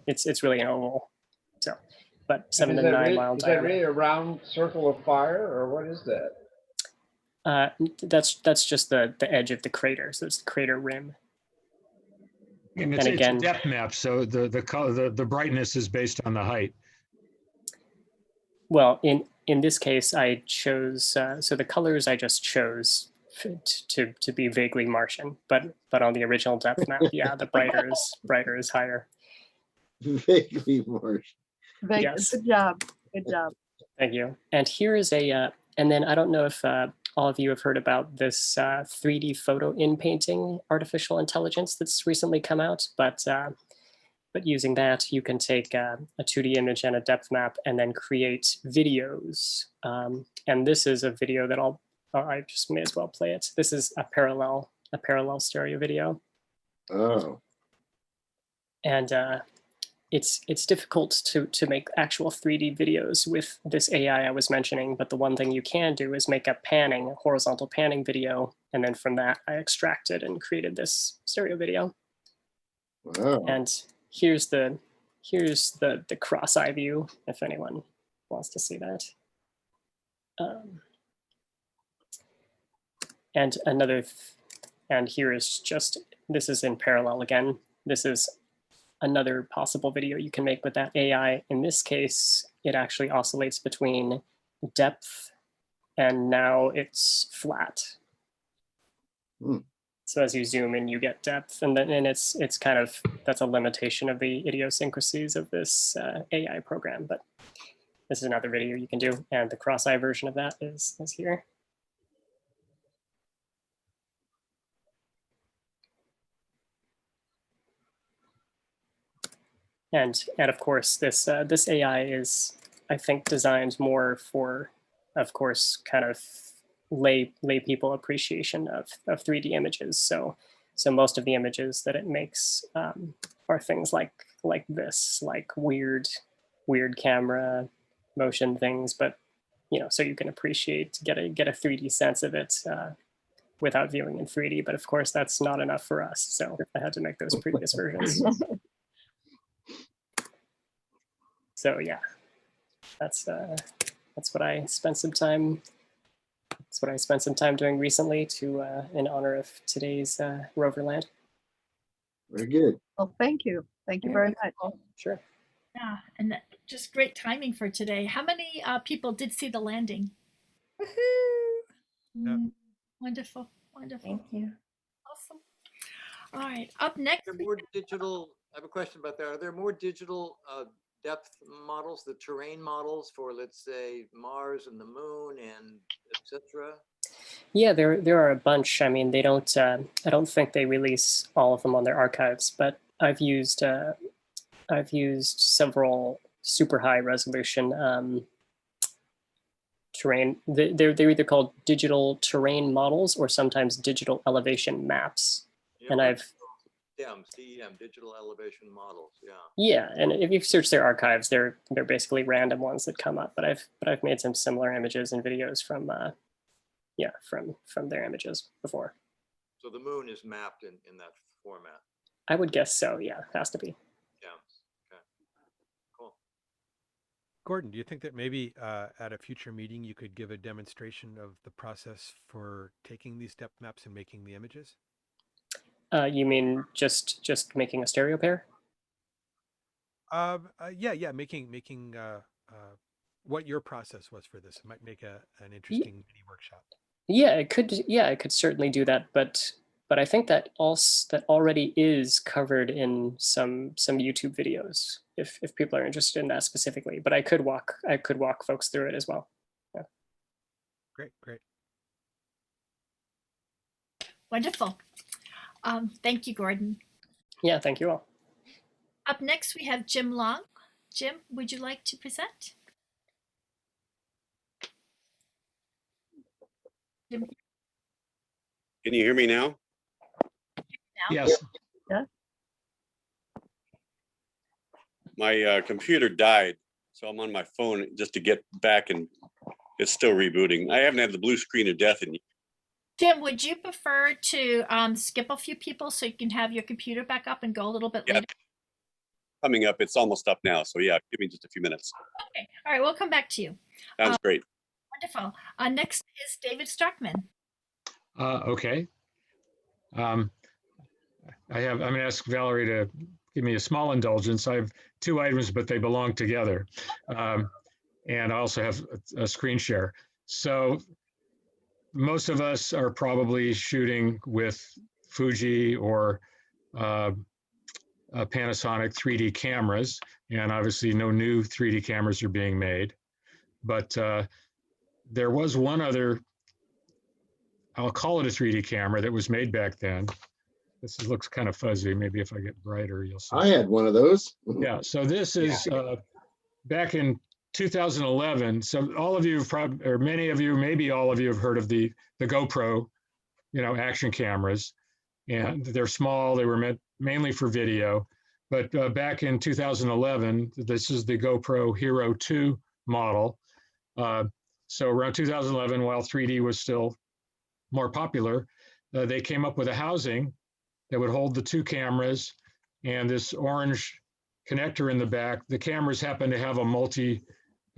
It's really an oval, so, but 7 to 9 miles. Is that really a round circle of fire, or what is that? That's just the edge of the crater, so it's the crater rim. And it's a depth map, so the color, the brightness is based on the height. Well, in this case, I chose so the colors I just chose to be vaguely Martian, but on the original depth map, yeah, the brighter is higher. Vaguely Martian. Yes. Good job. Good job. Thank you. And here is and then I don't know if all of you have heard about this 3D photo in painting artificial intelligence that's recently come out, but using that, you can take a 2D image and a depth map and then create videos. And this is a video that I just may as well play it. This is a parallel stereo video. Oh. And it's difficult to make actual 3D videos with this AI I was mentioning, but the one thing you can do is make a horizontal panning video. And then from that, I extracted and created this stereo video. Wow. And here's the cross-eye view, if anyone wants to see that. And here is this is in parallel again. This is another possible video you can make with that AI. In this case, it actually oscillates between depth and now it's flat. Hmm. So as you zoom in, you get depth, and then it's kind of, that's a limitation of the idiosyncrasies of this AI program. But this is another video you can do, and the cross-eye version of that is here. And of course, this AI is, I think, designed more for, of course, kind of lay people appreciation of 3D images. So most of the images that it makes are things like this, like weird camera motion things, but you know, so you can appreciate, get a 3D sense of it without viewing in 3D. But of course, that's not enough for us. So I had to make those previous versions. So yeah. that's what I spent some time. That's what I spent some time doing recently to in honor of today's Roverland. Very good. Well, thank you. Thank you very much. Sure. Yeah, and just great timing for today. How many people did see the landing? Wonderful, wonderful. Thank you. Awesome. All right, up next. Are there more digital, I have a question about that. Are there more digital depth models, the terrain models for, let's say, Mars and the moon and etc.? Yeah, there are a bunch. I mean, they don't. I don't think they release all of them on their archives, but I've used several super high resolution terrain. They're either called digital terrain models or sometimes digital elevation maps. Yeah, And I've DEM, digital elevation models. Yeah. yeah, and if you search their archives, they're basically random ones that come up. But I've made some similar images and videos from from their images before. So the moon is mapped in that format. I would guess so. Yeah, has to be. Yeah. Okay. Cool. Gordon, do you think that maybe at a future meeting you could give a demonstration of the process for taking these depth maps and making the images? You mean just making a stereo pair? Yeah, making what your process was for this. It might make an interesting mini workshop. Yeah, it could. Yeah, it could certainly do that. But I think that that already is covered in some YouTube videos if people are interested in that specifically. But I could walk folks through it as well. Yeah. Great. Wonderful. Thank you, Gordon. Yeah, thank you all. Up next, we have Jim Long. Jim, would you like to present? Jim. Can you hear me now? Yes. Yeah. My computer died, so I'm on my phone just to get back, and it's still rebooting. I haven't had the blue screen of death in. Jim, would you prefer to skip a few people so you can have your computer back up and go a little bit later? Coming up, it's almost up now, so yeah, give me just a few minutes. Okay. All right, we'll come back to you. Sounds great. Wonderful. Next is David Struckman. Okay. I'm going to ask Valerie to give me a small indulgence. I have two items, but they belong together. And I also have a screen share. So most of us are probably shooting with Fuji or Panasonic 3D cameras, and obviously no new 3D cameras are being made. But there was one other, I'll call it a 3D camera that was made back then. This looks kind of fuzzy. Maybe if I get brighter, you'll see. I had one of those. Yeah, so this is back in 2011. So all of you, or many of you, maybe all of you have heard of the GoPro, action cameras. And they're small. They were meant mainly for video. But back in 2011, this is the GoPro Hero 2 model. So around 2011, while 3D was still more popular, they came up with a housing that would hold the two cameras and this orange connector in the back. The cameras happen to have a multi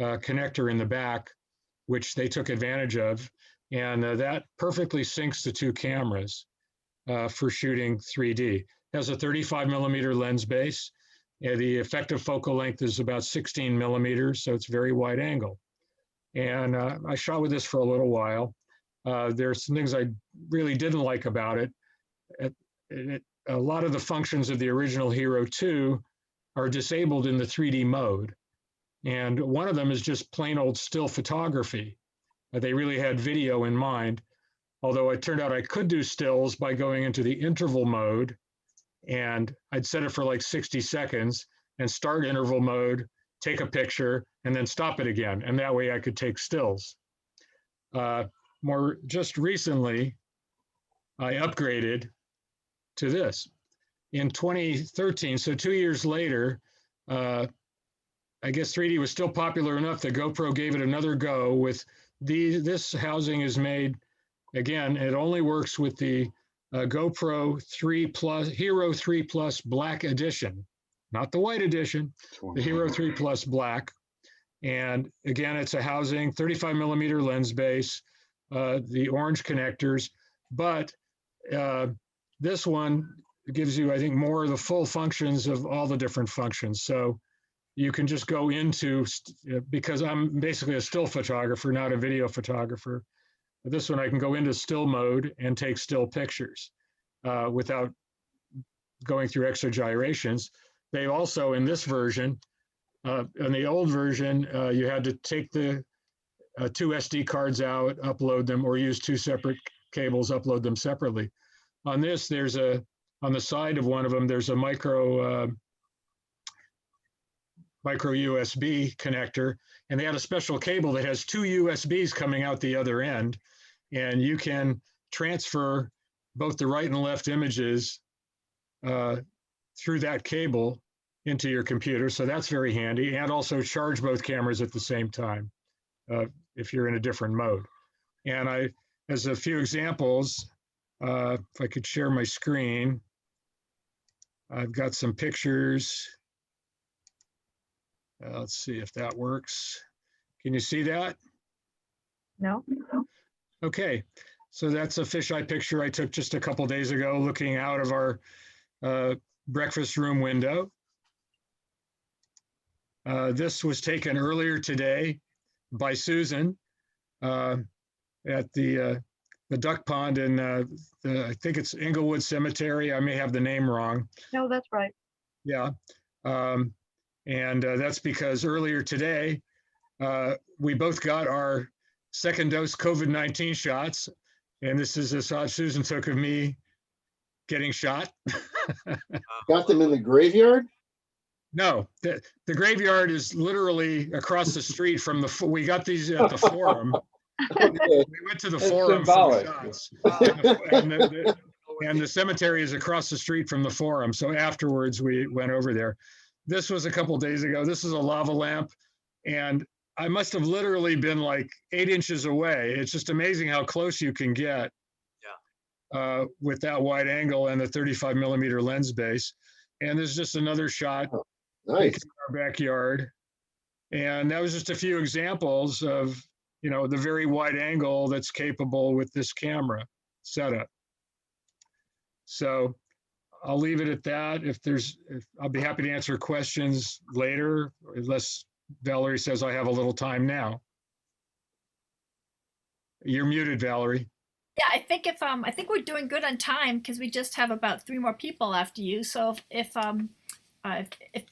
connector in the back, which they took advantage of. And that perfectly syncs the two cameras for shooting 3D. It has a 35 millimeter lens base. The effective focal length is about 16 millimeters, so it's very wide angle. And I shot with this for a little while. There's some things I really didn't like about it. A lot of the functions of the original Hero 2 are disabled in the 3D mode. And one of them is just plain old still photography. They really had video in mind, although it turned out I could do stills by going into the interval mode, and I'd set it for like 60 seconds and start interval mode, take a picture, and then stop it again. And that way I could take stills. Just recently, I upgraded to this. In 2013, so 2 years later, I guess 3D was still popular enough that GoPro gave it another go with this housing is made, again, it only works with the GoPro 3 Plus, Hero 3 Plus Black Edition, not the white edition, the Hero 3 Plus Black. And again, it's a housing, 35 millimeter lens base, the orange connectors, but this one gives you, I think, more of the full functions of all the different functions. So you can just go into, because I'm basically a still photographer, not a video photographer. This one I can go into still mode and take still pictures without going through extra gyrations. They also, in this version, in the old version, you had to take the 2 SD cards out, upload them, or use 2 separate cables, upload them separately. On this, there's on the side of one of them, there's a micro USB connector, and they had a special cable that has 2 USBs coming out the other end, and you can transfer both the right and left images through that cable into your computer. So that's very handy, and also charge both cameras at the same time if you're in a different mode. And as a few examples, if I could share my screen, I've got some pictures. Let's see if that works. Can you see that? No. Okay, so that's a fisheye picture I took just a couple days ago looking out of our breakfast room window. This was taken earlier today by Susan at the duck pond in I think it's Inglewood Cemetery. I may have the name wrong. No, that's right. Yeah. And that's because earlier today, we both got our second dose COVID-19 shots. And this is a shot Susan took of me getting shot. Got them in the graveyard? No, the graveyard is literally across the street from we got these at the forum. Okay. We went to the forum for shots. And the cemetery is across the street from the forum. So afterwards we went over there. This was a couple days ago. This is a lava lamp. And I must have literally been like 8 inches away. It's just amazing how close you can get with that wide angle and the 35 millimeter lens base. And there's just another shot Nice. in our backyard. And that was just a few examples of, the very wide angle that's capable with this camera setup. So I'll leave it at that. I'll be happy to answer questions later, unless Valerie says I have a little time now. You're muted, Valerie. Yeah, I think we're doing good on time because we just have about 3 more people after you. So if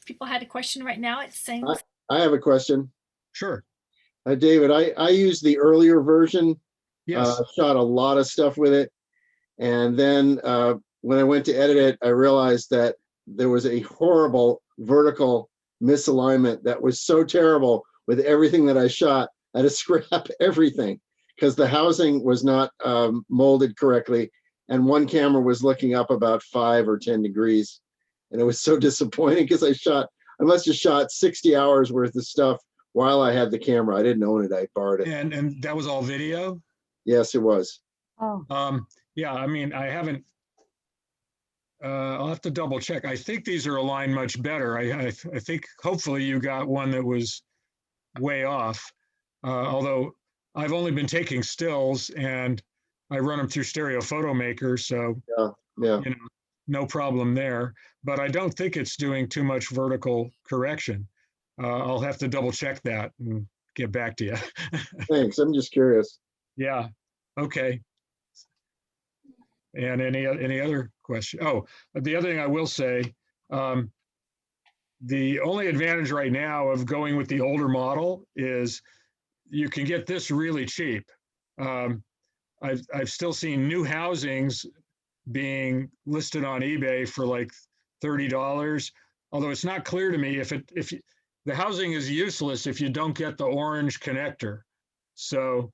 people had a question right now, it's saying. I have a question. Sure. David, I used the earlier version. Yes. Shot a lot of stuff with it. And then when I went to edit it, I realized that there was a horrible vertical misalignment that was so terrible with everything that I shot. I had to scrap everything because the housing was not molded correctly. And one camera was looking up about 5 or 10 degrees. And it was so disappointing because I must have shot 60 hours worth of stuff while I had the camera. I didn't own it, I borrowed it. And that was all video? Yes, it was. Oh. Yeah, I mean, I haven't, I'll have to double check. I think these are aligned much better. I think hopefully you got one that was way off. Although I've only been taking stills and I run them through Stereo Photo Maker. So, yeah. No problem there. But I don't think it's doing too much vertical correction. I'll have to double check that and get back to you. Thanks, I'm just curious. Yeah, okay. And any other question? Oh, the other thing I will say, the only advantage right now of going with the older model is you can get this really cheap. I've still seen new housings being listed on eBay for like $30, although it's not clear to me if the housing is useless if you don't get the orange connector. So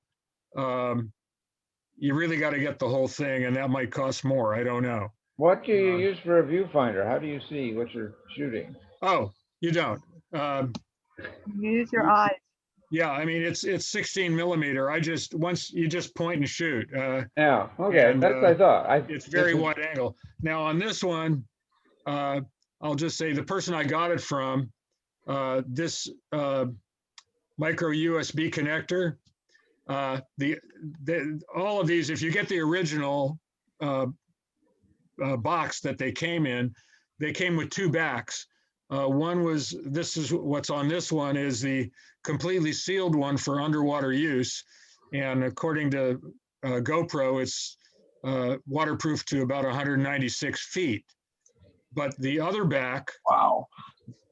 you really got to get the whole thing, and that might cost more. I don't know. What do you use for a viewfinder? How do you see what you're shooting? Oh, you don't. You use your eyes. Yeah, I mean it's 16 millimeter. Once you just point and shoot. Yeah, okay, and, that's what I thought. It's very wide angle. Now on this one, I'll just say the person I got it from, this micro USB connector. All of these, if you get the original box that they came in, they came with two backs. One was, this is what's on this one, is the completely sealed one for underwater use. And according to GoPro, it's waterproof to about 196 feet. But the other back, wow.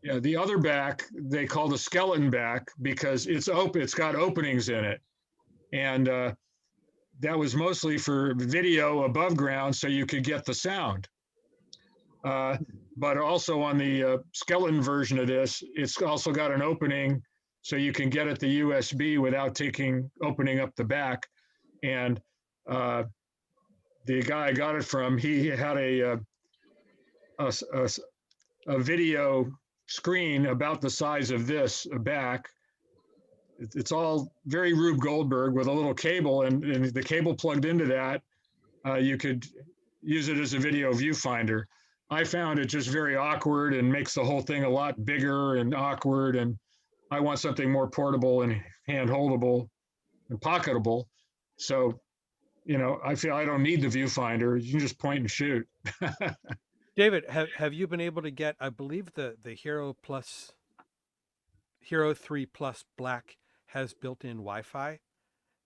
Yeah, the other back they call the skeleton back because it's open, it's got openings in it. And that was mostly for video above ground so you could get the sound. But also on the skeleton version of this, it's also got an opening so you can get at the USB without opening up the back. And the guy I got it from, he had a video screen about the size of this back. It's all very Rube Goldberg with a little cable, and the cable plugged into that, you could use it as a video viewfinder. I found it just very awkward and makes the whole thing a lot bigger and awkward. And I want something more portable and hand-holdable and pocketable. So, you know, I feel I don't need the viewfinder. You can just point and shoot. David, have you been able to get, I believe the Hero 3 Plus Black has built-in Wi-Fi,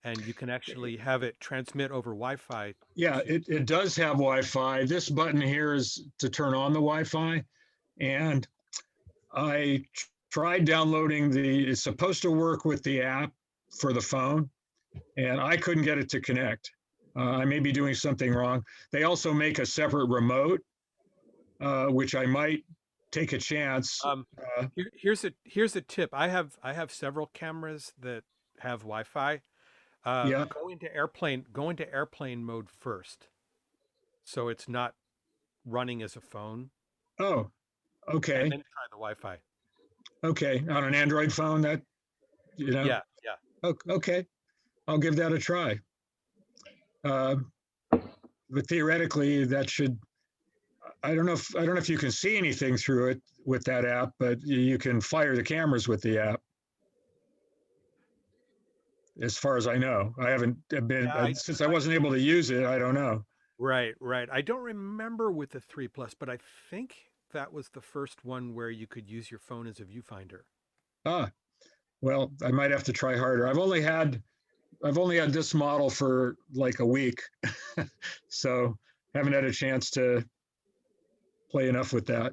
and you can actually have it transmit over Wi-Fi. Yeah, it does have Wi-Fi. This button here is to turn on the Wi-Fi. And I tried downloading it's supposed to work with the app for the phone, and I couldn't get it to connect. I may be doing something wrong. They also make a separate remote, which I might take a chance. Here's a tip. I have several cameras that have Wi-Fi. Yeah. Go into airplane mode first, so it's not running as a phone. Oh, okay. And then try the Wi-Fi. Okay, on an Android phone, that, you know. Yeah. Okay, I'll give that a try. But theoretically, that should. I don't know if you can see anything through it with that app, but you can fire the cameras with the app. As far as I know, I haven't been since I wasn't able to use it. I don't know. Right. I don't remember with the 3 Plus, but I think that was the first one where you could use your phone as a viewfinder. Ah, well, I might have to try harder. I've only had this model for like a week, so haven't had a chance to play enough with that.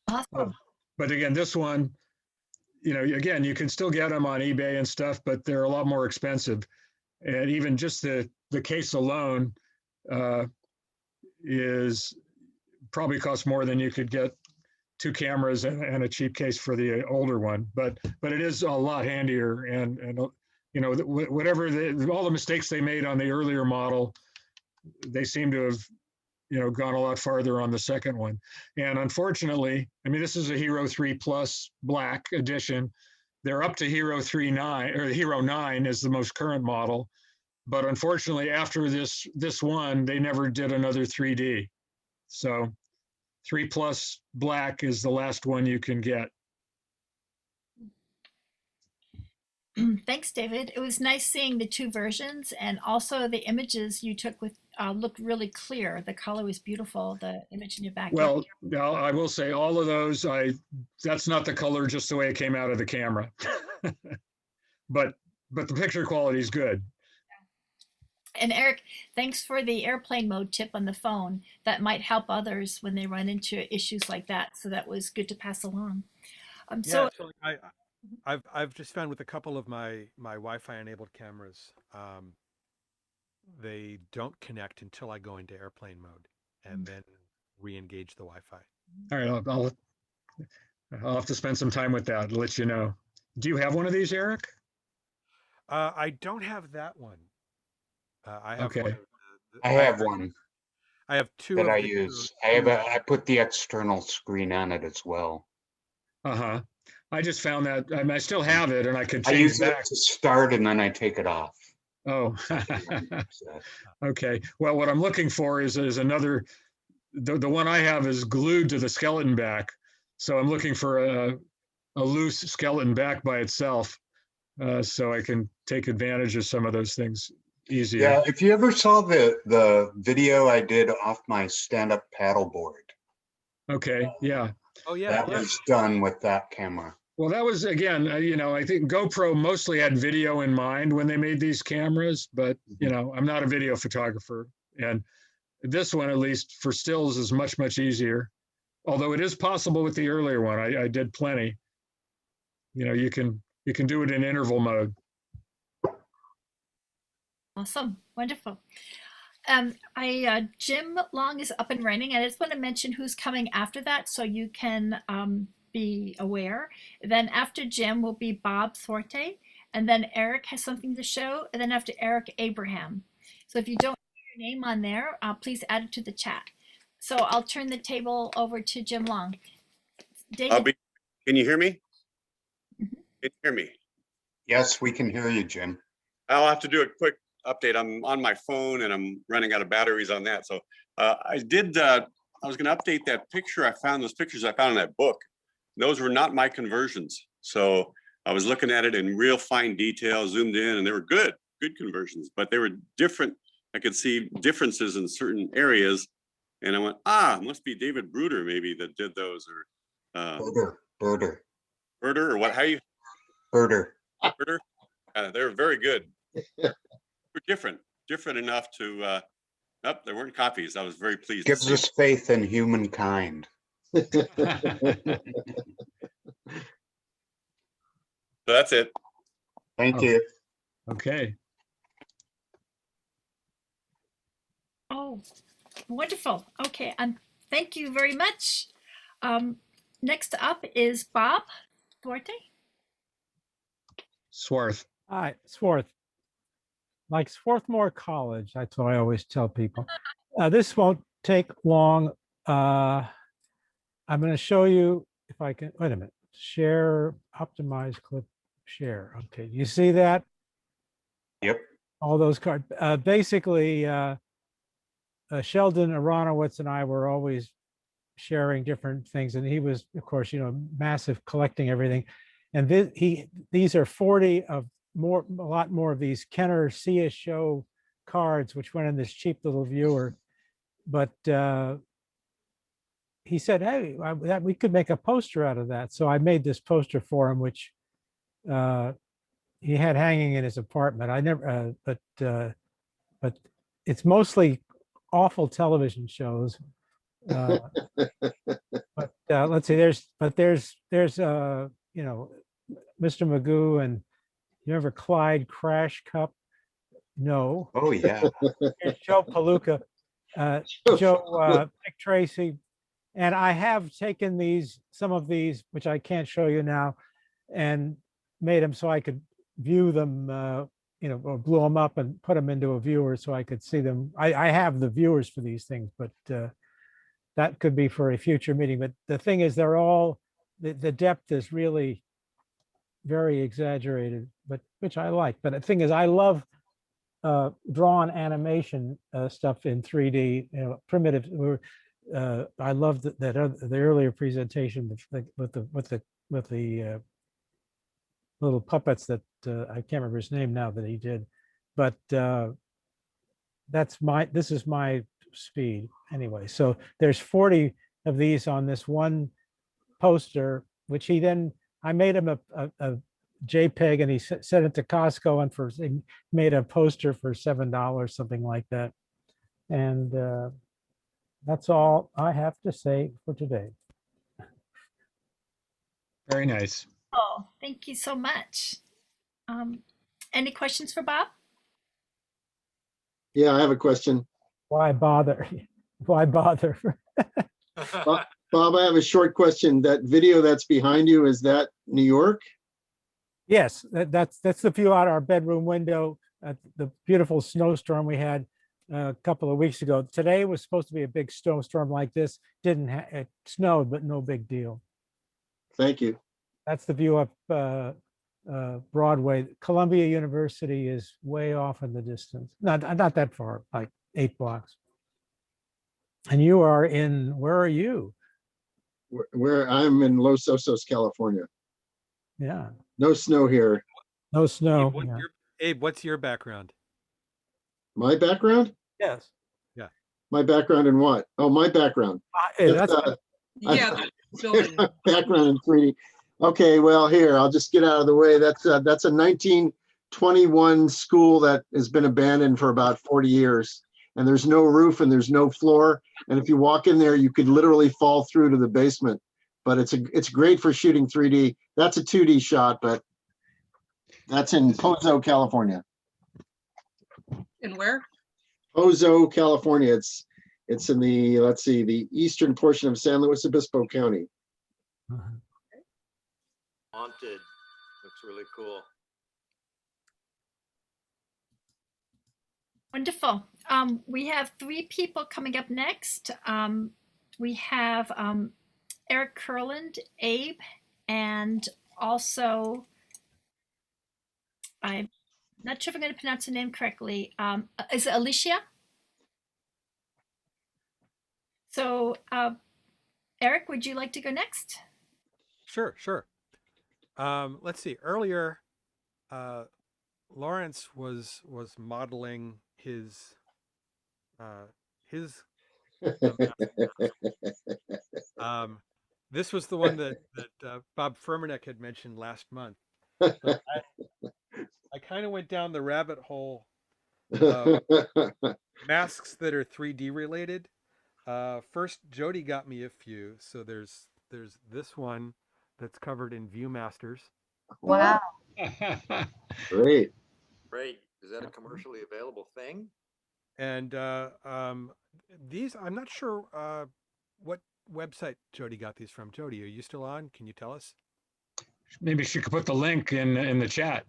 Awesome. But again, this one, you know, again, you can still get them on eBay and stuff, but they're a lot more expensive. And even just the case alone is probably costs more than you could get 2 cameras and a cheap case for the older one. But it is a lot handier, and you know, whatever all the mistakes they made on the earlier model, they seem to have, you know, gone a lot farther on the second one. And unfortunately, I mean, this is a Hero 3 Plus Black edition. They're up to Hero 3.9, or Hero 9 is the most current model. But unfortunately, after this one, they never did another 3D. So 3 Plus Black is the last one you can get. Thanks, David. It was nice seeing the 2 versions, and also the images you took with looked really clear. The color was beautiful. The image in your back. Well, I will say all of those, that's not the color just the way it came out of the camera. but the picture quality is good. And Eric, thanks for the airplane mode tip on the phone. That might help others when they run into issues like that. So that was good to pass along. So I've just found with a couple of my Wi-Fi enabled cameras, they don't connect until I go into airplane mode and then re-engage the Wi-Fi. All right, I'll have to spend some time with that. I'll let you know. Do you have one of these, Eric? I don't have that one. I have okay. I have one. I have 2 that I use. I put the external screen on it as well. Uh-huh. I just found that I still have it, and I could change I use back. it to start and then I take it off. Oh, okay. Well, what I'm looking for is another. The one I have is glued to the skeleton back, so I'm looking for a loose skeleton back by itself. So I can take advantage of some of those things easier. Yeah, if you ever saw the video I did off my stand-up paddleboard. Okay, yeah. Oh yeah. That was done with that camera. Well, that was, again, I think GoPro mostly had video in mind when they made these cameras, but, I'm not a video photographer. And this one, at least for stills, is much, much easier. Although it is possible with the earlier one. I did plenty. You can do it in interval mode. Awesome. Wonderful. Jim Long is up and running. I just want to mention who's coming after that so you can be aware. Then after Jim will be Bob Forte, and then Eric has something to show, and then after Eric, Abraham. So if you don't have your name on there, please add it to the chat. So I'll turn the table over to Jim Long. David. Can you hear me? Can you hear me? Yes, we can hear you, Jim. I'll have to do a quick update. I'm on my phone and I'm running out of batteries on that. So I was going to update that picture. Those pictures I found in that book. Those were not my conversions. So I was looking at it in real fine detail, zoomed in, and they were good conversions, but they were different. I could see differences in certain areas. And I went, must be David Bruder maybe that did those, or Birder, or what? How you? Birder. They were very good. They were different enough to. There weren't copies. I was very pleased. Gives us faith in humankind. That's it. Thank you. Okay. Oh, wonderful. Okay, thank you very much. Next up is Bob Forte. Swarth. Hi, Swarth. Like Swarthmore College, that's what I always tell people. This won't take long. I'm going to show you if I can, wait a minute, share, optimize, clip, share. Okay, you see that? Yep. All those cards. Basically, Sheldon Aronowitz and I were always sharing different things, and he was, of course, massive collecting everything. And these are 40 of a lot more of these Kenner See a Show cards, which went in this cheap little viewer. But he said, hey, we could make a poster out of that. So I made this poster for him, which he had hanging in his apartment. I never, but it's mostly awful television shows. But let's see, there's Mr. Magoo, and you remember Clyde Crash Cup? No. Oh yeah. There's Joe Palooka, Dick Tracy, and I have taken some of these, which I can't show you now, and made them so I could view them, or blew them up and put them into a viewer so I could see them. I have the viewers for these things, but that could be for a future meeting. But the thing is, they're all, the depth is really very exaggerated, but which I like. But the thing is, I love drawn animation stuff in 3D, primitive. I love the earlier presentation with the little puppets that I can't remember his name now that he did, but this is my speed anyway. So there's 40 of these on this one poster, which I made him a JPEG, and he sent it to Costco, and he made a poster for $7, something like that. And that's all I have to say for today. Very nice. Oh, thank you so much. Any questions for Bob? Yeah, I have a question. Why bother? Why bother? Bob, I have a short question. That video that's behind you, is that New York? Yes, that's the view out our bedroom window at the beautiful snowstorm we had a couple of weeks ago. Today was supposed to be a big snowstorm like this. It snowed, but no big deal. Thank you. That's the view up Broadway. Columbia University is way off in the distance. Not that far, like 8 blocks. And you are where are you? I'm in Los Osos, California. Yeah. No snow here. No snow. Abe, Yeah. What's your background? My background? Yes. Yeah. My background in what? Oh, my background. Hey, That's, that's Yeah, the building. background in 3D. Okay, well, here, I'll just get out of the way. That's a 1921 school that has been abandoned for about 40 years. And there's no roof and there's no floor. And if you walk in there, you could literally fall through to the basement. But it's great for shooting 3D. That's a 2D shot, but that's in Pozo, California. And where? Pozo, California. It's in the, let's see, the eastern portion of San Luis Obispo County. Haunted. Looks really cool. Wonderful. We have 3 people coming up next. We have Eric Kurland, Abe, and also, I'm not sure if I'm going to pronounce the name correctly. Is it Alicia? So, Eric, would you like to go next? Sure. Let's see. Earlier, Lawrence was modeling his this was the one that Bob Furmanek had mentioned last month. But I kind of went down the rabbit hole of masks that are 3D related. First, Jody got me a few. So there's this one that's covered in ViewMasters. Wow. Great. Great. Is that a commercially available thing? And these, I'm not sure what website Jody got these from. Jody, are you still on? Can you tell us? Maybe she could put the link in the chat.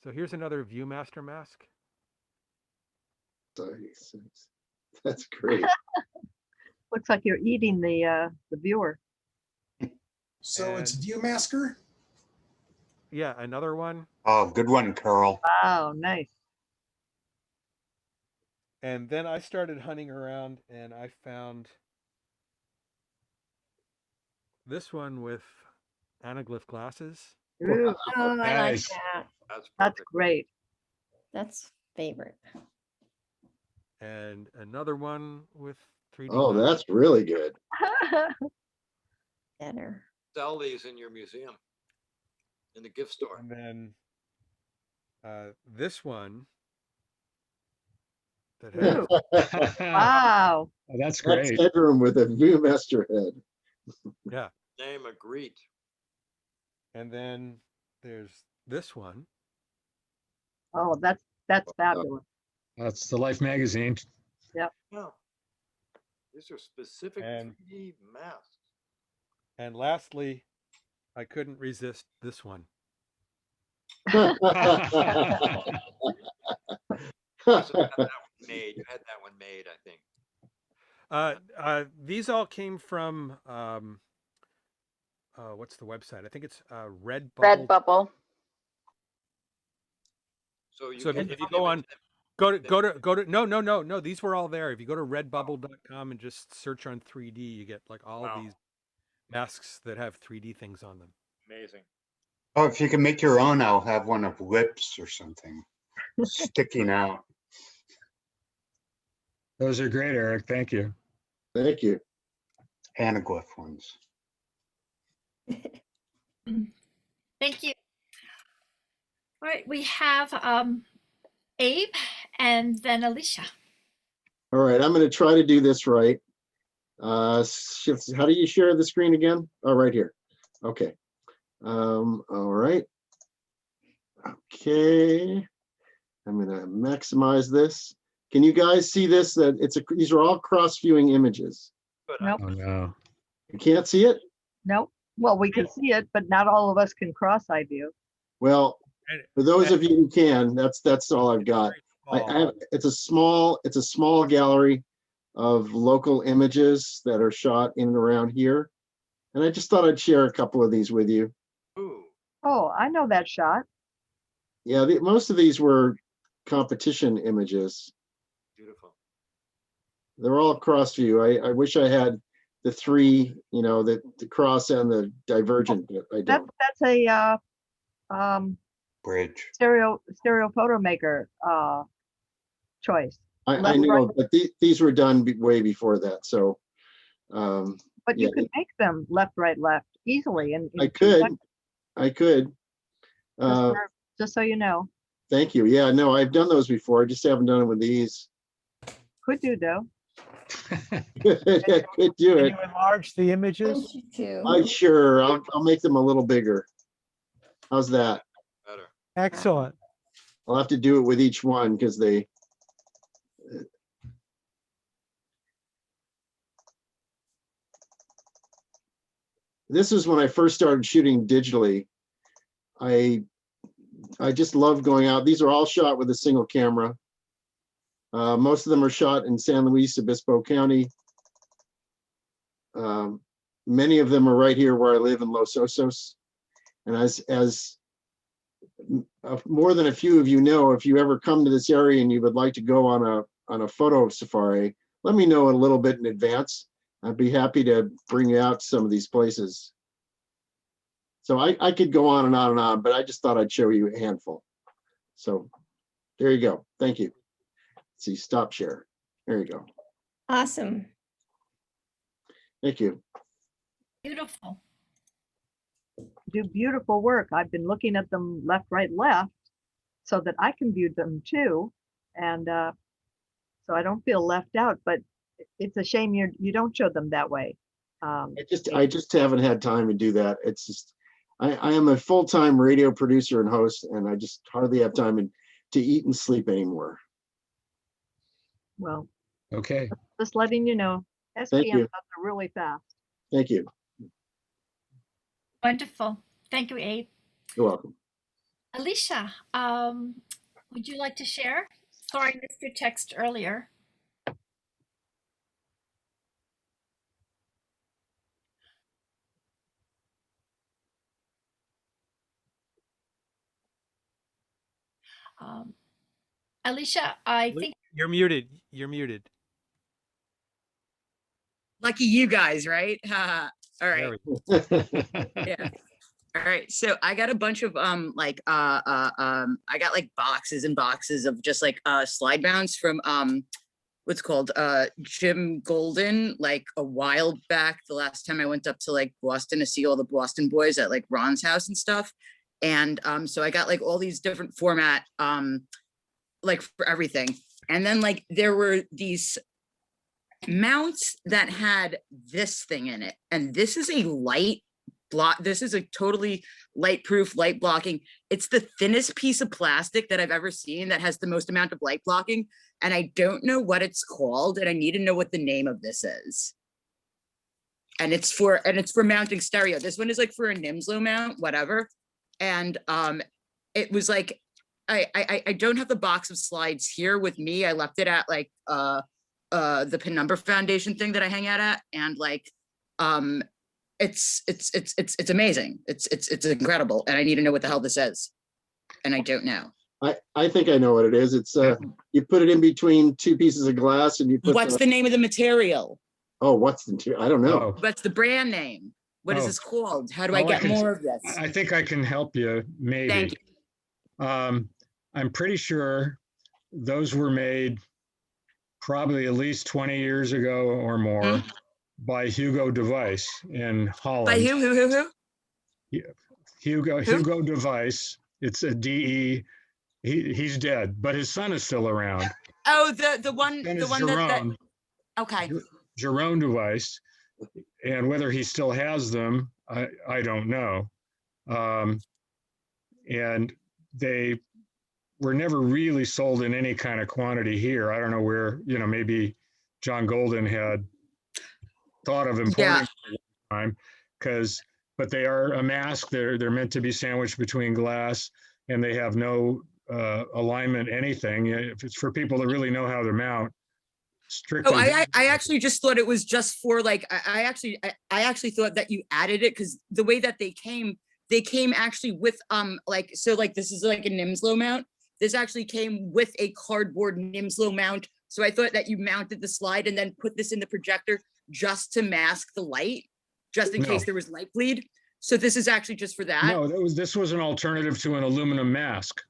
So here's another ViewMaster mask. That's great. Looks like you're eating the viewer. So it's ViewMaster? Yeah, another one. Oh, good one, Carol. Wow, nice. And then I started hunting around and I found this one with anaglyph glasses. Oh, I like Nice. that. That's great. That's favorite. And another one with 3D. Oh, glasses. that's really good. Better. Sell these in your museum, in the gift store. And then this one that has, Wow. Oh, that's That's great. headroom with a ViewMaster head. yeah. Name Agreed. And then there's this one. Oh, that's fabulous. That's the Life magazine. Yep. No. These are specific And- 3D masks. And lastly, I couldn't resist this one. You had that one made, I think. These all came from what's the website? I think it's Redbubble. Redbubble. So you So can if you go on, go to no. These were all there. If you go to redbubble.com and just search on 3D, you get like all of these masks that have 3D things on them. Amazing. Oh, if you can make your own, I'll have one of lips or something sticking out. Those are great, Eric. Thank you. Thank you. Anaglyph ones. Thank you. All right, we have Abe and then Alicia. All right, I'm going to try to do this right. How do you share the screen again? Oh, right here. Okay. All right. Okay. I'm going to maximize this. Can you guys see this? These are all cross-viewing images. Nope. Oh no. You can't see it? Nope. Well, we can see it, but not all of us can cross-eye view. Well, for those of you who can, that's all I've got. It's a small gallery of local images that are shot in and around here. And I just thought I'd share a couple of these with you. Ooh. Oh, I know that shot. Yeah, most of these were competition images. Beautiful. They're all cross view. I wish I had the three, you know, the cross and the divergent bit. I don't. That's a Bridge. stereo photo maker choice. I Left, know, right. but these were done way before that. So, But yeah, you could make them left, right, left easily. And I could. Just so you know, Thank you. Yeah, no, I've done those before. I just haven't done it with these. could do though. I could do Can it. you enlarge the images? Sure. I'll make them a little bigger. How's that? Better. Excellent. I'll have to do it with each one because they. This is when I first started shooting digitally. I just love going out. These are all shot with a single camera. Most of them are shot in San Luis Obispo County. Many of them are right here where I live in Los Osos. And as more than a few of you know, if you ever come to this area and you would like to go on a photo safari, let me know a little bit in advance. I'd be happy to bring you out to some of these places. So I could go on and on and on, but I just thought I'd show you a handful. So there you go. Thank you. Let's see, stop share. There you go. Awesome. Thank you. Beautiful. Do beautiful work. I've been looking at them left, right, left, so that I can view them too, and so I don't feel left out. But it's a shame you don't show them that way. I just haven't had time to do that. It's just I am a full-time radio producer and host, and I just hardly have time to eat and sleep anymore. Well, Okay. just letting you know, Thank SPM you. does it really fast. Thank you. Wonderful. Thank you, Abe. You're welcome. Alicia, would you like to share? Sorry, I missed your text earlier. Alicia, I think You're muted. You're muted. Lucky you guys, right? All There right. we go. Yeah. All right. So I got a bunch of I got like boxes and boxes of just like slide mounts from what's called Jim Golden, like a while back, the last time I went up to like Boston to see all the Boston boys at like Ron's house and stuff. And so I got like all these different format like for everything. And then like there were these mounts that had this thing in it, and this is a light block. This is a totally light proof, light blocking. It's the thinnest piece of plastic that I've ever seen that has the most amount of light blocking, and I don't know what it's called, and I need to know what the name of this is. And it's for mounting stereo. This one is like for a Nimslo mount, whatever. And it was like I don't have the box of slides here with me. I left it at like the Penumbra Foundation thing that I hang out at, and like it's amazing. It's incredible, and I need to know what the hell this is, and I don't know. I think I know what it is. It's you put it in between two pieces of glass, and you put. What's the name of the material? Oh, what's the? I don't know. What's the brand name? What is Oh. this called? How do I get more of this? I think I can help you, maybe. Thank you. I'm pretty sure those were made probably at least 20 years ago or more by Hugo Device in Holland. By who? Hugo Device. It's a DE. He's dead, but his son is still around. Oh, the one Jerome. Okay. Jerome Device, and whether he still has them, I don't know. And they were never really sold in any kind of quantity here. I don't know where, maybe John Golden had thought of importing at the time, but they are a mask. They're meant to be sandwiched between glass, and they have no alignment, anything. If it's for people that really know how to mount, strictly. Oh, I actually just thought it was just for like, I actually thought that you added it because the way that they came actually with this is like a Nimslo mount. This actually came with a cardboard Nimslo mount. So I thought that you mounted the slide and then put this in the projector. just to mask the light, just in No. case there was light bleed. So this is actually just for that. No, this was an alternative to an aluminum mask.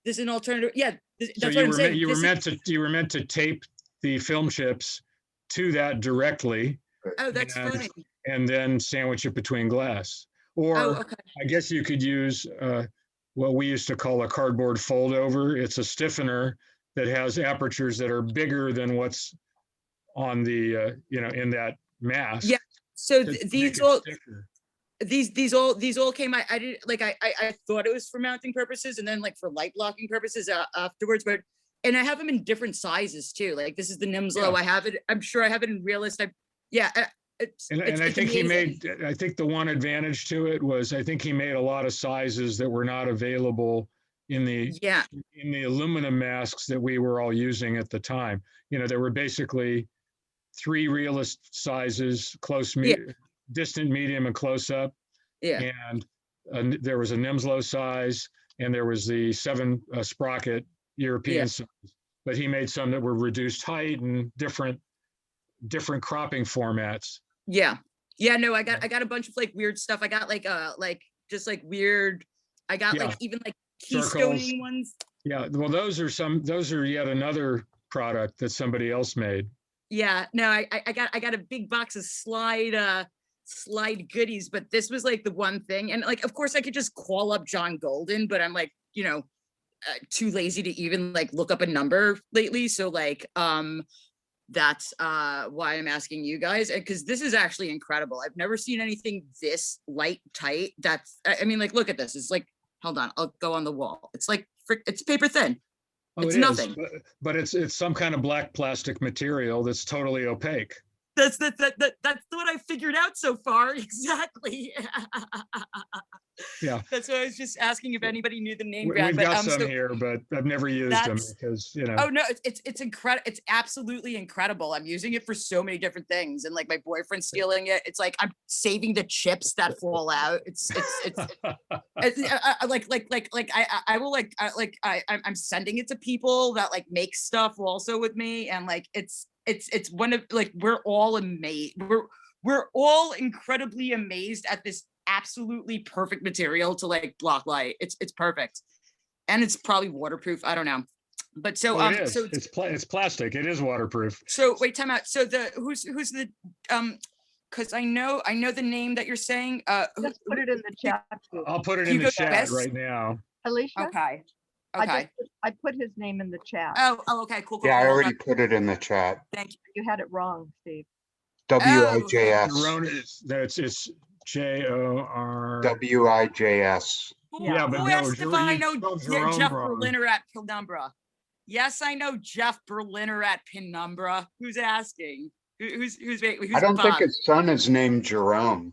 This is an alternative. Yeah, So that's what I'm saying. you This were is- meant to tape the film chips to that directly. Oh, that's funny. And then sandwich it between glass. Or okay. I guess you could use what we used to call a cardboard fold over. It's a stiffener that has apertures that are bigger than what's on the in that mask. Yeah. So to make these it all sticker. these all came. I did like I thought it was for mounting purposes and then like for light blocking purposes afterwards, and I have them in different sizes too. Like this is the Nimslow. Yeah. I have it. I'm sure I have it in realist. And I think I think the one advantage to it was I think he made a lot of sizes that were not available in the aluminum masks that we were all using at the time. There were basically 3 realist sizes, distant, medium, and close up. Yeah. And there was a Nimslow size, and there was the 7 sprocket European size. But he made some that were reduced height and different cropping formats. Yeah. No, I got a bunch of like weird stuff. I got like just like weird. I got like even like keystoning ones. Yeah. Well, those are yet another product that somebody else made. Yeah. No, I got a big box of slide goodies, but this was like the one thing. And like, of course I could just call up John Golden, but I'm like, too lazy to even like look up a number lately. So like, that's why I'm asking you guys, because this is actually incredible. I've never seen anything this light tight. I mean, like, look at this. It's like, hold on, I'll go on the wall. It's like, it's paper thin. It's nothing. But it's some kind of black plastic material that's totally opaque. That's what I figured out so far. Exactly. Yeah. That's why I was just asking if anybody knew the name We've brand. got some here, but I've never used them That's- because Oh no, it's incredible. It's absolutely incredible. I'm using it for so many different things, and like my boyfriend's stealing it. It's like I'm saving the chips that fall out. I'm sending it to people that like make stuff also with me, and like it's one of like we're all amazed. We're all incredibly amazed at this absolutely perfect material to like block light. It's perfect, and it's probably waterproof. I don't know, but so it is. so It's plastic. It is waterproof. so wait, time out. So who's the because I know the name that you're saying. Just put it in the chat. I'll put it in Hugo the chat West? right now. Alicia? Okay. I put his name in the chat. Oh, okay, cool. Yeah, I already put it in the chat. Thank you. You had it wrong, Steve. WIJS. It's JOR. WIJS. Yeah, but Who no, asked if I know Jerome Jeff wrong. Berliner at Penumbra? Yes, I know Jeff Berliner at Penumbra. Who's asking? Who's I don't think Bob? his son is named Jerome.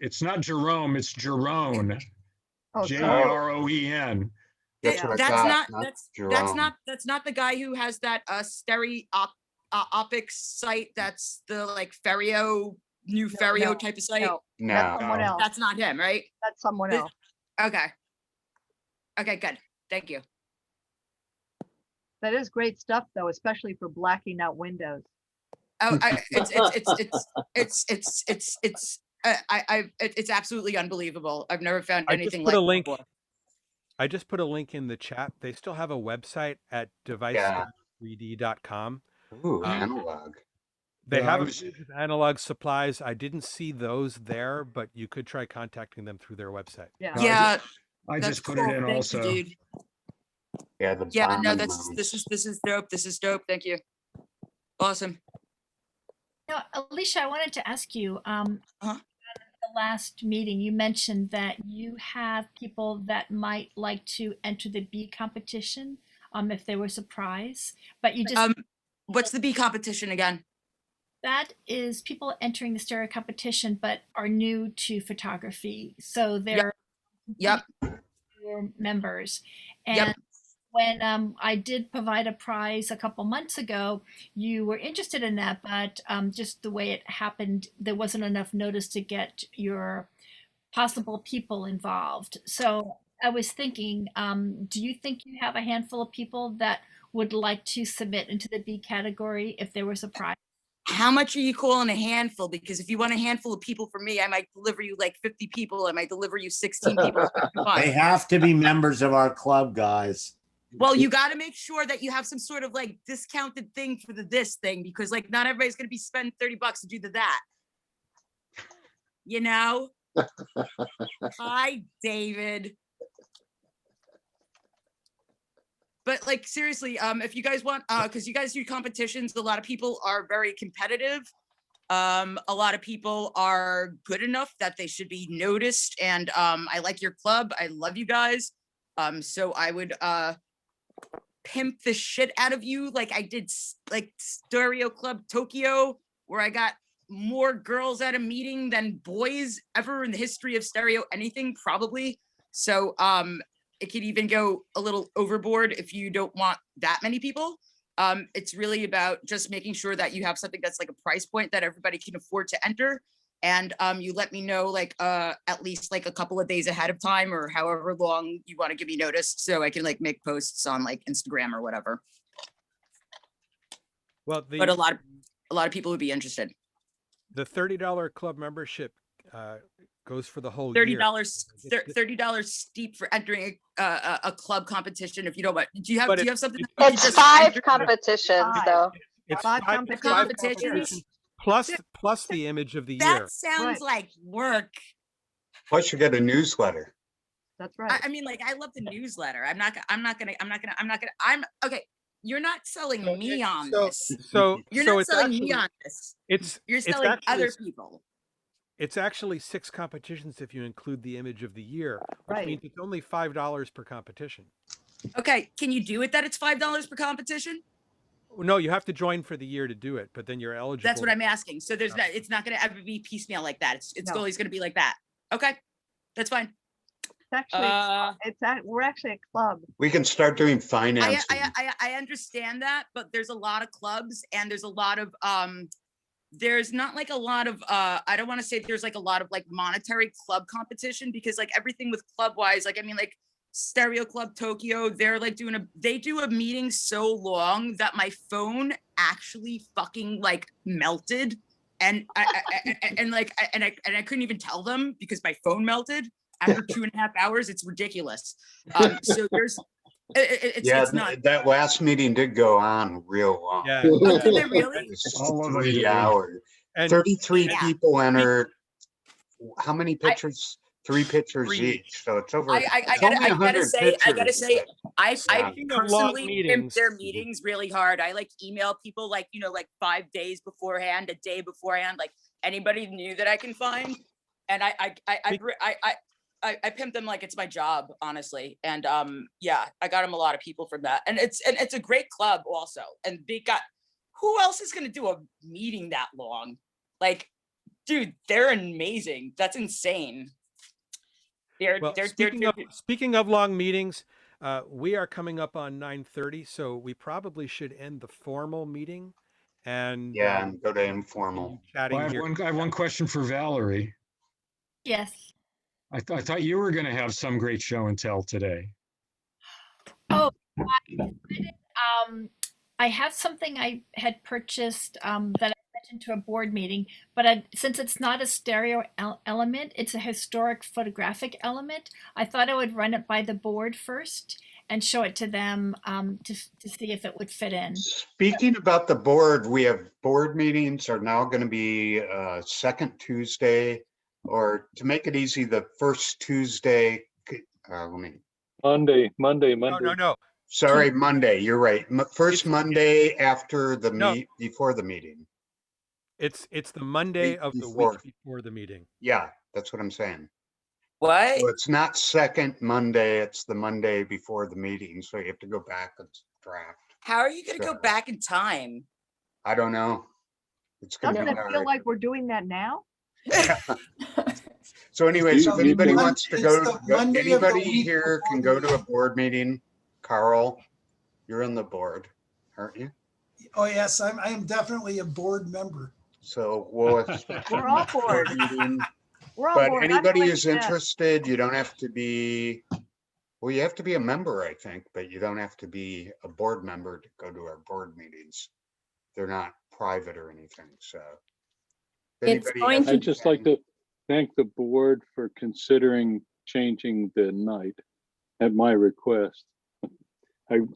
It's not Jerome, it's Jerome. Oh, Jeroen. That's what I That's thought, not Jerome. that's not the guy who has that stereopic site. That's the like new Ferio type of site. No, that's someone else. That's not him, right? That's someone else. Okay, good. Thank you. That is great stuff, though, especially for blacking out windows. Oh, it's absolutely unbelievable. I've never found anything like it before. I just put a link in the chat. They still have a website at device3d.com. Ooh, analog. They Yeah, have analog supplies. I didn't see those there, but you could try contacting them through their website. Yeah. I that's just put it in Thank you, also. dude. Yeah, the Yeah, no, bombing this is dope. This is dope. Thank you. Awesome. Now, Alicia, I wanted to ask you, at the last meeting, you mentioned that you have people that might like to enter the bee competition if there was a prize, but you just... What's the bee competition again? That is people entering the stereo competition, but are new to photography. So they're your members. And when I did provide a prize a couple months ago, you were interested in that, but just the way it happened, there wasn't enough notice to get your possible people involved. So I was thinking, do you think you have a handful of people that would like to submit into the B category if there was a prize? how much are you calling a handful? Because if you want a handful of people for me, I might deliver you like 50 people. I might deliver you 16 people. They have to be members of our club, guys. Well, you got to make sure that you have some sort of like discounted thing for this thing, because like not everybody's going to be spending $30 to do that. You know? Hi, David. But like seriously, if you guys want, because you guys do competitions, a lot of people are very competitive. A lot of people are good enough that they should be noticed. And I like your club. I love you guys. So I would pimp the shit out of you like I did like Stereo Club Tokyo, where I got more girls at a meeting than boys ever in the history of stereo anything, probably. So it could even go a little overboard if you don't want that many people. It's really about just making sure that you have something that's like a price point that everybody can afford to enter. And you let me know like at least like a couple of days ahead of time, or however long you want to give me notice, so I can like make posts on like Instagram or whatever. Well, but a lot of people would be interested. The $30 club membership goes for the whole $30 year. $30 steep for entering a club competition. If you don't want, do you have something? It's 5 competitions though. It's Five five competitions. plus the image of the year. That sounds like work. Plus you get a newsletter. That's right. I mean, like, I love the newsletter. I'm okay. You're not selling me on this. You're not selling me on this. You're selling other people. It's actually 6 competitions if you include the image of the year, which means it's only $5 per competition. Okay, can you do it that it's $5 per competition? No, you have to join for the year to do it, but then you're eligible. That's what I'm asking. So there's not, it's not going to ever be piecemeal like that. It's always going to be like that. Okay, that's fine. It's actually, we're actually a club. We can start doing financing. I understand that, but there's a lot of clubs and there's a lot of there's not like a lot of I don't want to say there's like a lot of like monetary club competition, because like everything with club wise, like I mean like Stereo Club Tokyo, they're like they do a meeting so long that my phone actually fucking like melted, and I couldn't even tell them because my phone melted after 2.5 hours. It's ridiculous. So there's it's not. That last meeting did go on real long. Yeah. Oh, did they really? It was 3 hours. 33 people entered. How many pictures? 3 pictures each. So it's over. I gotta say, I personally pimped their meetings really hard. I like email people like, you know, like 5 days beforehand, a day beforehand, like anybody new that I can find. And I pimp them like it's my job, honestly. And yeah, I got them a lot of people from that. And it's a great club also. And they got, who else is gonna do a meeting that long? Like, dude, they're amazing. That's insane. Speaking of long meetings, we are coming up on 9:30, so we probably should end the formal meeting and and go to informal. Chatting I have one question for Valerie. Yes. I thought you were going to have some great show and tell today. Oh, I have something I had purchased that I mentioned to a board meeting, but since it's not a stereo element, it's a historic photographic element. I thought I would run it by the board first and show it to them to see if it would fit in. Speaking about the board, we have board meetings are now going to be second Tuesday, or to make it easy, the first Tuesday. Monday. No. Sorry, Monday. You're right. First Monday after the before the meeting. It's the Monday of the week before the meeting. Yeah, that's what I'm saying. What? So it's not second Monday, it's the Monday before the meeting. So you have to go back and draft. How are you going to go back in time? I don't know. It's going to Doesn't be it feel hard. like we're doing that now? So anyways, if anybody wants to go, Monday of the anybody week here can go to a board meeting. Carl, you're on the board, aren't you? Oh, yes, I am definitely a board member. So we'll We're all board. We're all But board. anybody who's interested, you don't have to be, well, you have to be a member, I think, but you don't have to be a board member to go to our board meetings. they're not private or anything, so. It's Anybody going has to- I'd just like to thank the board for considering changing the night at my request.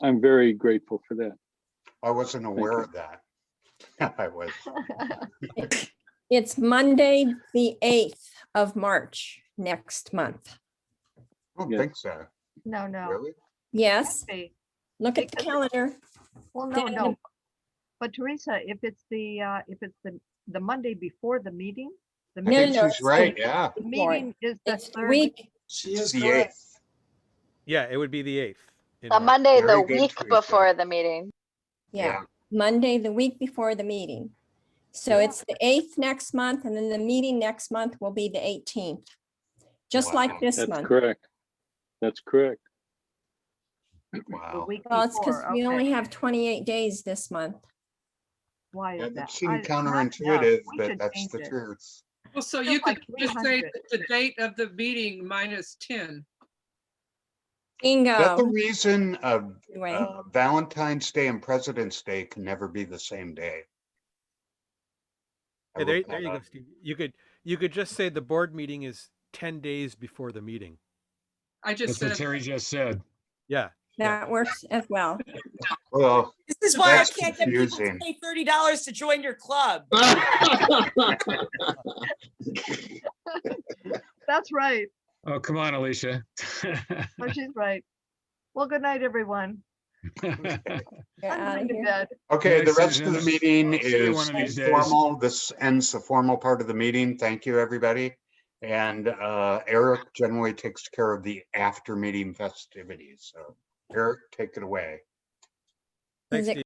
I'm very grateful for that. I wasn't aware of that. I was. It's Monday, the 8th of March next month. I don't think so. No, no. Really? Yes, Can't be. look at the Because- calendar. Well, no, Down no. the- But Teresa, if it's the Monday before the meeting, the I No, think no, she's right, yeah. the meeting is the It's the third. week. She It's is the correct. 8th. Yeah, it would be the 8th. in The March. Monday, the Very good, week Teresa. before the meeting. Yeah, Monday, the week before the meeting. So Yeah. it's the 8th next month, and then the meeting next month will be the 18th. Just Wow. like this That's month. correct. That's correct. The Wow. week Well, it's because before, we only okay. have 28 days this month. Why Yeah, is that that? seemed Not enough. counterintuitive, We but should that's change the it. truth. Well, so Feels you could like just say 300. the date of the meeting minus 10. Is that the Bingo. reason of Anyway, Valentine's Day and President's Day can never be the same day? I Yeah, there looked you that go, up. Steve. You could just say the board meeting is 10 days before the meeting. I just That's what said, Terry just said. Yeah. that works as well. Well, This is why I that's can't get people to confusing. pay $30 to join your club. That's right. Oh, come on, Alicia. Oh, she's right. Well, good night, everyone. You're I'm out going of to here. bed. Okay, Night, the rest of the Susan. meeting See you is one of these days. informal. This ends the formal part of the meeting. Thank you, everybody. And Eric generally takes care of the after meeting festivities. So Eric, take it away. Thanks, Is it Steve.